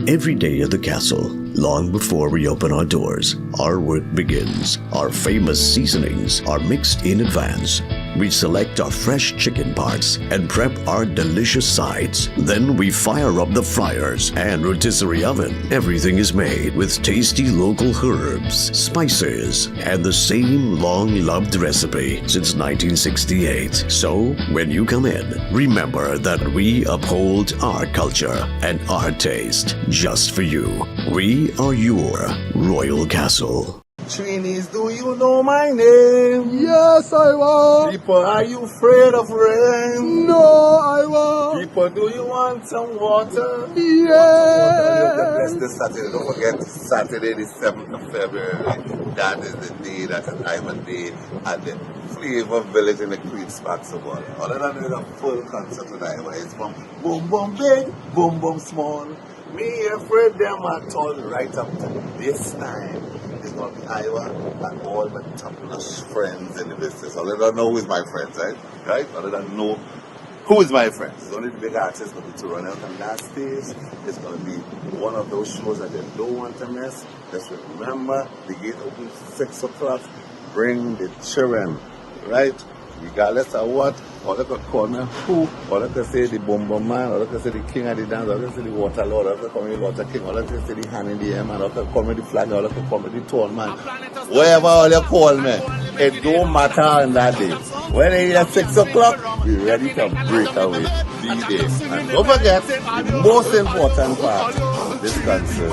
Every day at the castle, long before we open our doors, our work begins. Our famous seasonings are mixed in advance. We select our fresh chicken parts and prep our delicious sides. Then we fire up the fryers and rotisserie oven. Everything is made with tasty local herbs, spices, and the same long-loved recipe since 1968. So, when you come in, remember that we uphold our culture and our taste just for you. We are your Royal Castle. Trinis, do you know my name? Yes, I will. People, are you afraid of rain? No, I will. People, do you want some water? Yes. This Saturday, don't forget Saturday the 7th of February. That is the day, that is Diamond Day at the Flavor Village in the Queen's Sparks of Water. Other than that, a full concert tonight where it's from boom boom big, boom boom small. Me afraid them at all right up to this time. It's going to be Iowa and all my top-notch friends in the business. I don't know who is my friends, right? I don't know who is my friends. It's only the big artists going to run out on that stage. It's going to be one of those shows that they don't want to miss. Just remember, the gate opens 6 o'clock. Bring the children, right? Regardless of what, or they could call me who, or they could say the Bomber Man, or they could say the King of the Dance, or they could say the Water Lord, or they could call me the Water King, or they could say the Hand in the Air Man, or they could call me the Flag, or they could call me the Tall Man. Wherever all you call me, it don't matter on that day. When it is at 6 o'clock, be ready to break away. Be there. And don't forget, the most important part of this concert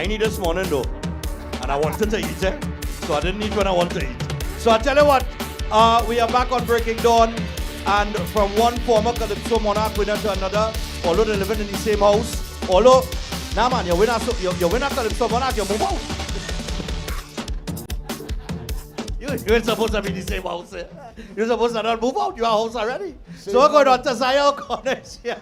is this morning though, and I wanted to eat it, so I didn't eat when I wanted to eat. So I tell you what, we are back on Breaking Dawn, and from one former Calypso Monarch winner to another, although they're living in the same house, although, nah man, you win a Calypso Monarch, you move out. You ain't supposed to be in the same house. Eh? You're supposed to not move out, your house already. So we're going on to Zion Corners here.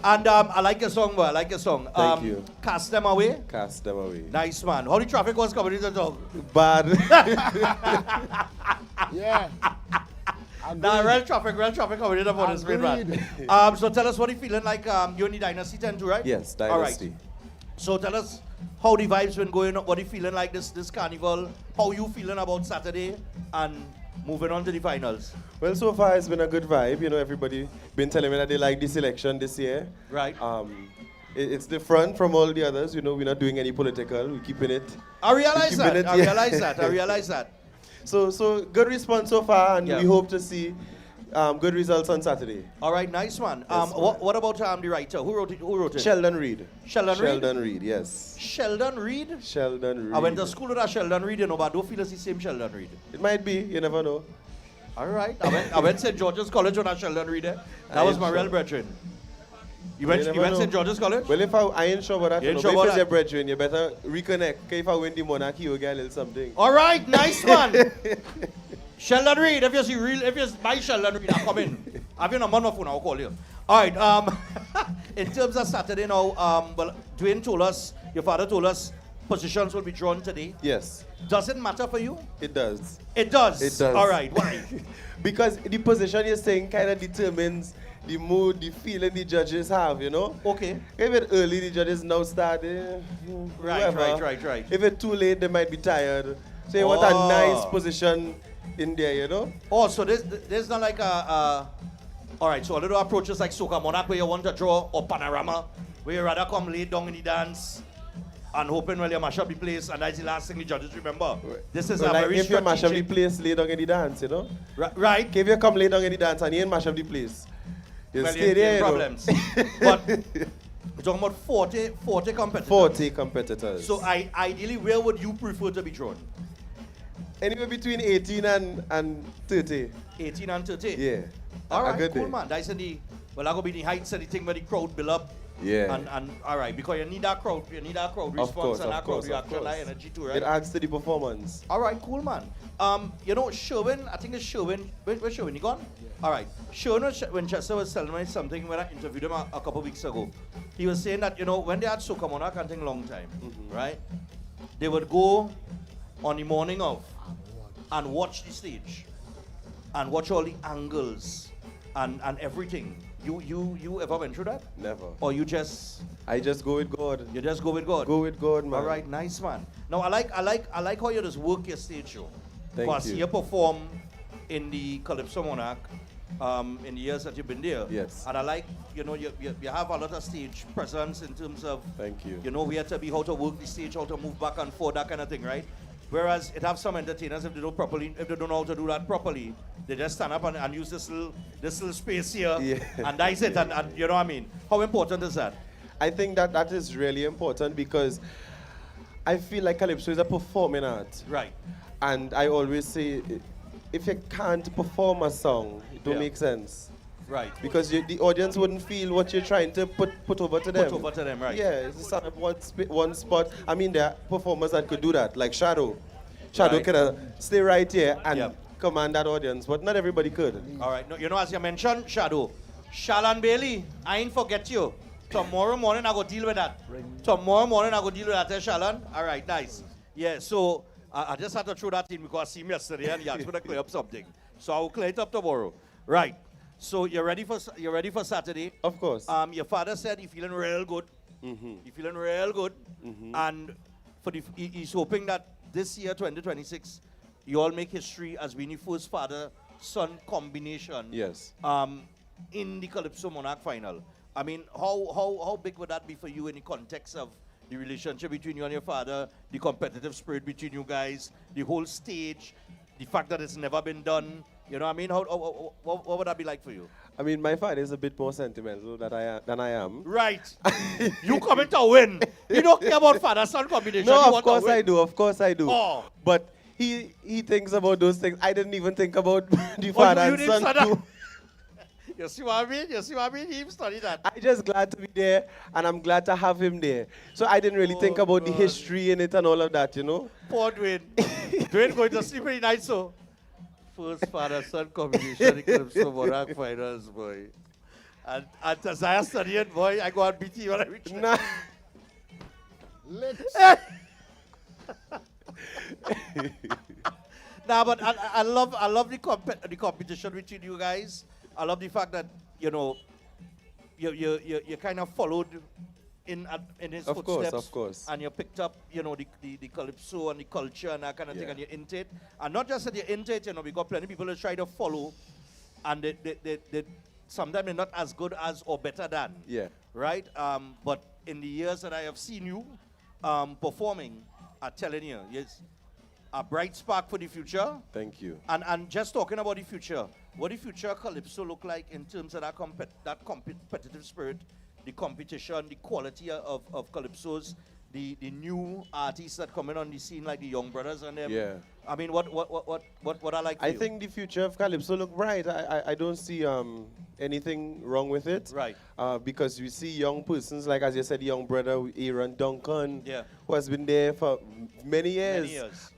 And I like your song, boy. I like your song. Thank you. Cast Them Away. Cast Them Away. Nice, man. How the traffic was coming into town? Bad. Yeah. Nah, real traffic coming into for this great man. So tell us what you're feeling like. You're in the Dynasty 10 too, right? Yes, Dynasty. All right. So tell us how the vibes been going up. What are you feeling like this carnival? How you feeling about Saturday and moving on to the finals? Well, so far it's been a good vibe. You know, everybody been telling me that they like this election this year. Right. It's different from all the others. You know, we're not doing any political. We're keeping it. I realize that. So good response so far, and we hope to see good results on Saturday. All right, nice one. Yes, what about the writer? Who wrote it? Sheldon Reed. Sheldon Reed, yes. Sheldon Reed? Sheldon Reed. I went to school with a Sheldon Reed, you know, but I don't feel it's the same Sheldon Reed. It might be, you never know. All right, I went St. George's College when I Sheldon Reed. That was my real brethren. You went St. George's College? Well, I ain't sure about that. You ain't But sure if it's your brethren, you better reconnect. Okay, if I win the monarchy, you'll get a little something. All right, nice one. Sheldon Reed, if you buy Sheldon Reed, I'll come in. I've been a month phone, I'll call you. All right, in terms of Saturday now, well, Dwayne told us, your father told us, positions will be drawn today. Yes. Does it matter for you? It does. It does? It does. All right, why? Because the position you're saying kind of determines the mood, the feeling the judges have, you know? Okay. If it's early, the judges now start. Right. If it's too late, they might be tired. So you want a nice position in there, you know? Oh, so there's not like all right, so a little approaches like Soca Monarch where you want to draw, or Panorama, where you rather come lay down in the dance and hoping when you mash up the place, and that's the last thing the judges remember. This is a like very if you mash up the strategic... place, lay down in the dance, you know? Right. If you come lay down in the dance and you ain't mash up the place, you well, stay there, problems. But We're talking about 40 competitors. 40 competitors. So ideally, where would you prefer to be thrown? Anywhere between 18 and 30. 18 and 30? Yeah. All A right, good cool, day. man. That's the, well, that could be the heights and the thing where the crowd build up. Yeah. And all right, because you need that crowd. You need that crowd response and that crowd reaction, that energy too, right? It adds to the performance. All right, cool, man. You know, Shervin, I think it's Shervin. Where's Shervin? You gone? Yeah. All right. Shervin Winchester was telling me something when I interviewed him a couple weeks ago. He was saying that, you know, when they had Soca Monarch, I think long time, right? They would go on the morning of and watch the stage and watch all the angles and everything. You ever went through that? Never. Or you just... I just go with God. You just go with God? Go with God, man. All right, nice, man. Now, I like how you just work your stage show. Thank Because you. you perform in the Calypso Monarch in the years that you've been there. Yes. And I like, you know, you have a lot of stage presence in terms of... Thank you. You know, where to be, how to work the stage, how to move back and forth, that kind of thing, right? Whereas it have some entertainers, if they don't know how to do that properly, they just stand up and use this little space here, and that's it. And you know what I mean? How important is that? I think that is really important because I feel like Calypso is a performing art. Right. And I always say, if you can't perform a song, it don't make sense. Right. Because the audience wouldn't feel what you're trying to put over to them. Put over to them, right. Yeah, it's just one spot. I mean, there are performers that could do that, like Shadow. Shadow Right. can stay right here and command that audience, but not everybody could. All right. No, you know, as you mentioned, Shadow, Shalan Bailey, I ain't forget you. Tomorrow morning, I go deal with that. Tomorrow morning, I go deal with that, Shalan. All right, nice. Yeah, so I just had to throw that in because I see him yesterday and he asked me to clear up something. So I will clear it up tomorrow. Right. So you're ready for Saturday? Of course. Your father said he's feeling real good. He's feeling real good. And he's hoping that this year, 2026, you all make history as being the first father-son combination. Yes. In the Calypso Monarch final. I mean, how big would that be for you in the context of the relationship between you and your father, the competitive spirit between you guys, the whole stage, the fact that it's never been done? You know what I mean? What would that be like for you? I mean, my father is a bit more sentimental than I am. Right. You coming to win. You don't care about father-son combination. No, of course I do. Of course I do. Oh. But he thinks about those things. I didn't even think about the father and son too. You see what I mean? You see what I mean? He even studied that. I'm just glad to be there, and I'm glad to have him there. So I didn't really think about the history in it and all of that, you know? Poor Dwayne. Dwayne going to sleep every night, so. First father-son combination in Calypso Monarch finals, boy. And as I studied, boy, I go and beat you when I reach nah. Nah, but I love the competition between you guys. I love the fact that, you know, you kind of followed in his footsteps. Of course. And you picked up, you know, the calypso and the culture and that kind of thing, and you're into it. And not just that you're into it, you know, we got plenty of people that try to follow, and they sometimes they're not as good as or better than. Yeah. Right? But in the years that I have seen you performing, I'm telling you, yes, a bright spark for the future. Thank you. And just talking about the future, what the future Calypso look like in terms of that competitive spirit, the competition, the quality of Calypsos, the new artists that come in on the scene like the Young Brothers and them. Yeah. I mean, what I like for I you? think the future of Calypso look bright. I don't see anything wrong with it. Right. Because we see young persons, like as you said, young brother Aaron Duncan, Yeah. who has been there for many years. Many years.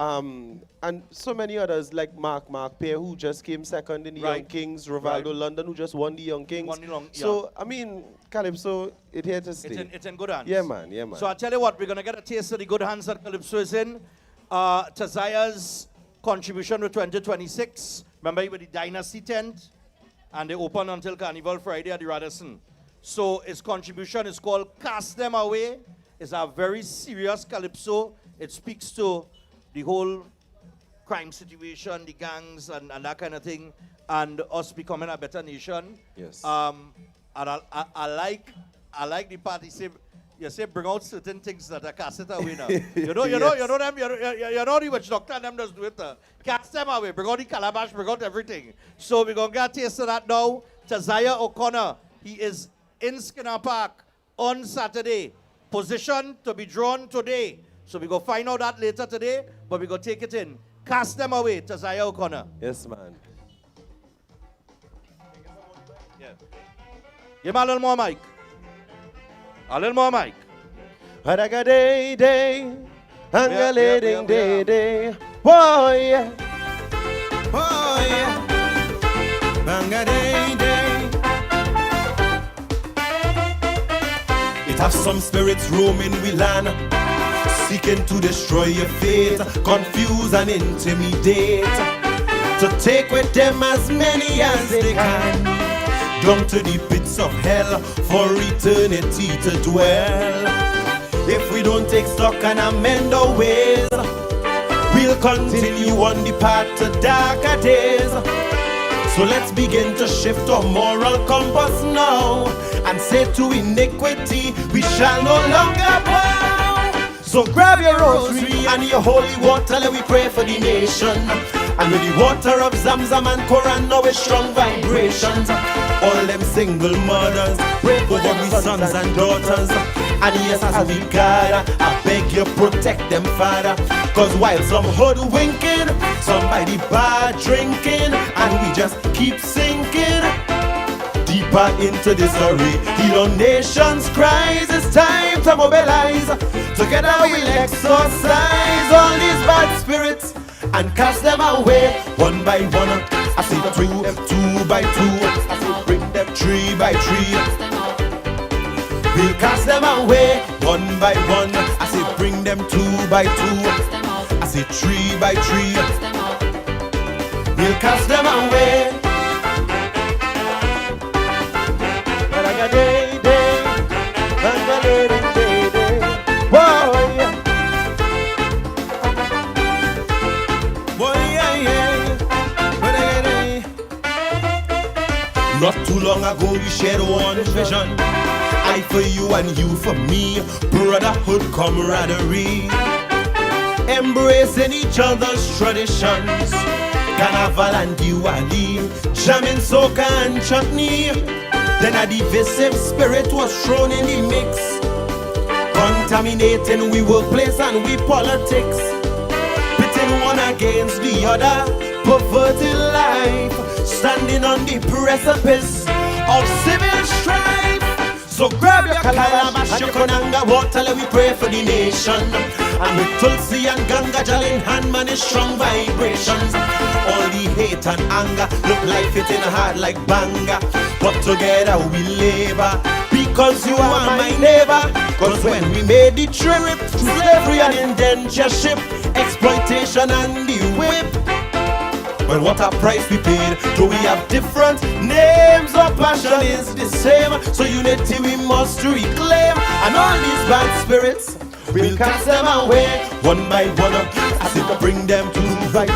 And so many others like Mark Pear, who just came second in the Young Right. Kings, Rivaldo London, who just won the Young Kings. So, I mean, Calypso, it here to stay. It's in good hands. Yeah, man. Yeah, man. So I tell you what, we're going to get a taste of the good hands that Calypso is in. Tazaya's contribution to 2026. Remember, he was the Dynasty tent, and they open until Carnival Friday at the Radisson. So his contribution is called Cast Them Away. It's a very serious Calypso. It speaks to the whole crime situation, the gangs, and that kind of thing, and us becoming a better nation. Yes. And I like the part he said. You say bring out certain things that are cast it away now. You know them. You know the witch doctor and them just do it. Cast them away. Bring out the calabash. Bring out everything. So we're gonna get a taste of that now. Tazaya O'Connor. He is in Skinner Park on Saturday. Position to be drawn today. So we go find out that later today, but we go take it in. Cast them away to Zaya O'Connor. Yes, man. Yeah. Give me a little more mic. A little more mic. Hadaga day day, hanga leding day day. Boy, boy, hanga day day. It have some spirits roaming we land, seeking to destroy your faith, confuse and intimidate, to take with them as many as they can, down to the pits of hell for eternity to dwell. If we don't take stock and amend our ways, we'll continue on the path to darker days. So let's begin to shift our moral compass now and say to iniquity, we shall no longer bow. So grab your rosary and your holy water, let we pray for the nation. And with the water of Zamzam and Quran, now with strong vibrations, all them single mothers, pray for them sons and daughters. And yes, as we God, I beg you protect them, Father. Cause while some hoodwinking, somebody bar drinking, and we just keep sinking deeper into this hurry. Heal our nation's cries, it's time to mobilize. Together we'll exorcise all these bad spirits and cast them away one by one. I say two by two. I say bring them three by three. We'll cast them away one by one. I say bring them two by two. I say three by three. We'll cast them away. Day, day, day, day. Whoa, yeah. Not too long ago we shared one vision, I for you and you for me, brotherhood, camaraderie, embracing each other's traditions, Carnival and Diwali, jamming soca and chutney. Then a divisive spirit was thrown in the mix, contaminating we workplace and we politics, pitting one against the other, perverting life, standing on the precipice of civil strife. So grab your calabash, your konanga water, let we pray for the nation. And with Tulsi and Ganga Jal in hand, man, is strong vibrations. All the hate and anger look like hitting hard like banga, but together we labor, because you are my neighbor. Cause when we made the trip, slavery and indentureship, exploitation and the whip, well, what a price we paid. Do we have different names? Our passion is the same. So unity we must reclaim. And all these bad spirits, we'll cast them away one by one. I say bring them two by two.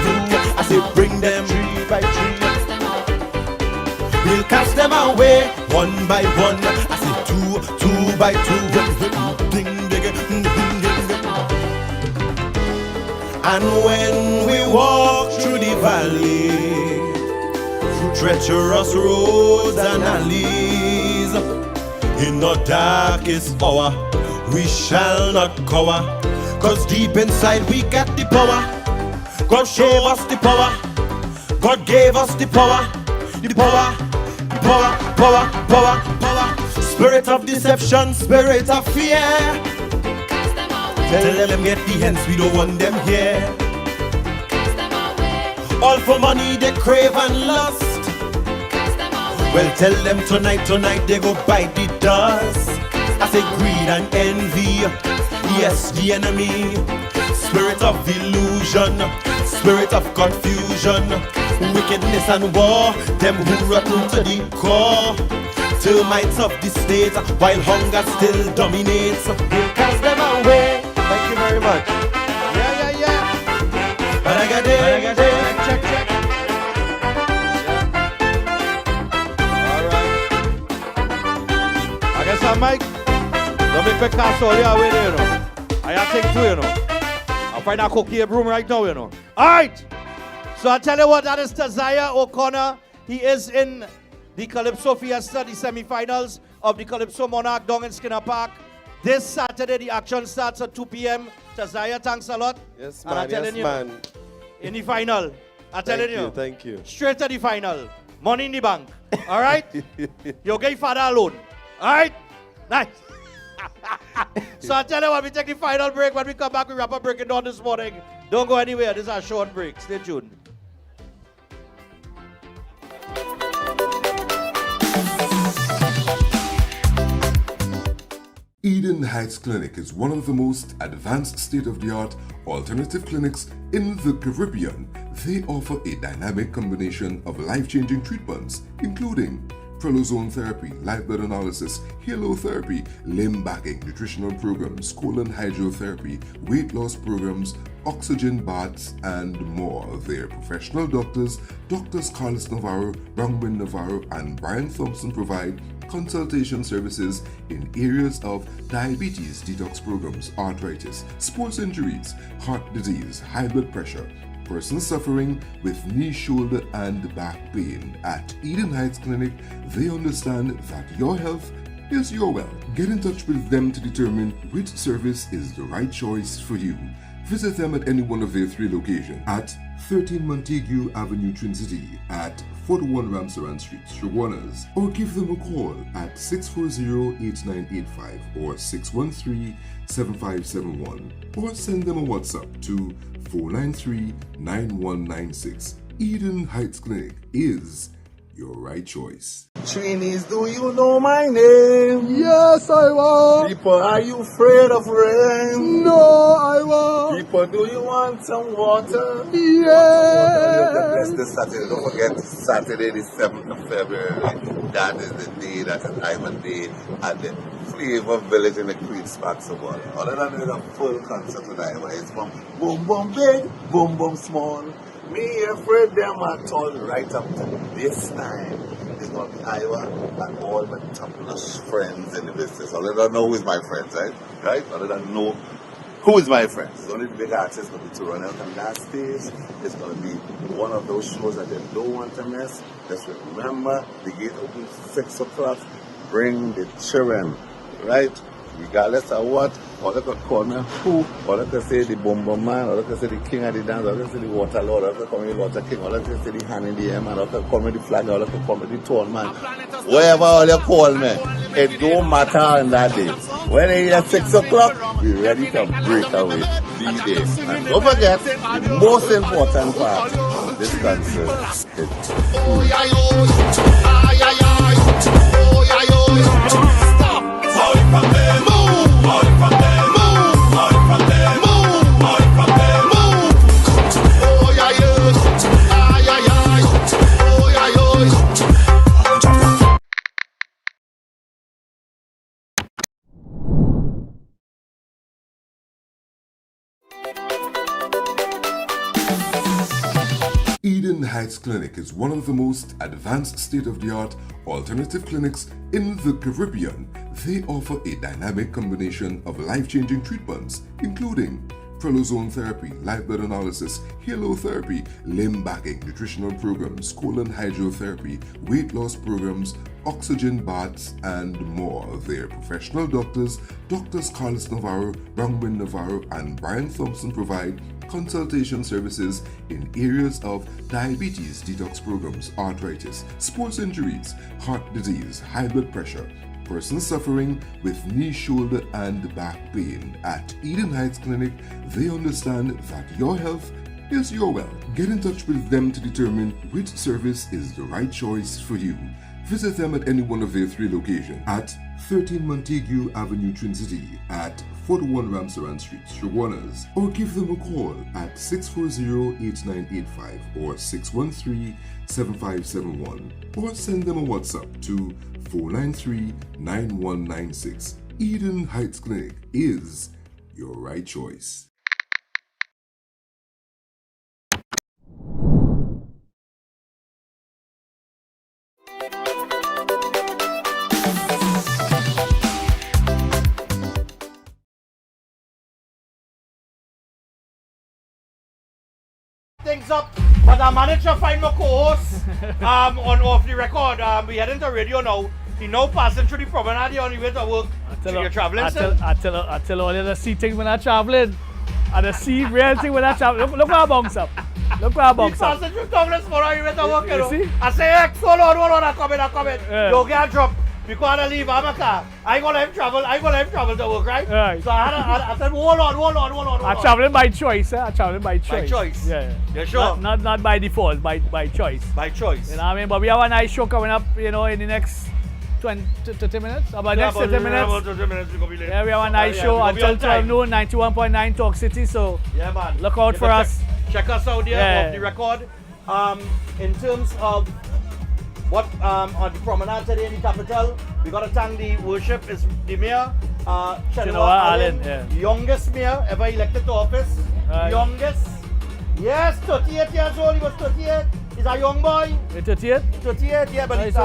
I say bring them three by three. We'll cast them away one by one. I say two by two. Ding, ding, ding, ding. And when we walk through the valley, through treacherous roads and alleys, in the darkest hour, we shall not cower. Cause deep inside we got the power. God showed us the power. God gave us the power. The power, the power, power, power, power. Spirit of deception, spirit of fear. Tell them get the hands, we don't want them here. All for money they crave and lust. Well, tell them tonight they go bite the dust. I say greed and envy, yes, the enemy. Spirit of illusion, spirit of confusion, wickedness and war, them who rotten to the core. Termites of the state, while hunger still dominates. We'll cast them away. Thank you very much. Yeah. Check. Alright. I guess I'm Mike. Don't make me cast all your way there, you know. I take two, you know. I'll find a cookie broom right now, you know. Alright. So I'll tell you what, that is Zaya O'Connor. He is in the Calypso Fiesta, the semi-finals of the Calypso Monarch down in Skinner Park. This Saturday, the action starts at 2 p.m. Josiah, thanks a lot. Yes, And man. I'm telling Yes, man. in the final, I'm telling you. Thank you. Straight to the final. Money in the bank. All right? You get your father alone. All right? Nice. So I tell you what, we take the final break. When we come back, we wrap up Breaking Down this morning. Don't go anywhere. This is a short break. Stay tuned. Eden Heights Clinic is one of the most advanced state-of-the-art alternative clinics in the Caribbean. They offer a dynamic combination of life-changing treatments, including prolozone therapy, live blood analysis, halotherapy, limb bagging, nutritional programs, colon hydrotherapy, weight loss programs, oxygen baths, and more. Their professional doctors, Drs. Carlos Navarro, Bronwyn Navarro, and Brian Thompson provide consultation services in areas of diabetes detox programs, arthritis, sports injuries, heart disease, high blood pressure, persons suffering with knee, shoulder, and back pain. At Eden Heights Clinic, they understand that your health is your wealth. Get in touch with them to determine which service is the right choice for you. Visit them at any one of their 3 locations at 13 Montague Avenue, Twin City, at 41 Ramsaran Street, Shawanas, or give them a call at 640-8985 or 613-7571, or send them a WhatsApp to 493-9196. Eden Heights Clinic is your right choice. Trinis, do you know my name? Yes, I will. People, are you afraid of rain? No, I will. People, do you want some water? Yes. This Saturday, don't forget Saturday the 7th of February. That is the day, that is Diamond Day at the Flavor Village in the Queen's Sparks of Water. Other than a full concert tonight, where it's from boom boom big, boom boom small. Me afraid them at all right up to this time. It's going to be Iowa and all my topless friends in the business. Other than know who is my friends, right? Right? Other than know who is my friends. It's only the big artists going to be run out on that stage. It's going to be one of those shows that they don't want to miss. Just remember, the gate opens 6 o'clock. Bring the children, right? Regardless of what, or they could call me who, or they could say the bomber man, or they could say the king of the dance, or they could say the water lord, or they could call me the water king, or they could say the hand in the air man, or they could call me the flag, or they could call me the tall man. Whatever all you call me, it don't matter on that day. When it is 6 o'clock, be ready to break away. Be there. And don't forget, the most important part of this concert is Hold it from there, move. Hold it from there, move. Hold it from there, move. Hold it from there, move. Oh yeah, yeah. Ay, ay, ay. Oh yeah, Eden Heights Clinic is one of the most advanced state-of-the-art alternative clinics in the Caribbean. They offer a dynamic combination of life-changing treatments, including prolozone therapy, live blood analysis, halotherapy, limb bagging, nutritional programs, colon hydrotherapy, weight loss programs, oxygen baths, and more. Their professional doctors, Drs. Carlos Navarro, Bronwyn Navarro, and Brian Thompson provide consultation services in areas of diabetes detox programs, arthritis, sports injuries, heart disease, high blood pressure, persons suffering with knee, shoulder, and back pain. At Eden Heights Clinic, they understand that your health is your wealth. Get in touch with them to determine which service is the right choice for you. Visit them at any one of their 3 locations at 13 Montague Avenue, Twin City, at 41 Ramsaran Street, Shawanas, or give them a call at 640-8985 or 613-7571, or send them a WhatsApp to 493-9196. Eden Heights Clinic is your right choice. Things up, but I managed to find my co-host on off the record. We head into radio now. He now passing through the promenade on the way to work. So you're traveling, sir? I tell all you the see things when I'm traveling. And the see real thing when I'm traveling. Look where I bounce up. Look where I bounce up. He passing through Congress for on the way to work, you know. see? I say, hey, hold on, I'm coming. Yeah. You get drop. Because I leave, I'm a car. I ain't gonna let him travel to work, right? Right. So I said, hold on. I'm traveling by choice, I'm traveling by choice. By choice? Yeah. You sure? Not by default, by choice. By choice. You know what I mean? But we have a nice show coming up, you know, in the next 20 to 30 minutes. About next 30 minutes. About 30 minutes, we're gonna be late. Yeah, we have a nice show until 12 noon, 91.9 Talk City. So yeah, man. Look out for us. Check us out there Yeah. off the record. In terms of what on the promenade today in the capital, we gotta thank the worship is the mayor, Chenua Allen, youngest mayor ever elected to office. Youngest. Yes, 38 years old. He was 38. He's a young boy. 38? 38, yeah, but he's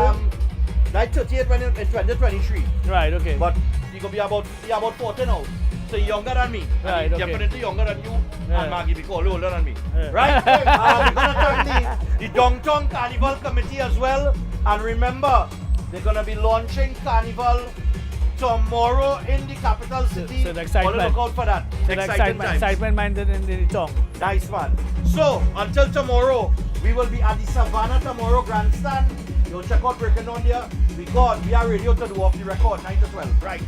like 38 when in 2023. Right, okay. But he gonna be about 40 now. So he's younger than me. Right, and he's okay. definitely younger than you. Yeah. And Maggie because older than me. Yeah. Right? We're gonna thank the Downtown Carnival Committee as well. And remember, they're gonna be launching Carnival tomorrow in the capital city. So the excitement. Look out for that. So the excitement minded in the tongue. Nice, man. So until tomorrow, we will be at the Savannah tomorrow grandstand. You'll check out Breaking On there because we are radio to do off the record 9 to 12. Right.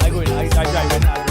I go in. I drive in.